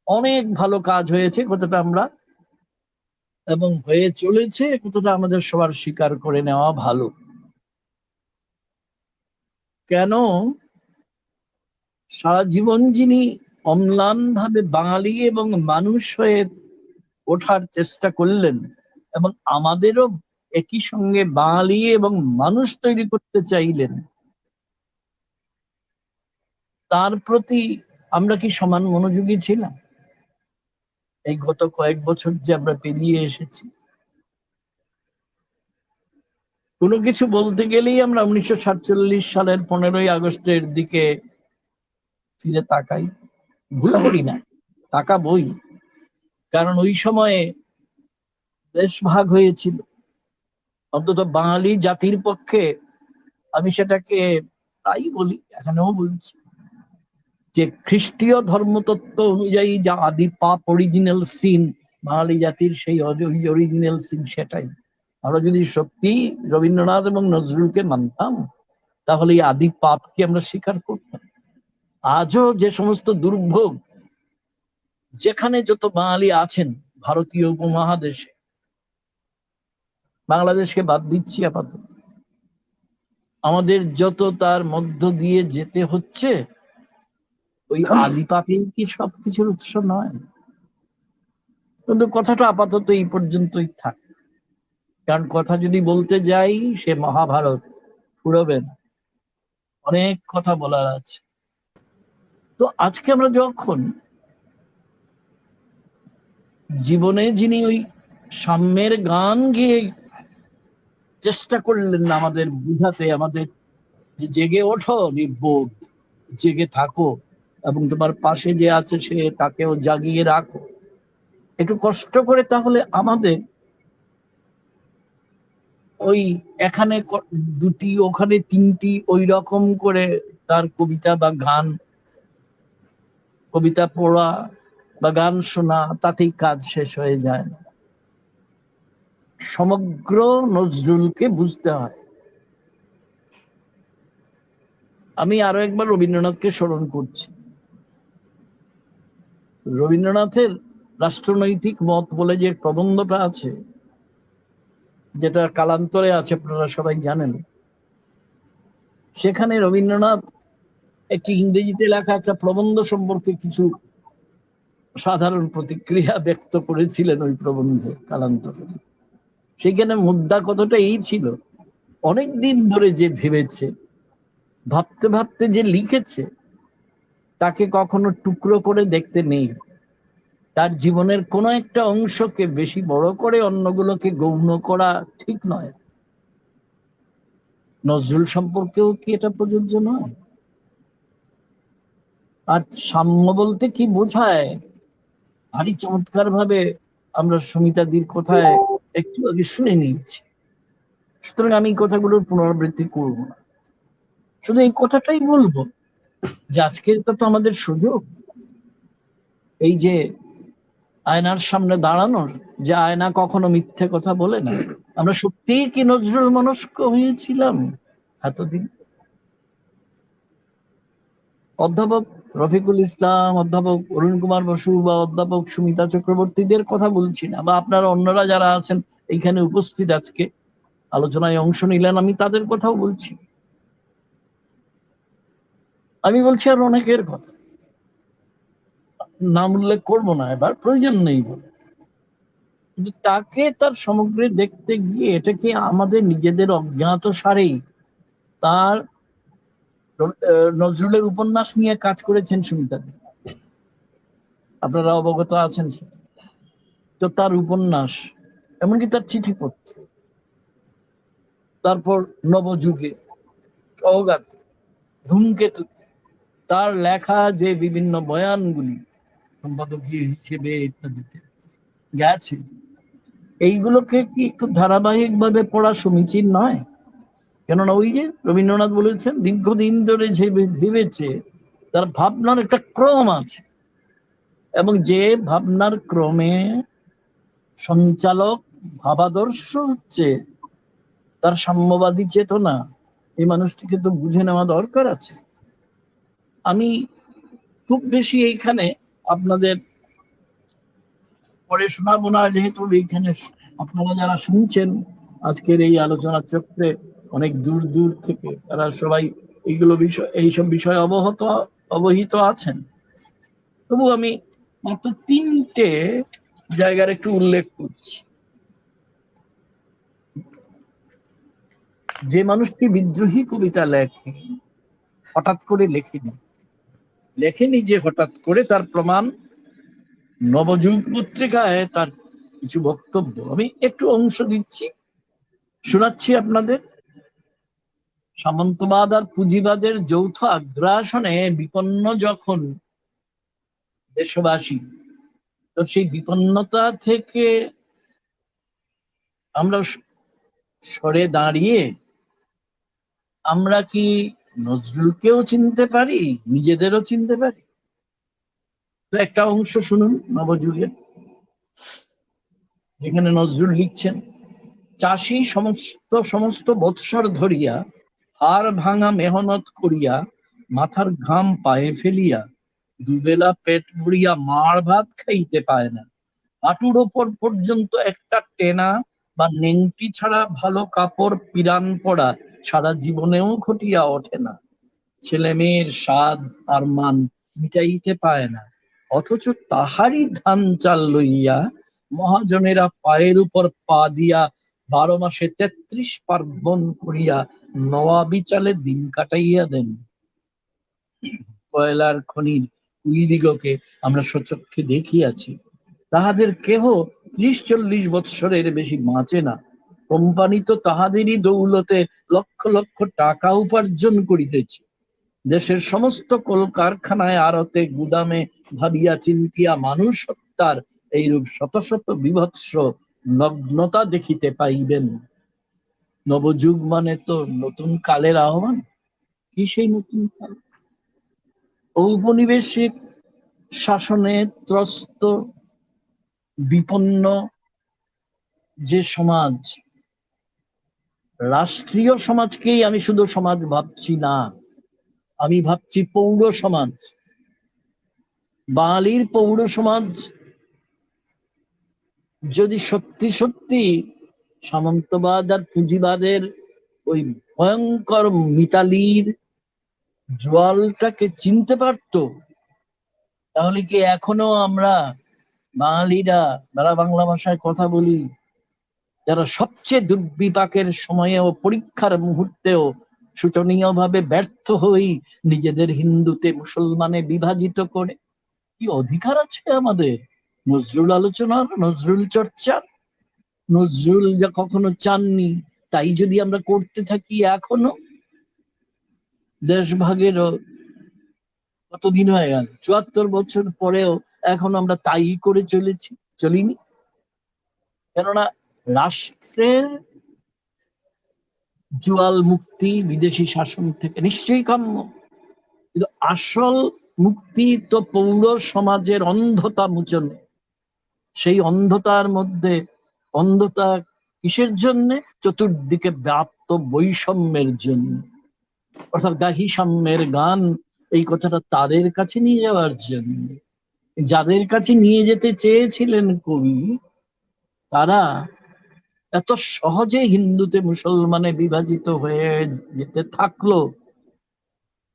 অনেক ভালো কাজ হয়েছে, কতটা আমরা এবং হয়ে চলেছে, কতটা আমাদের সবার স্বীকার করে নেওয়া ভালো। কেন সারা জীবন যিনি অম্লান ভাবে বাঙালি এবং মানুষ হয়ে ওঠার চেষ্টা করলেন এবং আমাদেরও একই সঙ্গে বাঙালি এবং মানুষ তৈরি করতে চাইলেন, তার প্রতি আমরা কি সমান মনোযোগী ছিলাম? এই গত কয়েক বছর যে আমরা পেরিয়ে এসেছি, কোনো কিছু বলতে গেলেই আমরা 1947 সালের 15ই আগস্টের দিকে ফিরে তাকাই। ভুল করি না, তাকাবই, কারণ ওই সময়ে দেশ ভাগ হয়েছিল। অন্তত বাঙালি জাতির পক্ষে আমি সেটাকে তাই বলি, এখানেও বলছি, যে খ্রিস্টীয় ধর্মতত্ত্ব অনুযায়ী যা আদি পাপ, অরিজিনাল সিন, বাঙালি জাতির সেই অরিজিনাল সিন সেটাই। আমরা যদি সত্যি রবীন্দ্রনাথ এবং নজরুলকে মানতাম তাহলে এই আদি পাপকে আমরা স্বীকার করতাম। আজও যে সমস্ত দুর্ভোগ, যেখানে যত বাঙালি আছেন ভারতীয় উপমহাদেশে, বাংলাদেশকে বাদ দিচ্ছি আপাতত, আমাদের যত তার মধ্য দিয়ে যেতে হচ্ছে, ওই আদি পাপেই কি সবকিছুর উৎস নয়? কিন্তু কথাটা আপাতত এই পর্যন্তই থাক, কারণ কথা যদি বলতে যাই সে মহাভারত ফুরবে না, অনেক কথা বলার আছে। তো আজকে আমরা যখন জীবনে যিনি ওই সাম্যের গান গিয়ে চেষ্টা করলেন আমাদের বুঝাতে, আমাদের যে জেগে ওঠো নির্বোধ, জেগে থাকো এবং তোমার পাশে যে আছে সে তাকেও জাগিয়ে রাখো, একটু কষ্ট করে তাহলে আমাদের ওই এখানে 2টি ওখানে 3টি ওই রকম করে তার কবিতা বা গান, কবিতা পড়া বা গান শোনা, তাতেই কাজ শেষ হয়ে যায় না। সমগ্র নজরুলকে বুঝতে হয়। আমি আরো একবার রবীন্দ্রনাথকে স্মরণ করছি। রবীন্দ্রনাথের রাষ্ট্রনৈতিক মত বলে যে প্রবন্ধটা আছে, যেটা কালান্তরে আছে, আপনারা সবাই জানেন, সেখানে রবীন্দ্রনাথ একটি ইংরেজিতে লেখা একটা প্রবন্ধ সম্পর্কে কিছু সাধারণ প্রতিক্রিয়া ব্যক্ত করেছিলেন ওই প্রবন্ধে কালান্তরে। সেখানে মুদ্রা কতটা এই ছিল, অনেকদিন ধরে যে ভেবেছে, ভাবতে ভাবতে যে লিখেছে, তাকে কখনো টুকরো করে দেখতে নেই। তার জীবনের কোনো একটা অংশকে বেশি বড় করে অন্যগুলোকে গৌণ করা ঠিক নয়। নজরুল সম্পর্কেও কি এটা প্রযোজ্য নয়? আর সাম্য বলতে কি বোঝায় ভারী চমৎকার ভাবে আমরা সুমিতাদির কথায় একটু আগে শুনে নিয়েছি। সুতরাং আমি এই কথাগুলোর পুনরাবৃত্তি করবো না, শুধু এই কথাটাই বলবো যে আজকের তো আমাদের সুযোগ এই যে আয়নার সামনে দাঁড়ানোর, যে আয়না কখনো মিথ্যে কথা বলে না। আমরা সত্যিই কি নজরুল মনস্ক হয়েছিলাম এতদিন? অধ্যাপক রফিকুল ইসলাম, অধ্যাপক অরুণ কুমার বসু বা অধ্যাপক সুমিতা চক্রবর্তীদের কথা বলছি না, বা আপনারা অন্যরা যারা আছেন এইখানে উপস্থিত আজকে আলোচনায় অংশ নিলেন, আমি তাদের কথাও বলছি। আমি বলছি আর অনেকের কথা, নাম উল্লেখ করবো না, এবার প্রয়োজন নেই বলে। কিন্তু তাকে তার সমগ্রে দেখতে গিয়ে এটা কি আমাদের নিজেদের অজ্ঞাত সারেই তার নজরুলের উপন্যাস নিয়ে কাজ করেছেন সুমিতা, আপনারা অবগত আছেন। তো তার উপন্যাস, এমনকি তার চিঠিপত্র, তারপর নবযুগে, সওগাত, ধূমকেতু, তার লেখা যে বিভিন্ন বয়ানগুলি সম্পাদকীয় হিসেবে ইত্যাদিতে গেছে, এইগুলোকে কি একটু ধারাবাহিক ভাবে পড়া সমীচীন নয়? কেননা ওই যে রবীন্দ্রনাথ বলেছেন, দীর্ঘদিন ধরে যে ভেবেছে তার ভাবনার একটা ক্রম আছে, এবং যে ভাবনার ক্রমে সঞ্চালক ভাবাদর্শ হচ্ছে তার সাম্যবাদী চেতনা, এই মানুষটিকে তো বুঝে নেওয়া দরকার আছে। আমি খুব বেশি এইখানে আপনাদের পরে শোনাবো না, যেহেতু এইখানে আপনারা যারা শুনছেন আজকের এই আলোচনা চক্রে অনেক দূর দূর থেকে, তারা সবাই এইসব বিষয়ে অবহিত আছেন। তবু আমি মাত্র 3টে জায়গার একটু উল্লেখ করছি। যে মানুষটি বিদ্রোহী কবিতা লেখে, হঠাৎ করে লেখেনি যে হঠাৎ করে, তার প্রমাণ নবযুগ পত্রিকায় তার কিছু বক্তব্য। আমি একটু অংশ দিচ্ছি, শোনাচ্ছি আপনাদের। সামন্তবাদ আর পুঁজিবাদের যৌথ আগ্রাসনে বিপন্ন যখন দেশবাসী, তো সেই বিপন্নতা থেকে আমরা সরে দাঁড়িয়ে আমরা কি নজরুলকেও চিনতে পারি, নিজেদেরও চিনতে পারি? তো একটা অংশ শুনুন নবযুগের, যেখানে নজরুল লিখছেন, চাষি সমস্ত বৎসর ধরিয়া হাড় ভাঙা মেহনত করিয়া মাথার ঘাম পায়ে ফেলিয়া দুবেলা পেট ভরিয়া মার ভাত খাইতে পায় না। হাঁটুর ওপর পর্যন্ত একটা টেনা বা নেংটি ছাড়া ভালো কাপড় পিরান পড়া সারা জীবনেও ঘটিয়া ওঠে না। ছেলে মেয়ের স্বাদ আর মান মিটাইতে পায় না, অথচ তাহারই ধান চাল লইয়া মহাজনেরা পায়ের উপর পা দিয়া 12 মাসে 33 পার্বণ করিয়া নবাবি চালে দিন কাটাইয়া দেন। কয়লার খনির কুলিদিগকে আমরা সচক্ষে দেখিয়াছি, তাহাদের কেহ 30-40 বৎসরের বেশি বাঁচে না। কোম্পানি তো তাহাদেরই দৌলতে লক্ষ লক্ষ টাকা উপার্জন করিতেছে। দেশের সমস্ত কলকারখানায়, আড়তে, গুদামে ভাবিয়া চিন্তিয়া মানুষ হত্যার এইরূপ শত শত বিভৎস নগ্নতা দেখিতে পাইবেন। নবযুগ মানে তো নতুন কালের আহ্বান। কি সেই নতুন কাল? ঔপনিবেশিক শাসনে ত্রস্ত বিপন্ন যে সমাজ, রাষ্ট্রীয় সমাজকেই আমি শুধু সমাজ ভাবছি না, আমি ভাবছি পৌর সমাজ। বাঙালির পৌর সমাজ যদি সত্যি সত্যি সামন্তবাদ আর পুঁজিবাদের ওই ভয়ঙ্কর মিতালির জোয়ালটাকে চিনতে পারত, তাহলে কি এখনো আমরা বাঙালিরা, যারা বাংলা ভাষায় কথা বলি, যারা সবচেয়ে দুর্বিপাকের সময়েও পরীক্ষার মুহূর্তেও শোচনীয় ভাবে ব্যর্থ হই নিজেদের হিন্দুতে মুসলমানে বিভাজিত করে, কি অধিকার আছে আমাদের নজরুল আলোচনার, নজরুল চর্চার? নজরুল যা কখনো চাননি তাই যদি আমরা করতে থাকি এখনো, দেশভাগেরও কতদিন হয়ে গেল, ৭৪ বছর পরেও এখন আমরা তাই করে চলিনি। কেননা রাষ্ট্রের জুয়াল মুক্তি বিদেশি শাসন থেকে নিশ্চয়ই কাম্য, কিন্তু আসল মুক্তি তো পৌর সমাজের অন্ধতা মোচনে। সেই অন্ধতার মধ্যে, অন্ধতা কিসের জন্য? চতুর্দিকে ব্যাপ্ত বৈষম্যের জন্য, অর্থাৎ গাহি সাম্যের গান, এই কথাটা তাদের কাছে নিয়ে যাওয়ার জন্য। যাদের কাছে নিয়ে যেতে চেয়েছিলেন কবি, তারা এত সহজে হিন্দুতে মুসলমানে বিভাজিত হয়ে যেতে থাকলো,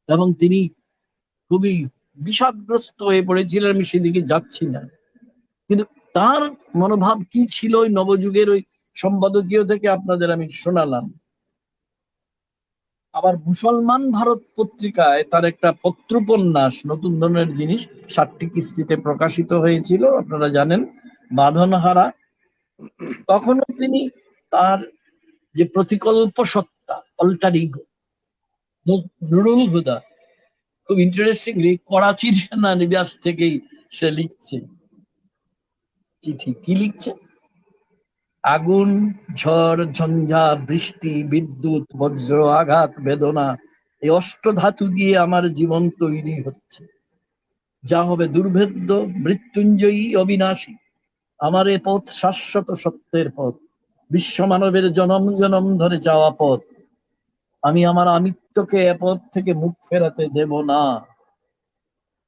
এবং তিনি খুবই বিষাদগ্রস্ত হয়ে পড়েছিলেন। আমি সেদিকে যাচ্ছি না, কিন্তু তার মনোভাব কি ছিল ওই নবযুগের ওই সম্পাদকীয় থেকে আপনাদের আমি শোনালাম। আবার মুসলমান ভারত পত্রিকায় তার একটা পত্রোপন্যাস, নতুন ধরনের জিনিস, 7টি কিস্তিতে প্রকাশিত হয়েছিল, আপনারা জানেন, বাঁধনহারা। তখনও তিনি তার যে প্রতিকল্প সত্তা, অল্টার ইগো, নুরুল হুদা, খুব ইন্টারেস্টিংলি করাচির সেনানিবাস থেকেই সে লিখছে চিঠি। কি লিখছে? আগুন, ঝড়, ঝঞ্ঝা, বৃষ্টি, বিদ্যুৎ, বজ্র, আঘাত, বেদনা, এই অষ্টধাতু দিয়ে আমার জীবন তৈরি হচ্ছে। যা হবে দুর্ভেদ্য, মৃত্যুঞ্জয়ী, অবিনাশী। আমার এ পথ শাশ্বত সত্যের পথ, বিশ্ব মানবের জনম জনম ধরে যাওয়া পথ। আমি আমার আমিত্বকে এ পথ থেকে মুখ ফেরাতে দেব না।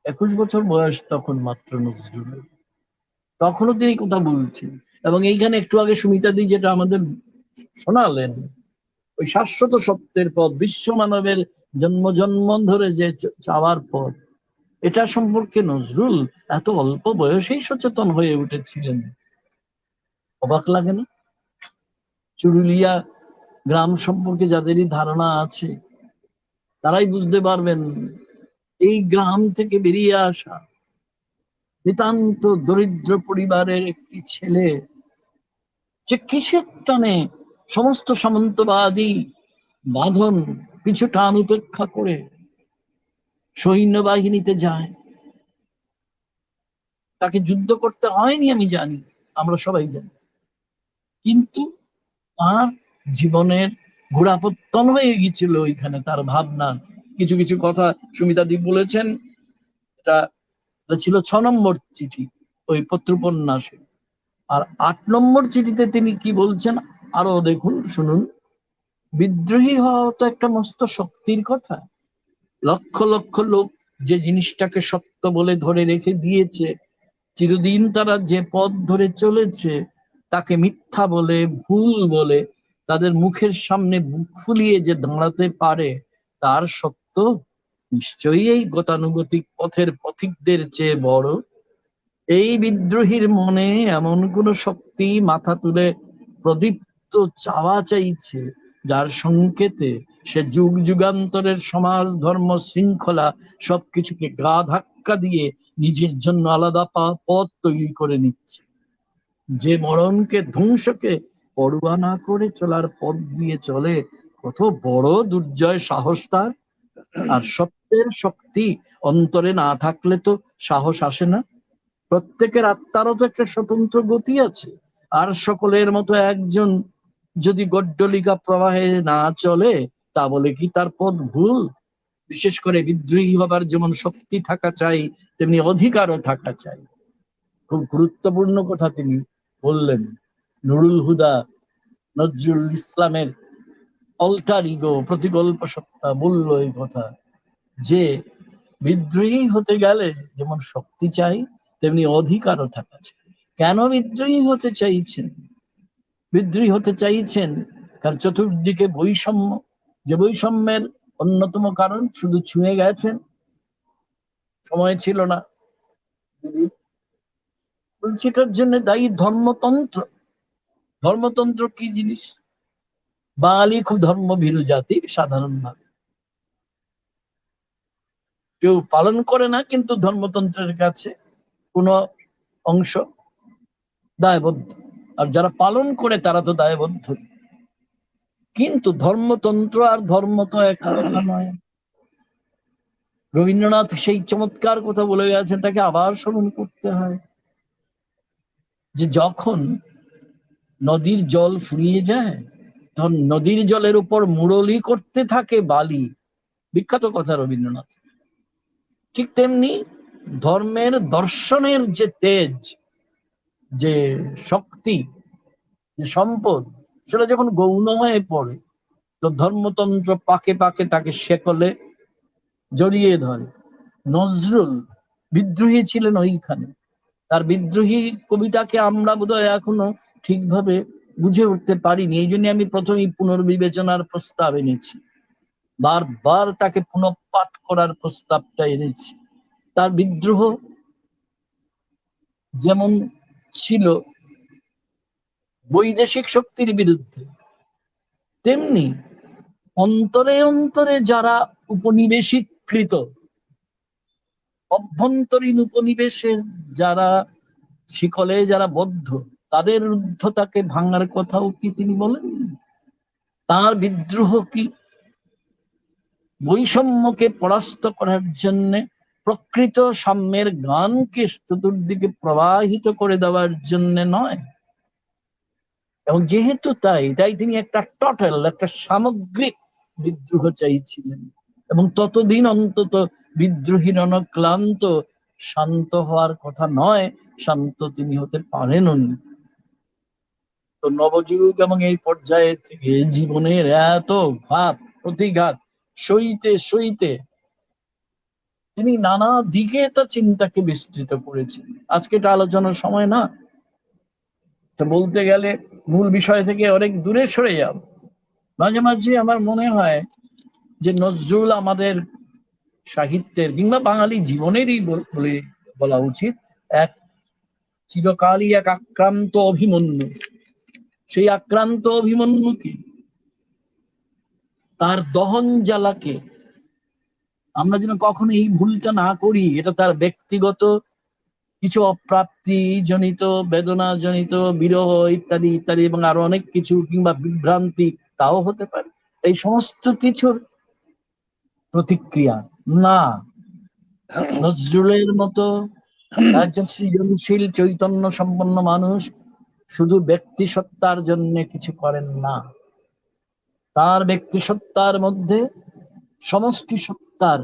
21 বছর বয়স তখন মাত্র নজরুলের। তখনও তিনি কথা বলছেন। এবং এইখানে একটু আগে সুমিতাদি যেটা আমাদের শোনালেন, ওই শাশ্বত সত্যের পথ, বিশ্ব মানবের জন্ম জন্ম ধরে যে চাওয়ার পথ, এটা সম্পর্কে নজরুল এত অল্প বয়সেই সচেতন হয়ে উঠেছিলেন। অবাক লাগে না? চুরুলিয়া গ্রাম সম্পর্কে যাদেরই ধারণা আছে তারাই বুঝতে পারবেন, এই গ্রাম থেকে বেরিয়ে আসা নিতান্ত দরিদ্র পরিবারের একটি ছেলে, যে কিসের টানে সমস্ত সামন্তবাদী বাঁধন পিছু টান উপেক্ষা করে সৈন্যবাহিনীতে যায়। তাকে যুদ্ধ করতে হয়নি, আমি জানি, আমরা সবাই জানি, কিন্তু তার জীবনের ঘোড়াপত্তন হয়ে গিয়েছিল ওইখানে। তার ভাবনা, কিছু কিছু কথা সুমিতাদি বলেছেন, এটা ছিল 6 নম্বর চিঠি ওই পত্রোপন্যাসে। আর 8 নম্বর চিঠিতে তিনি কি বলছেন আরো দেখুন, শুনুন। বিদ্রোহী হওয়া তো একটা মস্ত শক্তির কথা। লক্ষ লক্ষ লোক যে জিনিসটাকে সত্য বলে ধরে রেখে দিয়েছে, চিরদিন তারা যে পথ ধরে চলেছে তাকে মিথ্যা বলে, ভুল বলে, তাদের মুখের সামনে বুক ফুলিয়ে যে দাঁড়াতে পারে, তার সত্য নিশ্চয়ই এই গতানুগতিক পথের পথিকদের চেয়ে বড়। এই বিদ্রোহীর মনে এমন কোন শক্তি মাথা তুলে প্রদীপ্ত চাওয়া চাইছে, যার সংকেতে সে যুগ যুগান্তরের সমাজ, ধর্ম, শৃঙ্খলা সবকিছুকে গা ধাক্কা দিয়ে নিজের জন্য আলাদা পথ তৈরি করে নিচ্ছে। যে মরণকে, ধ্বংসকে পরোয়া না করে চলার পথ দিয়ে চলে, কত বড় দুর্জয় সাহস তার। আর সত্যের শক্তি অন্তরে না থাকলে তো সাহস আসে না। প্রত্যেকের আত্মারও তো একটা স্বতন্ত্র গতি আছে, আর সকলের মতো একজন যদি গড্ডলিকা প্রবাহে না চলে, তা বলে কি তার পথ ভুল? বিশেষ করে বিদ্রোহী হবার যেমন শক্তি থাকা চাই, তেমনি অধিকারও থাকা চাই। খুব গুরুত্বপূর্ণ কথা তিনি বললেন। নুরুল হুদা, নজরুল ইসলামের অল্টার ইগো, প্রতিকল্প সত্তা বলল এই কথা, যে বিদ্রোহী হতে গেলে যেমন শক্তি চাই, তেমনি অধিকারও থাকা চাই। কেন বিদ্রোহী হতে চাইছেন? বিদ্রোহী হতে চাইছেন কারণ চতুর্দিকে বৈষম্য, যে বৈষম্যের অন্যতম কারণ শুধু ছুঁয়ে গেছেন, সময় ছিল না। বলছি এটার জন্য দায়ী ধর্মতন্ত্র। ধর্মতন্ত্র কি জিনিস? বাঙালি খুব ধর্মভীরু জাতি সাধারণভাবে, কেউ পালন করে না, কিন্তু ধর্মতন্ত্রের কাছে কোন অংশ দায়বদ্ধ, আর যারা পালন করে তারা তো দায়বদ্ধ। কিন্তু ধর্মতন্ত্র আর ধর্ম তো এক কথা নয়। রবীন্দ্রনাথ সেই চমৎকার কথা বলে গেছেন, তাকে আবার স্মরণ করতে হয় যে যখন নদীর জল ফুরিয়ে যায় তখন নদীর জলের উপর মুরলি করতে থাকে বালি, বিখ্যাত কথা রবীন্দ্রনাথ। ঠিক তেমনি ধর্মের দর্শনের যে তেজ, যে শক্তি, যে সম্পদ, সেটা যখন গৌণ হয়ে পড়ে তো ধর্মতন্ত্র পাকে পাকে তাকে শেকলে জড়িয়ে ধরে। নজরুল বিদ্রোহী ছিলেন ওইখানে। তার বিদ্রোহী কবিতাকে আমরা বোধহয় এখনো ঠিকভাবে বুঝে উঠতে পারিনি। এই জন্য আমি প্রথমেই পুনর্বিবেচনার প্রস্তাব এনেছি, বারবার তাকে পুনঃপাঠ করার প্রস্তাবটা এনেছি। তার বিদ্রোহ যেমন ছিল বৈদেশিক শক্তির বিরুদ্ধে, তেমনি অন্তরে অন্তরে যারা উপনিবেশিকৃত, অভ্যন্তরীণ উপনিবেশে যারা শিকলে যারা বদ্ধ, তাদের রুদ্ধতাকে ভাঙার কথাও কি তিনি বলেন? তার বিদ্রোহ কি বৈষম্যকে পরাস্ত করার জন্য প্রকৃত সাম্যের গানকে চতুর্দিকে প্রবাহিত করে দেওয়ার জন্য নয়? এবং যেহেতু তাই তিনি একটা টোটাল, একটা সামগ্রিক বিদ্রোহ চাইছিলেন, এবং ততদিন অন্তত বিদ্রোহীর অনক্লান্ত শান্ত হওয়ার কথা নয়, শান্ত তিনি হতে পারেননি। তো নবযুগ এবং এই পর্যায়ে থেকে জীবনের এত ঘাত প্রতিঘাত সইতে সইতে তিনি নানা দিকে তার চিন্তাকে বিস্তৃত করেছেন। আজকে এটা আলোচনার সময় না, তো বলতে গেলে মূল বিষয় থেকে অনেক দূরে সরে যাব। মাঝে মাঝে আমার মনে হয় যে নজরুল আমাদের সাহিত্যের কিংবা বাঙালি জীবনেরই বলে বলা উচিত এক চিরকালই এক আক্রান্ত অভিমন্যু। সেই আক্রান্ত অভিমন্যুকে, তার দহন জ্বালাকে আমরা যেন কখনো এই ভুলটা না করি। এটা তার ব্যক্তিগত কিছু অপ্রাপ্তি জনিত, বেদনা জনিত, বিরহ ইত্যাদি ইত্যাদি এবং আরো অনেক কিছু, কিংবা বিভ্রান্তি, তাও হতে পারে। এই সমস্ত কিছুর প্রতিক্রিয়া না, নজরুলের মতো একজন সৃজনশীল চৈতন্য সম্পন্ন মানুষ শুধু ব্যক্তি সত্তার জন্য কিছু করেন না, তার ব্যক্তি সত্তার মধ্যে সমষ্টি সত্তার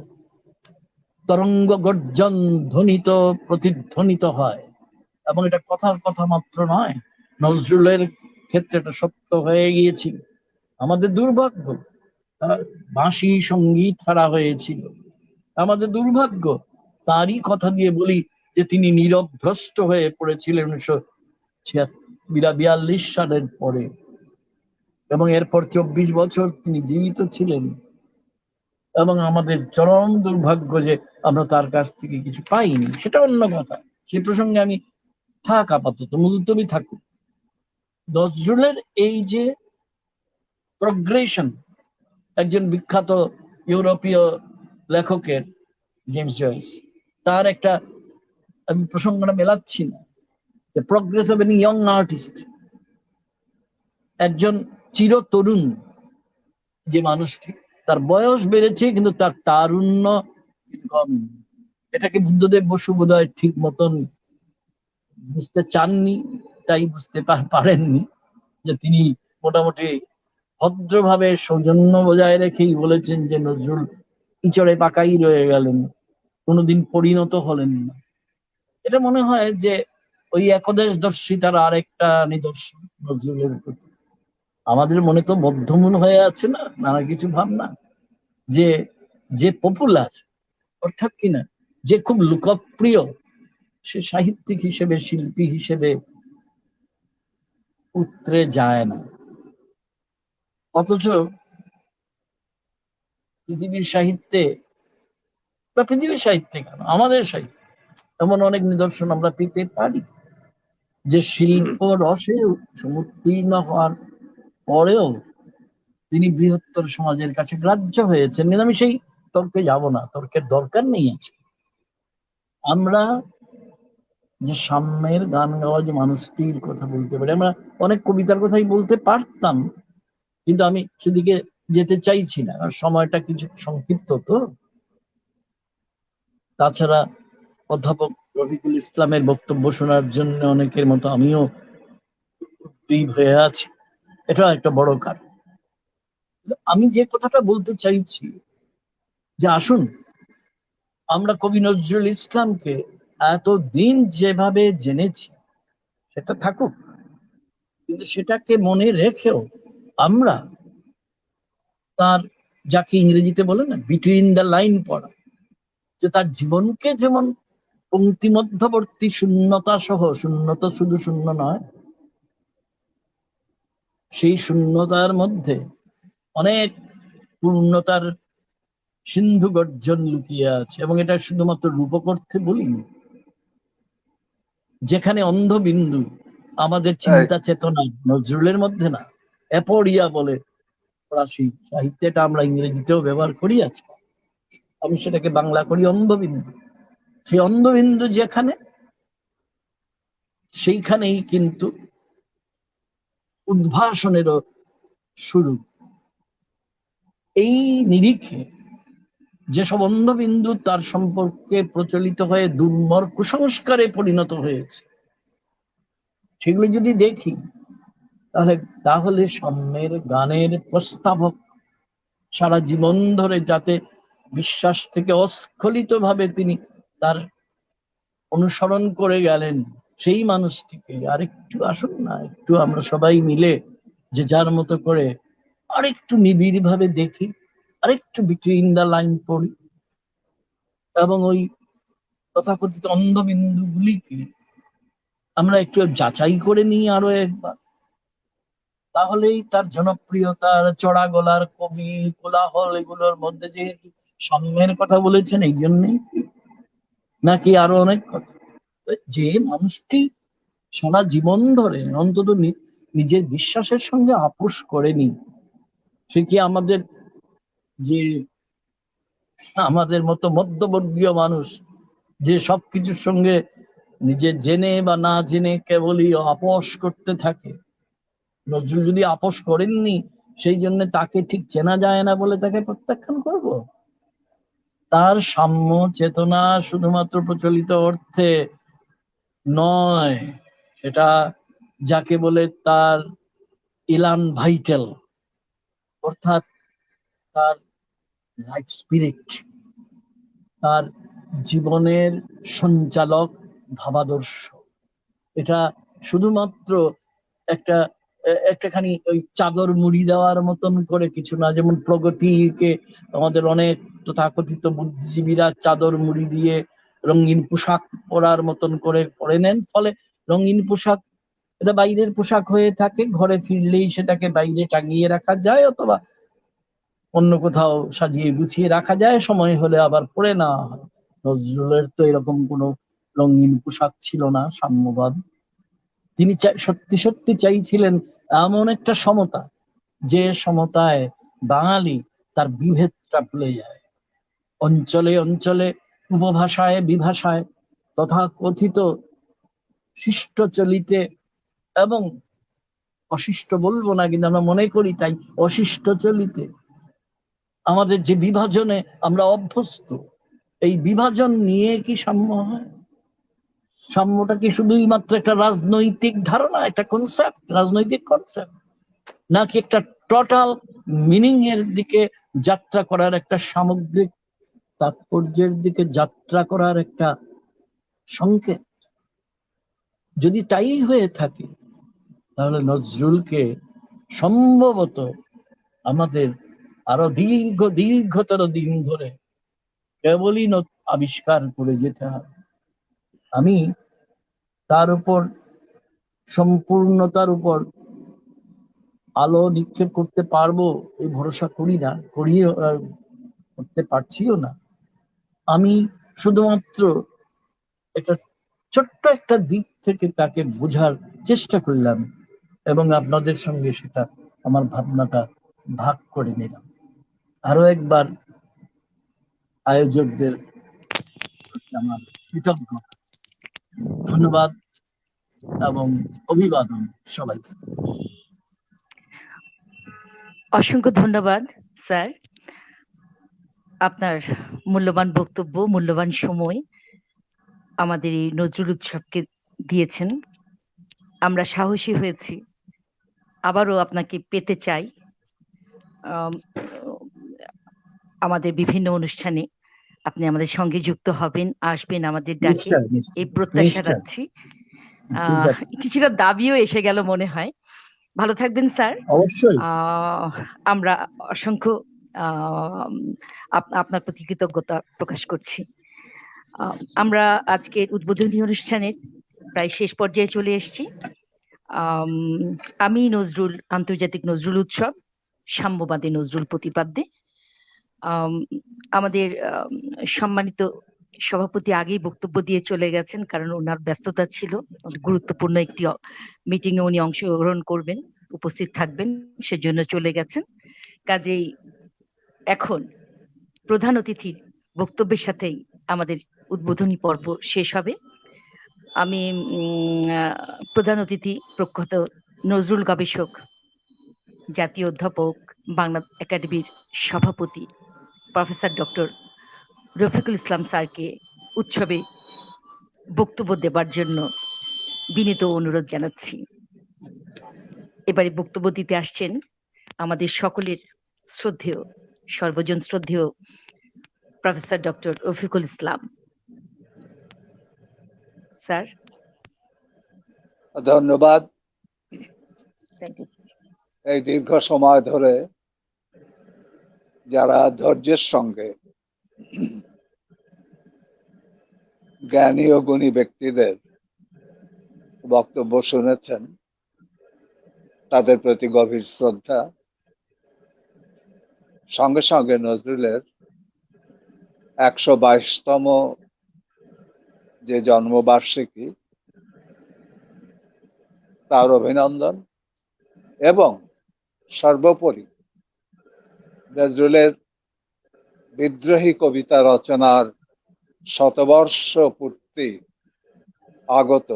তরঙ্গ গর্জন ধ্বনিত প্রতিধ্বনিত হয়। এবং এটা কথার কথা মাত্র নয়, নজরুলের ক্ষেত্রে এটা সত্য হয়ে গিয়েছিল। আমাদের দুর্ভাগ্য তার বাঁশি সঙ্গীত হারা হয়েছিল। আমাদের দুর্ভাগ্য, তারই কথা দিয়ে বলি, যে তিনি নীরবভ্রষ্ট হয়ে পড়েছিলেন 1942 সালের পরে, এবং এরপর 24 বছর তিনি জীবিত ছিলেন। এবং আমাদের চরম দুর্ভাগ্য যে আমরা তার কাছ থেকে কিছু পাইনি, সেটা অন্য কথা। সেই প্রসঙ্গে আমি থাক, আপাতত মুলতবি থাকুক। নজরুলের এই যে প্রগ্রেশন, একজন বিখ্যাত ইউরোপীয় লেখকের, জেমস জয়েস, তার একটা, আমি প্রসঙ্গটা মেলাচ্ছি না, the progress of N young artist, একজন চিরতরুণ যে মানুষটি, তার বয়স বেড়েছে কিন্তু তার তারুণ্য কম। এটাকে বুদ্ধদেব বসু বোধহয় ঠিক মতন বুঝতে চাননি, তাই বুঝতে পারেননি, যে তিনি মোটামুটি ভদ্রভাবে সৌজন্য বজায় রেখেই বলেছেন যে নজরুল ইচড়ে পাকাই রয়ে গেলেন, কোনোদিন পরিণত হলেন না। এটা মনে হয় যে ওই একদেশদর্শিতার আরেকটা নিদর্শন নজরুলের প্রতি। আমাদের মনে তো বদ্ধমূল হয়ে আছে না নানা কিছু ভাবনা, যে যে পপুলার, অর্থাৎ কিনা যে খুব লোকপ্রিয়, সে সাহিত্যিক হিসেবে, শিল্পী হিসেবে উতরে যায় না। অথচ পৃথিবীর সাহিত্যে, বা পৃথিবীর সাহিত্যে কেন, আমাদের সাহিত্যে এমন অনেক নিদর্শন আমরা পেতে পারি, যে শিল্প রসে সমুত্তীর্ণ হওয়ার পরেও তিনি বৃহত্তর সমাজের কাছে গ্রাহ্য হয়েছেন। কিন্তু আমি সেই তর্কে যাব না, তর্কের দরকার নেই আছে। আমরা যে সাম্যের গান গাওয়া যে মানুষটির কথা বলতে পারি, আমরা অনেক কবিতার কথাই বলতে পারতাম, কিন্তু আমি সেদিকে যেতে চাইছি না, কারণ সময়টা কিছু সংক্ষিপ্ত। তো তাছাড়া অধ্যাপক রফিকুল ইসলামের বক্তব্য শোনার জন্য অনেকের মতো আমিও উদ্গ্রীব হয়ে আছি, এটা একটা বড় কারণ। আমি যে কথাটা বলতে চাইছি যে আসুন আমরা কবি নজরুল ইসলামকে এতদিন যেভাবে জেনেছি সেটা থাকুক, কিন্তু সেটাকে মনে রেখেও আমরা তার, যাকে ইংরেজিতে বলে না বিটুইন দ্য লাইন পড়া, যে তার জীবনকে যেমন পঙ্ক্তি মধ্যবর্তী শূন্যতা সহ, শূন্যতা শুধু শূন্য নয়, সেই শূন্যতার মধ্যে অনেক পূর্ণতার সিন্ধু গর্জন লুকিয়ে আছে। এবং এটা শুধুমাত্র রূপক অর্থে বলিনি, যেখানে অন্ধবিন্দু আমাদের চিন্তা চেতনা নজরুলের মধ্যে না, অ্যাপোরিয়া বলে ফরাসি সাহিত্যে, এটা আমরা ইংরেজিতেও ব্যবহার করি আজকে, আমি সেটাকে বাংলা করি অন্ধবিন্দু। সেই অন্ধবিন্দু যেখানে, সেইখানেই কিন্তু উদ্ভাসনেরও শুরু। এই নিরিখে যেসব অন্ধবিন্দু তার সম্পর্কে প্রচলিত হয়ে দুর্মর কুসংস্কারে পরিণত হয়েছে, সেগুলো যদি দেখি তাহলে সাম্যের গানের প্রস্তাবক সারা জীবন ধরে যাতে বিশ্বাস থেকে অস্খলিত ভাবে তিনি তার অনুসরণ করে গেলেন, সেই মানুষটিকে আরেকটু আসুন না, একটু আমরা সবাই মিলে যে যার মতো করে আরেকটু নিবিড় ভাবে দেখি, আরেকটু বিটুইন দ্য লাইন পড়ি, এবং ওই তথাকথিত অন্ধবিন্দু গুলিকে আমরা একটু যাচাই করে নিই আরো একবার। তাহলেই তার জনপ্রিয়তার, চড়া গলার কবি, কোলাহল, এগুলোর মধ্যে যে সাম্যের কথা বলেছেন এই জন্যই নাকি আরো অনেক কথা, যে মানুষটি সারা জীবন ধরে অন্তত নিজের বিশ্বাসের সঙ্গে আপোষ করেনি, সে কি আমাদের যে আমাদের মতো মধ্যবর্গীয় মানুষ যে সবকিছুর সঙ্গে নিজে জেনে বা না জেনে কেবলই আপোষ করতে থাকে, নজরুল যদি আপোষ করেননি সেই জন্য তাকে ঠিক চেনা যায় না বলে তাকে প্রত্যাখ্যান করব? তার সাম্য চেতনা শুধুমাত্র প্রচলিত অর্থে নয়, এটা যাকে বলে তার ইলান ভাইটাল, অর্থাৎ তার লাইফ স্পিরিট, তার জীবনের সঞ্চালক ভাবাদর্শ। এটা শুধুমাত্র একটা একটাখানি ওই চাদর মুড়ি দেওয়ার মতন করে কিছু না, যেমন প্রগতিকে আমাদের অনেক তথাকথিত বুদ্ধিজীবীরা চাদর মুড়ি দিয়ে রঙিন পোশাক পরার মতন করে পরে নেন, ফলে রঙিন পোশাক এটা বাইরের পোশাক হয়ে থাকে, ঘরে ফিরলেই সেটাকে বাইরে টাঙিয়ে রাখা যায় অথবা অন্য কোথাও সাজিয়ে গুছিয়ে রাখা যায়, সময় হলে আবার পরে নেওয়া হয়। নজরুলের তো এরকম কোনো রঙিন পোশাক ছিল না, সাম্যবাদ। তিনি সত্যি সত্যি চাইছিলেন এমন একটা সমতা, যে সমতায় বাঙালি তার বিভেদটা ভুলে যায়। অঞ্চলে অঞ্চলে, উপভাষায় বিভাষায়, তথা কথিত শিষ্ট চলিতে এবং অশিষ্ট বলবো না, কিন্তু আমরা মনে করি তাই, অশিষ্ট চলিতে আমাদের যে বিভাজনে আমরা অভ্যস্ত, এই বিভাজন নিয়ে কি সাম্য হয়? সাম্যটা কি শুধুই মাত্র একটা রাজনৈতিক ধারণা, একটা কনসেপ্ট, রাজনৈতিক কনসেপ্ট, নাকি একটা টোটাল মিনিং এর দিকে যাত্রা করার, একটা সামগ্রিক তাৎপর্যের দিকে যাত্রা করার একটা সংকেত? যদি তাই হয়ে থাকে তাহলে নজরুলকে সম্ভবত আমাদের আরো দীর্ঘতর দিন ধরে কেবলই আবিষ্কার করে যেতে হবে। আমি তার উপর সম্পূর্ণতার উপর আলো নিক্ষেপ করতে পারবো এই ভরসা করি না, করতে পারছিও না। আমি শুধুমাত্র একটা ছোট্ট একটা দিক থেকে তাকে বোঝার চেষ্টা করলাম এবং আপনাদের সঙ্গে সেটা আমার ভাবনাটা ভাগ করে নিলাম। আরো একবার আয়োজকদের আমার কৃতজ্ঞতা, ধন্যবাদ এবং অভিবাদন সবাইকে। অসংখ্য ধন্যবাদ স্যার, আপনার মূল্যবান বক্তব্য, মূল্যবান সময় আমাদের এই নজরুল উৎসবকে দিয়েছেন। আমরা সাহসী হয়েছি, আবারও আপনাকে পেতে চাই আমাদের বিভিন্ন অনুষ্ঠানে। আপনি আমাদের সঙ্গে যুক্ত হবেন, আসবেন আমাদের ডাকে, নিশ্চয় এই নিশ্চয় প্রত্যাশা নিশ্চয় রাখছি। ঠিক আছে, কিছুটা দাবিও এসে গেল মনে হয়। ভালো থাকবেন স্যার। অবশ্যই। আমরা অসংখ্য আপনার প্রতি কৃতজ্ঞতা প্রকাশ করছি। আমরা আজকের উদ্বোধনী অনুষ্ঠানের প্রায় শেষ পর্যায়ে চলে এসেছি। আমি নজরুল, আন্তর্জাতিক নজরুল উৎসব, সাম্যবাদী নজরুল প্রতিপাদ্যে। আমাদের সম্মানিত সভাপতি আগেই বক্তব্য দিয়ে চলে গেছেন, কারণ ওনার ব্যস্ততা ছিল, গুরুত্বপূর্ণ একটি মিটিং এ উনি অংশগ্রহণ করবেন, উপস্থিত থাকবেন, সেজন্য চলে গেছেন। কাজেই এখন প্রধান অতিথির বক্তব্যের সাথেই আমাদের উদ্বোধনী পর্ব শেষ হবে। আমি প্রধান অতিথি প্রখ্যাত নজরুল গবেষক, জাতীয় অধ্যাপক, বাংলা একাডেমির সভাপতি প্রফেসর ডক্টর রফিকুল ইসলাম স্যারকে উৎসবে বক্তব্য দেবার জন্য বিনীত অনুরোধ জানাচ্ছি। এবারে বক্তব্য দিতে আসছেন আমাদের সকলের শ্রদ্ধেয়, সর্বজন শ্রদ্ধেয় professor doctor Rafiqul Islam sir. ধন্যবাদ। এই দীর্ঘ সময় ধরে যারা ধৈর্যের সঙ্গে জ্ঞানী ও গুণী ব্যক্তিদের বক্তব্য শুনেছেন, তাদের প্রতি গভীর শ্রদ্ধা। সঙ্গে সঙ্গে নজরুলের 122তম যে জন্মবার্ষিকী, তার অভিনন্দন, এবং সর্বোপরি নজরুলের বিদ্রোহী কবিতা রচনার শতবর্ষ পূর্তি আগত,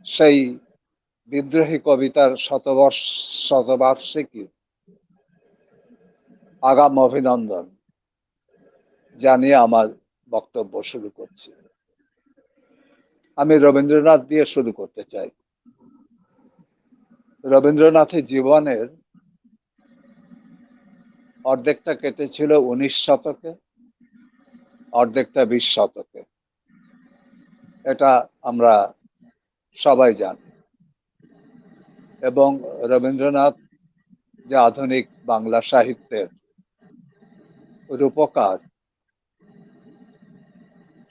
সেই বিদ্রোহী কবিতার শতবার্ষিকী আগাম অভিনন্দন জানিয়ে আমার বক্তব্য শুরু করছি। আমি রবীন্দ্রনাথ দিয়ে শুরু করতে চাই। রবীন্দ্রনাথের জীবনের অর্ধেকটা কেটেছিল 19 শতকে, অর্ধেকটা 20 শতকে, এটা আমরা সবাই জানি। এবং রবীন্দ্রনাথ যে আধুনিক বাংলা সাহিত্যের রূপকার,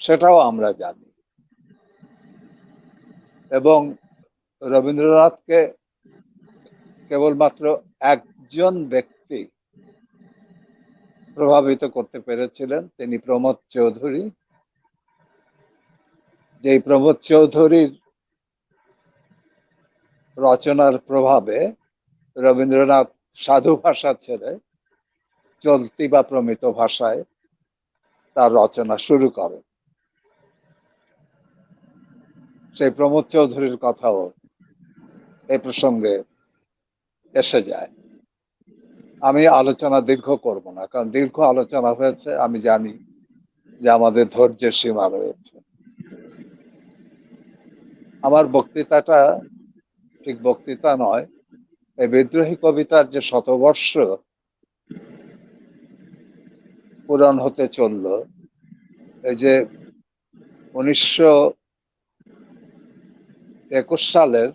সেটাও আমরা জানি। এবং রবীন্দ্রনাথকে কেবলমাত্র একজন ব্যক্তি প্রভাবিত করতে পেরেছিলেন, তিনি প্রমোদ চৌধুরী। যে প্রমোদ চৌধুরীর রচনার প্রভাবে রবীন্দ্রনাথ সাধু ভাষা ছেড়ে চলতি বা প্রমিত ভাষায় তার রচনা শুরু করেন। সেই প্রমোদ চৌধুরীর কথাও এই প্রসঙ্গে এসে যায়। আমি আলোচনা দীর্ঘ করব না, কারণ দীর্ঘ আলোচনা হয়েছে। আমি জানি যে আমাদের ধৈর্যের সীমা রয়েছে। আমার বক্তৃতাটা ঠিক বক্তৃতা নয়, এই বিদ্রোহী কবিতার যে শতবর্ষ পূরণ হতে চলল, এই যে 1921 সালের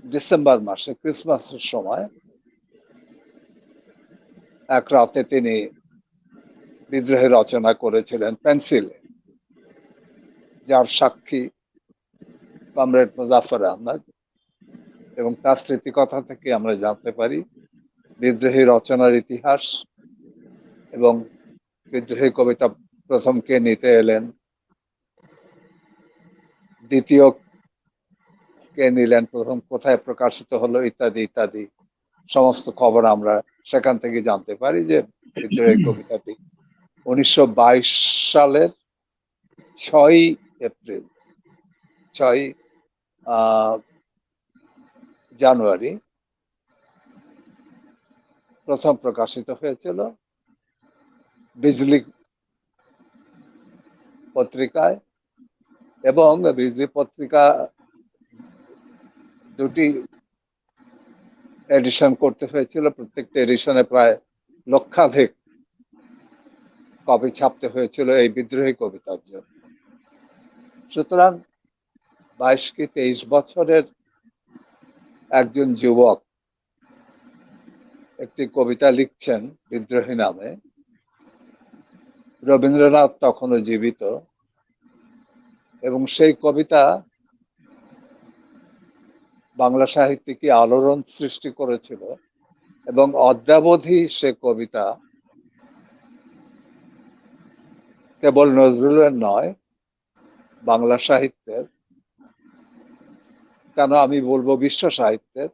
ডিসেম্বর মাসে ক্রিসমাসের সময় এক রাতে তিনি বিদ্রোহী রচনা করেছিলেন পেন্সিলে, যার সাক্ষী কমরেড মুজাফফর আহমদ। এবং তার স্মৃতিকথা থেকে আমরা জানতে পারি বিদ্রোহী রচনার ইতিহাস এবং বিদ্রোহী কবিতা প্রথম কে নিতে এলেন, দ্বিতীয় কে নিলেন, প্রথম কোথায় প্রকাশিত হলো, ইত্যাদি ইত্যাদি সমস্ত খবর আমরা সেখান থেকে জানতে পারি। যে বিদ্রোহী কবিতাটি 1922 সালের 6 এপ্রিল জানুয়ারি প্রথম প্রকাশিত হয়েছিল বিজলি পত্রিকায়, এবং বিজলি পত্রিকা দুটি এডিশন করতে হয়েছিল। প্রত্যেকটা এডিশনে প্রায় লক্ষাধিক কপি ছাপতে হয়েছিল এই বিদ্রোহী কবিতার জন্য। সুতরাং 22 কি 23 বছরের একজন যুবক একটি কবিতা লিখছেন বিদ্রোহী নামে। রবীন্দ্রনাথ তখনও জীবিত, এবং সেই কবিতা বাংলা সাহিত্যে কি আলোড়ন সৃষ্টি করেছিল, এবং অদ্যাবধি সে কবিতা কেবল নজরুলের নয়, বাংলা সাহিত্যের, কেন আমি বলবো বিশ্ব সাহিত্যের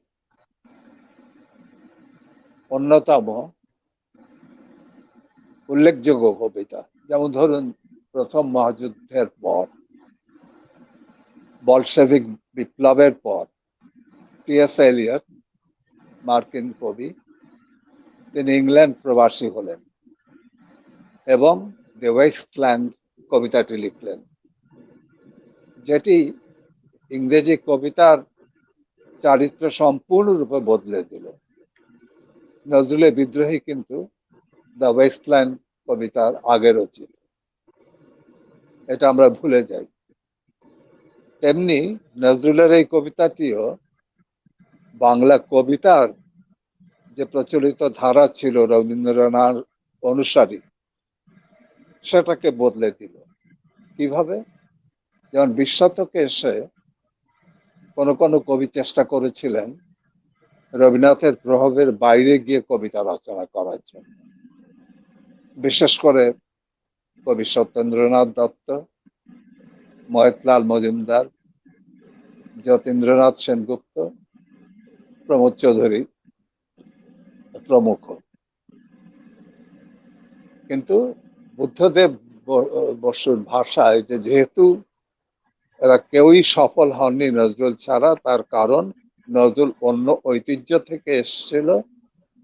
অন্যতম উল্লেখযোগ্য কবিতা। যেমন ধরুন, প্রথম মহাযুদ্ধের পর, বলশেভিক বিপ্লবের পর টি.এস. এলিয়ট, মার্কিন কবি, তিনি ইংল্যান্ড প্রবাসী হলেন এবং দ্য ওয়েস্টল্যান্ড কবিতাটি লিখলেন, যেটি ইংরেজি কবিতার চারিত্র সম্পূর্ণরূপে বদলে দিল। নজরুলের বিদ্রোহী কিন্তু দ্য ওয়েস্টল্যান্ড কবিতার আগে রচিত, এটা আমরা ভুলে যাই। তেমনি নজরুলের এই কবিতাটিও বাংলা কবিতার যে প্রচলিত ধারা ছিল রবীন্দ্রনাথ অনুসারী, সেটাকে বদলে দিল। কিভাবে? যেমন 20 শতকে এসে কোন কোন কবি চেষ্টা করেছিলেন রবীন্দ্রনাথের প্রভাবের বাইরে গিয়ে কবিতা রচনা করার জন্য। বিশেষ করে কবি সত্যেন্দ্রনাথ দত্ত, মহেশলাল মজুমদার, যতীন্দ্রনাথ সেনগুপ্ত, প্রমোদ চৌধুরী প্রমুখ। কিন্তু বুদ্ধদেব বসুর ভাষায় যে যেহেতু এরা কেউই সফল হননি নজরুল ছাড়া, তার কারণ নজরুল অন্য ঐতিহ্য থেকে এসেছিল,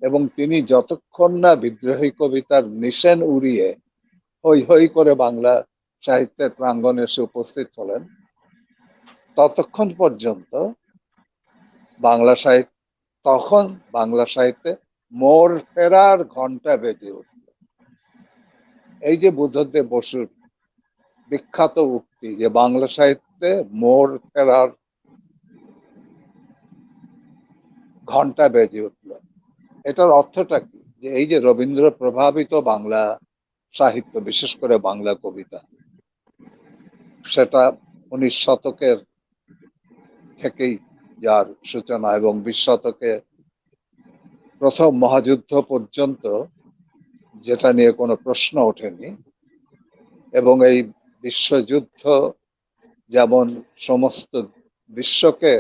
এবং তিনি যতক্ষণ না বিদ্রোহী কবিতার নিশেন উড়িয়ে হৈ হৈ করে বাংলা সাহিত্যের প্রাঙ্গণে এসে উপস্থিত হলেন, ততক্ষণ পর্যন্ত তখন বাংলা সাহিত্যে মোর ফেরার ঘন্টা বেজে উঠল। এই যে বুদ্ধদেব বসুর বিখ্যাত উক্তি যে বাংলা সাহিত্যে মোর ফেরার ঘন্টা বেজে উঠল, এটার অর্থটা কি? যে এই যে রবীন্দ্র প্রভাবিত বাংলা সাহিত্য, বিশেষ করে বাংলা কবিতা, সেটা 19 শতকের থেকেই যার সূচনা, এবং 20 শতকে প্রথম মহাযুদ্ধ পর্যন্ত যেটা নিয়ে কোনো প্রশ্ন ওঠেনি, এবং এই বিশ্বযুদ্ধ যেমন সমস্ত বিশ্বকে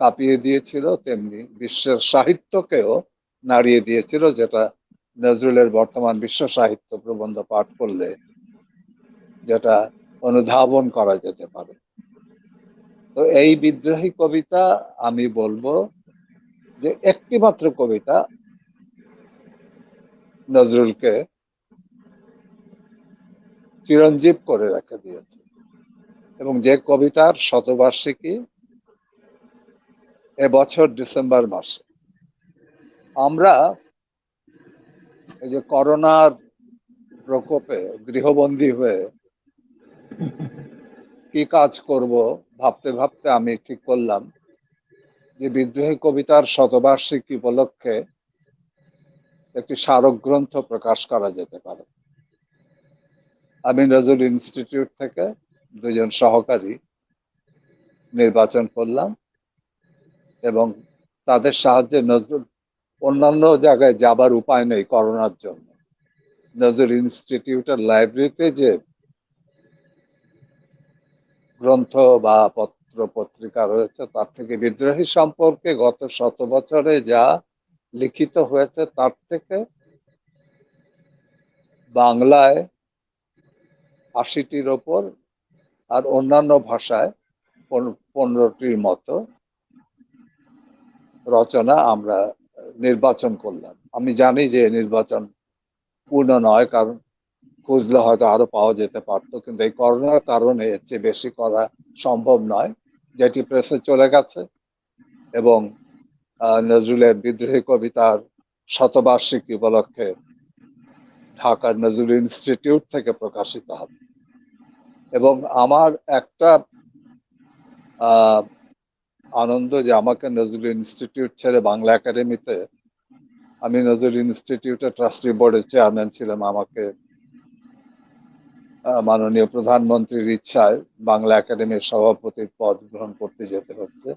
কাঁপিয়ে দিয়েছিল, তেমনি বিশ্বের সাহিত্যকেও নাড়িয়ে দিয়েছিল, যেটা নজরুলের বর্তমান বিশ্ব সাহিত্য প্রবন্ধ পাঠ করলে যেটা অনুধাবন করা যেতে পারে। তো এই বিদ্রোহী কবিতা, আমি বলবো যে একটি মাত্র কবিতা নজরুলকে চিরঞ্জীব করে রেখে দিয়েছে, এবং যে কবিতার শতবার্ষিকী এবছর ডিসেম্বর মাসে। আমরা এই যে করোনার প্রকোপে গৃহবন্দী হয়ে কি কাজ করব ভাবতে ভাবতে আমি ঠিক করলাম যে বিদ্রোহী কবিতার শতবার্ষিকী উপলক্ষে একটি স্মারক গ্রন্থ প্রকাশ করা যেতে পারে। আমি নজরুল ইনস্টিটিউট থেকে 2 জন সহকারী নির্বাচন করলাম, এবং তাদের সাহায্যে নজরুল অন্যান্য জায়গায় যাবার উপায় নেই করোনার জন্য, নজরুল ইনস্টিটিউটের লাইব্রেরিতে যে গ্রন্থ বা পত্র পত্রিকা রয়েছে, তার থেকে বিদ্রোহী সম্পর্কে গত 100 বছরে যা লিখিত হয়েছে, তার থেকে বাংলায় 80টির ওপর, আর অন্যান্য ভাষায় 15টির মতো রচনা আমরা নির্বাচন করলাম। আমি জানি যে নির্বাচন পূর্ণ নয়, কারণ খুঁজলে হয়তো আরো পাওয়া যেতে পারতো, কিন্তু এই করোনার কারণে এর চেয়ে বেশি করা সম্ভব নয়, যেটি প্রেসে চলে গেছে এবং নজরুলের বিদ্রোহী কবিতার শতবার্ষিকী উপলক্ষে ঢাকার নজরুল ইনস্টিটিউট থেকে প্রকাশিত হবে। এবং আমার একটা আনন্দ যে আমাকে নজরুল ইনস্টিটিউট ছেড়ে বাংলা একাডেমিতে, আমি নজরুল ইনস্টিটিউটের ট্রাস্টি বোর্ডের চেয়ারম্যান ছিলাম, আমাকে মাননীয় প্রধানমন্ত্রীর ইচ্ছায় বাংলা একাডেমির সভাপতির পদ গ্রহণ করতে যেতে হচ্ছে।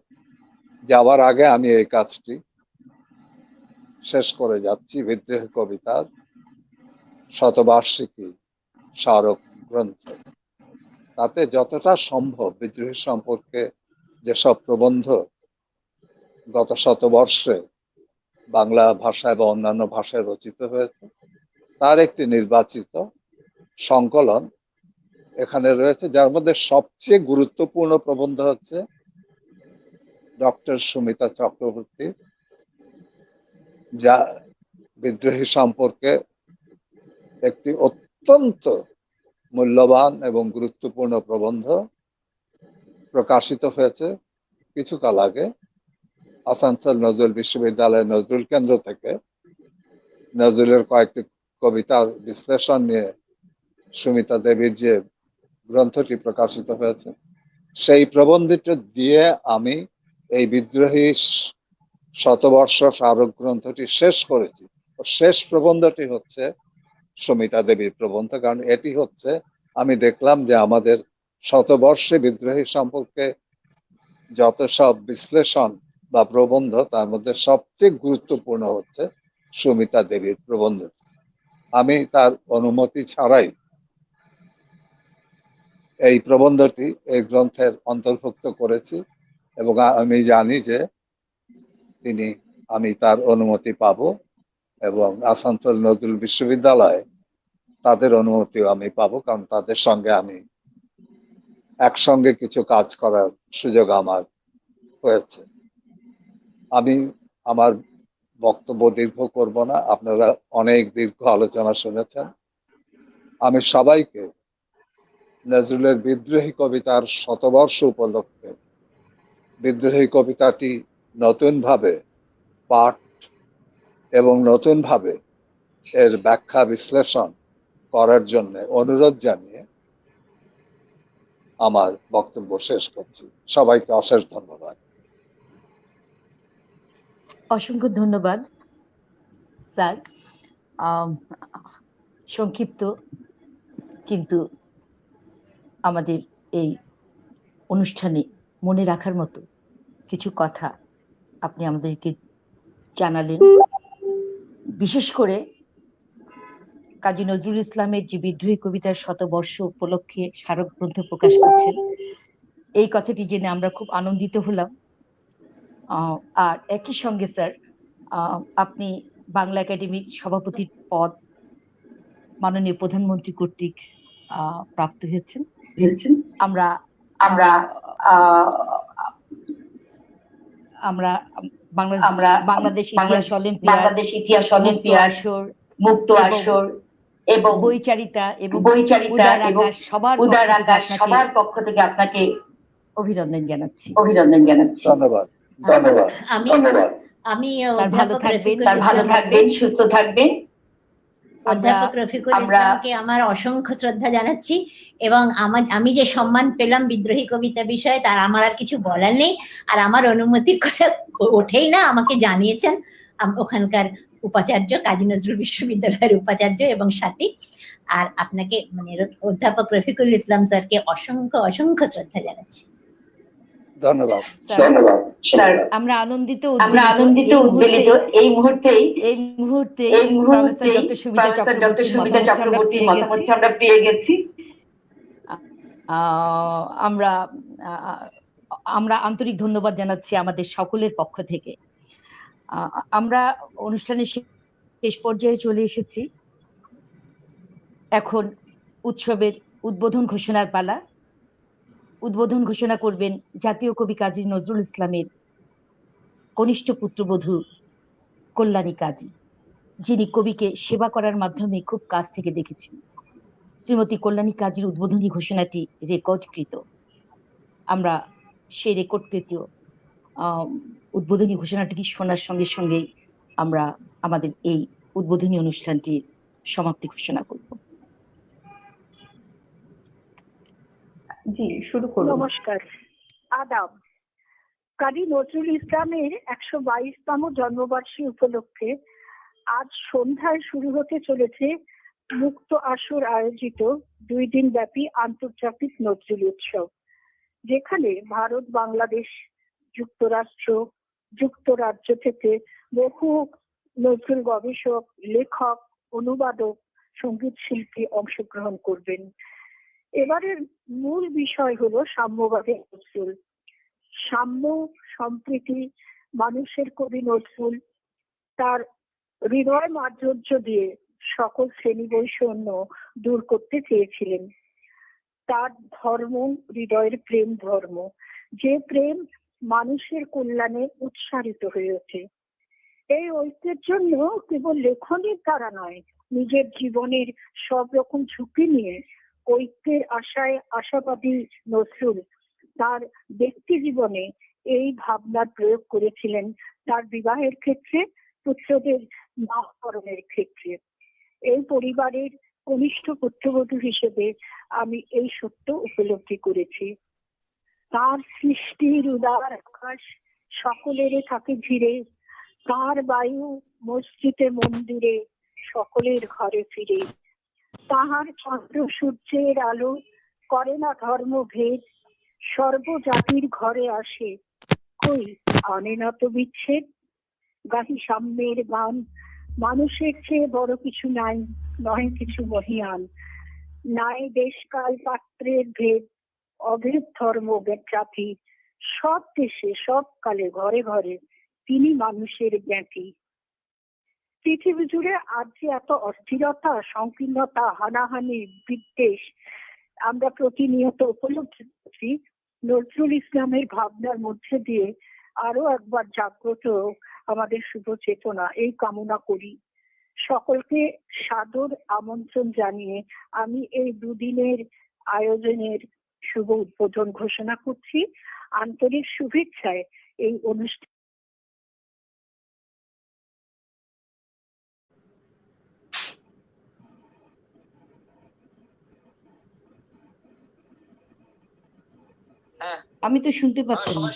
যাওয়ার আগে আমি এই কাজটি শেষ করে যাচ্ছি, বিদ্রোহী কবিতার শতবার্ষিকী স্মারক গ্রন্থ। তাতে যতটা সম্ভব বিদ্রোহী সম্পর্কে যেসব প্রবন্ধ গত শতবর্ষে বাংলা ভাষায় বা অন্যান্য ভাষায় রচিত হয়েছে তার একটি নির্বাচিত সংকলন এখানে রয়েছে, যার মধ্যে সবচেয়ে গুরুত্বপূর্ণ প্রবন্ধ হচ্ছে ডক্টর সুমিতা চক্রবর্তী, যা বিদ্রোহী সম্পর্কে একটি অত্যন্ত মূল্যবান এবং গুরুত্বপূর্ণ প্রবন্ধ প্রকাশিত হয়েছে কিছুকাল আগে আসানসোল নজরুল বিশ্ববিদ্যালয়ের নজরুল কেন্দ্র থেকে। নজরুলের কয়েকটি কবিতার বিশ্লেষণ নিয়ে সুমিতা দেবীর যে গ্রন্থটি প্রকাশিত হয়েছে, সেই প্রবন্ধটি দিয়ে আমি এই বিদ্রোহী শতবর্ষ স্মারক গ্রন্থটি শেষ করেছি। শেষ প্রবন্ধটি হচ্ছে সুমিতা দেবীর প্রবন্ধ, কারণ এটি হচ্ছে, আমি দেখলাম যে আমাদের শতবর্ষে বিদ্রোহী সম্পর্কে যত সব বিশ্লেষণ বা প্রবন্ধ, তার মধ্যে সবচেয়ে গুরুত্বপূর্ণ হচ্ছে সুমিতা দেবীর প্রবন্ধ। আমি তার অনুমতি ছাড়াই এই প্রবন্ধটি এই গ্রন্থের অন্তর্ভুক্ত করেছি এবং আমি জানি যে আমি তার অনুমতি পাব এবং আসানসোল নজরুল বিশ্ববিদ্যালয়ে তাদের অনুমতিও আমি পাবো, কারণ তাদের সঙ্গে আমি একসঙ্গে কিছু কাজ করার সুযোগ আমার হয়েছে। আমি আমার বক্তব্য দীর্ঘ করব না, আপনারা অনেক দীর্ঘ আলোচনা শুনেছেন। আমি সবাইকে নজরুলের বিদ্রোহী কবিতার শতবর্ষ উপলক্ষে বিদ্রোহী কবিতাটি নতুনভাবে পাঠ এবং নতুনভাবে এর ব্যাখ্যা বিশ্লেষণ করার জন্য অনুরোধ জানিয়ে আমার বক্তব্য শেষ করছি। সবাইকে অশেষ ধন্যবাদ। অসংখ্য ধন্যবাদ স্যার। সংক্ষিপ্ত কিন্তু আমাদের এই অনুষ্ঠানে মনে রাখার মতো কিছু কথা আপনি আমাদেরকে জানালেন। বিশেষ করে কাজী নজরুল ইসলামের যে বিদ্রোহী কবিতার শতবর্ষ উপলক্ষে স্মারক গ্রন্থ প্রকাশ করছেন, এই কথাটি জেনে আমরা খুব আনন্দিত হলাম। আর একই সঙ্গে স্যার, আপনি বাংলা একাডেমির সভাপতির পদ মাননীয় প্রধানমন্ত্রী কর্তৃক প্রাপ্ত হয়েছেন। আমরা আমরা আমরা বাংলাদেশ ইতিহাস অলিম্পিয়াড, মুক্ত আসর এবং বইচারিতা এবং উদার আকাশ সবার পক্ষ থেকে আপনাকে অভিনন্দন জানাচ্ছি। ধন্যবাদ। ধন্যবাদ। আমি ভালো থাকবেন, সুস্থ থাকবেন। অধ্যাপক রফিকুল ইসলামকে আমার অসংখ্য শ্রদ্ধা জানাচ্ছি এবং আমি যে সম্মান পেলাম বিদ্রোহী কবিতা বিষয়ে তার আমার আর কিছু বলার নেই। আর আমার অনুমতির কথা ওঠেই না, আমাকে জানিয়েছেন ওখানকার উপাচার্য, কাজী নজরুল বিশ্ববিদ্যালয়ের উপাচার্য এবং সাথী। আর আপনাকে অধ্যাপক রফিকুল ইসলাম স্যারকে অসংখ্য অসংখ্য শ্রদ্ধা জানাচ্ছি। ধন্যবাদ। স্যার, আমরা আনন্দিত উদ্বেলিত এই মুহূর্তে ডক্টর সুমিতা চক্রবর্তীর মতামত আমরা পেয়ে গেছি। আমরা আন্তরিক ধন্যবাদ জানাচ্ছি আমাদের সকলের পক্ষ থেকে। আমরা অনুষ্ঠানের শেষ পর্যায়ে চলে এসেছি। এখন উৎসবের উদ্বোধন ঘোষণার পালা। উদ্বোধন ঘোষণা করবেন জাতীয় কবি কাজী নজরুল ইসলামের কনিষ্ঠ পুত্রবধূ কল্যাণী কাজী, যিনি কবিকে সেবা করার মাধ্যমে খুব কাছ থেকে দেখেছেন। শ্রীমতী কল্যাণী কাজীর উদ্বোধনী ঘোষণাটি রেকর্ডকৃত। আমরা সেই রেকর্ডকৃত উদ্বোধনী ঘোষণাটি শোনার সঙ্গে সঙ্গে আমরা আমাদের এই উদ্বোধনী অনুষ্ঠানটির সমাপ্তি ঘোষণা করব। জি, শুরু করুন। নমস্কার, আদাব। কাজী নজরুল ইসলামের 122তম জন্মবার্ষিকী উপলক্ষে আজ সন্ধ্যায় শুরু হতে চলেছে মুক্ত আসর আয়োজিত 2 দিন ব্যাপী আন্তর্জাতিক নজরুল উৎসব, যেখানে ভারত, বাংলাদেশ, যুক্তরাষ্ট্র, যুক্তরাজ্য থেকে বহু নজরুল গবেষক, লেখক, অনুবাদক, সঙ্গীত শিল্পী অংশগ্রহণ করবেন। এবারের মূল বিষয় হলো সাম্যবাদের নজরুল। সাম্য, সম্প্রীতি, মানুষের কবি নজরুল তার হৃদয় মাধুর্য দিয়ে সকল শ্রেণী বৈষম্য দূর করতে চেয়েছিলেন। তার ধর্ম হৃদয়ের প্রেম ধর্ম, যে প্রেম মানুষের কল্যাণে উৎসারিত হয়ে ওঠে। এই ঐক্যের জন্য কেবল লেখনের দ্বারা নয়, নিজের জীবনের সব রকম ঝুঁকি নিয়ে ঐক্যের আশায় আশাবাদী নজরুল তার ব্যক্তি জীবনে এই ভাবনার প্রয়োগ করেছিলেন তার বিবাহের ক্ষেত্রে, পুত্রদের নামকরণের ক্ষেত্রে। এই পরিবারের কনিষ্ঠ পুত্রবধূ হিসেবে আমি এই সত্য উপলব্ধি করেছি। তার সৃষ্টির উদার আকাশ সকলের থাকে ঘিরে, তার বায়ু মসজিদে মন্দিরে সকলের ঘরে ফিরে। তাহার চন্দ্র সূর্যের আলো করে না ধর্মভেদ, সর্বজাতির ঘরে আসে, কই আনে না তো বিচ্ছেদ। গাহি সাম্যের গান, মানুষের চেয়ে বড় কিছু নাই, নয় কিছু মহিয়ান। নাই দেশকাল পাত্রের ভেদ, অভেদ ধর্ম জাতি, সব দেশে সব কালে ঘরে ঘরে তিনি মানুষের জ্ঞাতি। পৃথিবী জুড়ে আজ যে এত অস্থিরতা, সংকীর্ণতা, হানাহানি, বিদ্বেষ আমরা প্রতিনিয়ত উপলব্ধি করছি, নজরুল ইসলামের ভাবনার মধ্যে দিয়ে আরো একবার জাগ্রত আমাদের শুভ চেতনা, এই কামনা করি। সকলকে সাদর আমন্ত্রণ জানিয়ে আমি এই 2 দিনের আয়োজনের শুভ উদ্বোধন ঘোষণা করছি। আন্তরিক শুভেচ্ছায় এই অনুষ্ঠান। আমি তো শুনতে পাচ্ছি না।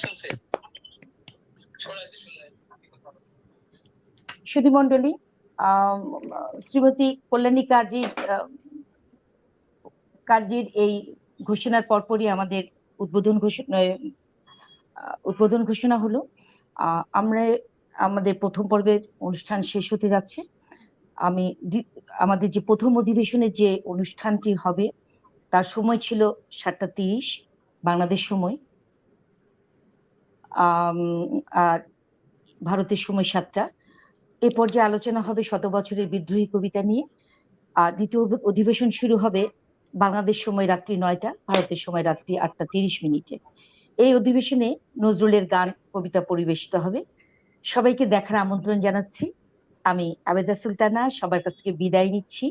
সুধী মণ্ডলী, শ্রীমতী কল্যাণী কাজীর এই ঘোষণার পরপরই আমাদের উদ্বোধন ঘোষণা হলো। আমরা আমাদের প্রথম পর্বের অনুষ্ঠান শেষ হতে যাচ্ছে। আমাদের যে প্রথম অধিবেশনের যে অনুষ্ঠানটি হবে তার সময় ছিল 7:30 বাংলাদেশ সময়, আর ভারতের সময় 7টা। এ পর্যায়ে আলোচনা হবে 100 বছরের বিদ্রোহী কবিতা নিয়ে। আর দ্বিতীয় অধিবেশন শুরু হবে বাংলাদেশ সময় রাত্রি 9টা, ভারতের সময় রাত্রি 8:30। এই অধিবেশনে নজরুলের গান, কবিতা পরিবেশিত হবে। সবাইকে দেখার আমন্ত্রণ জানাচ্ছি। আমি আবেদা সুলতানা সবার কাছ থেকে বিদায় নিচ্ছি।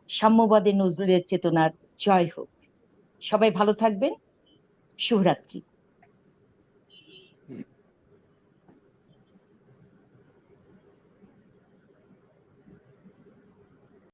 সাম্যবাদে নজরুলের চেতনার জয় হোক। সবাই ভালো থাকবেন। শুভরাত্রি।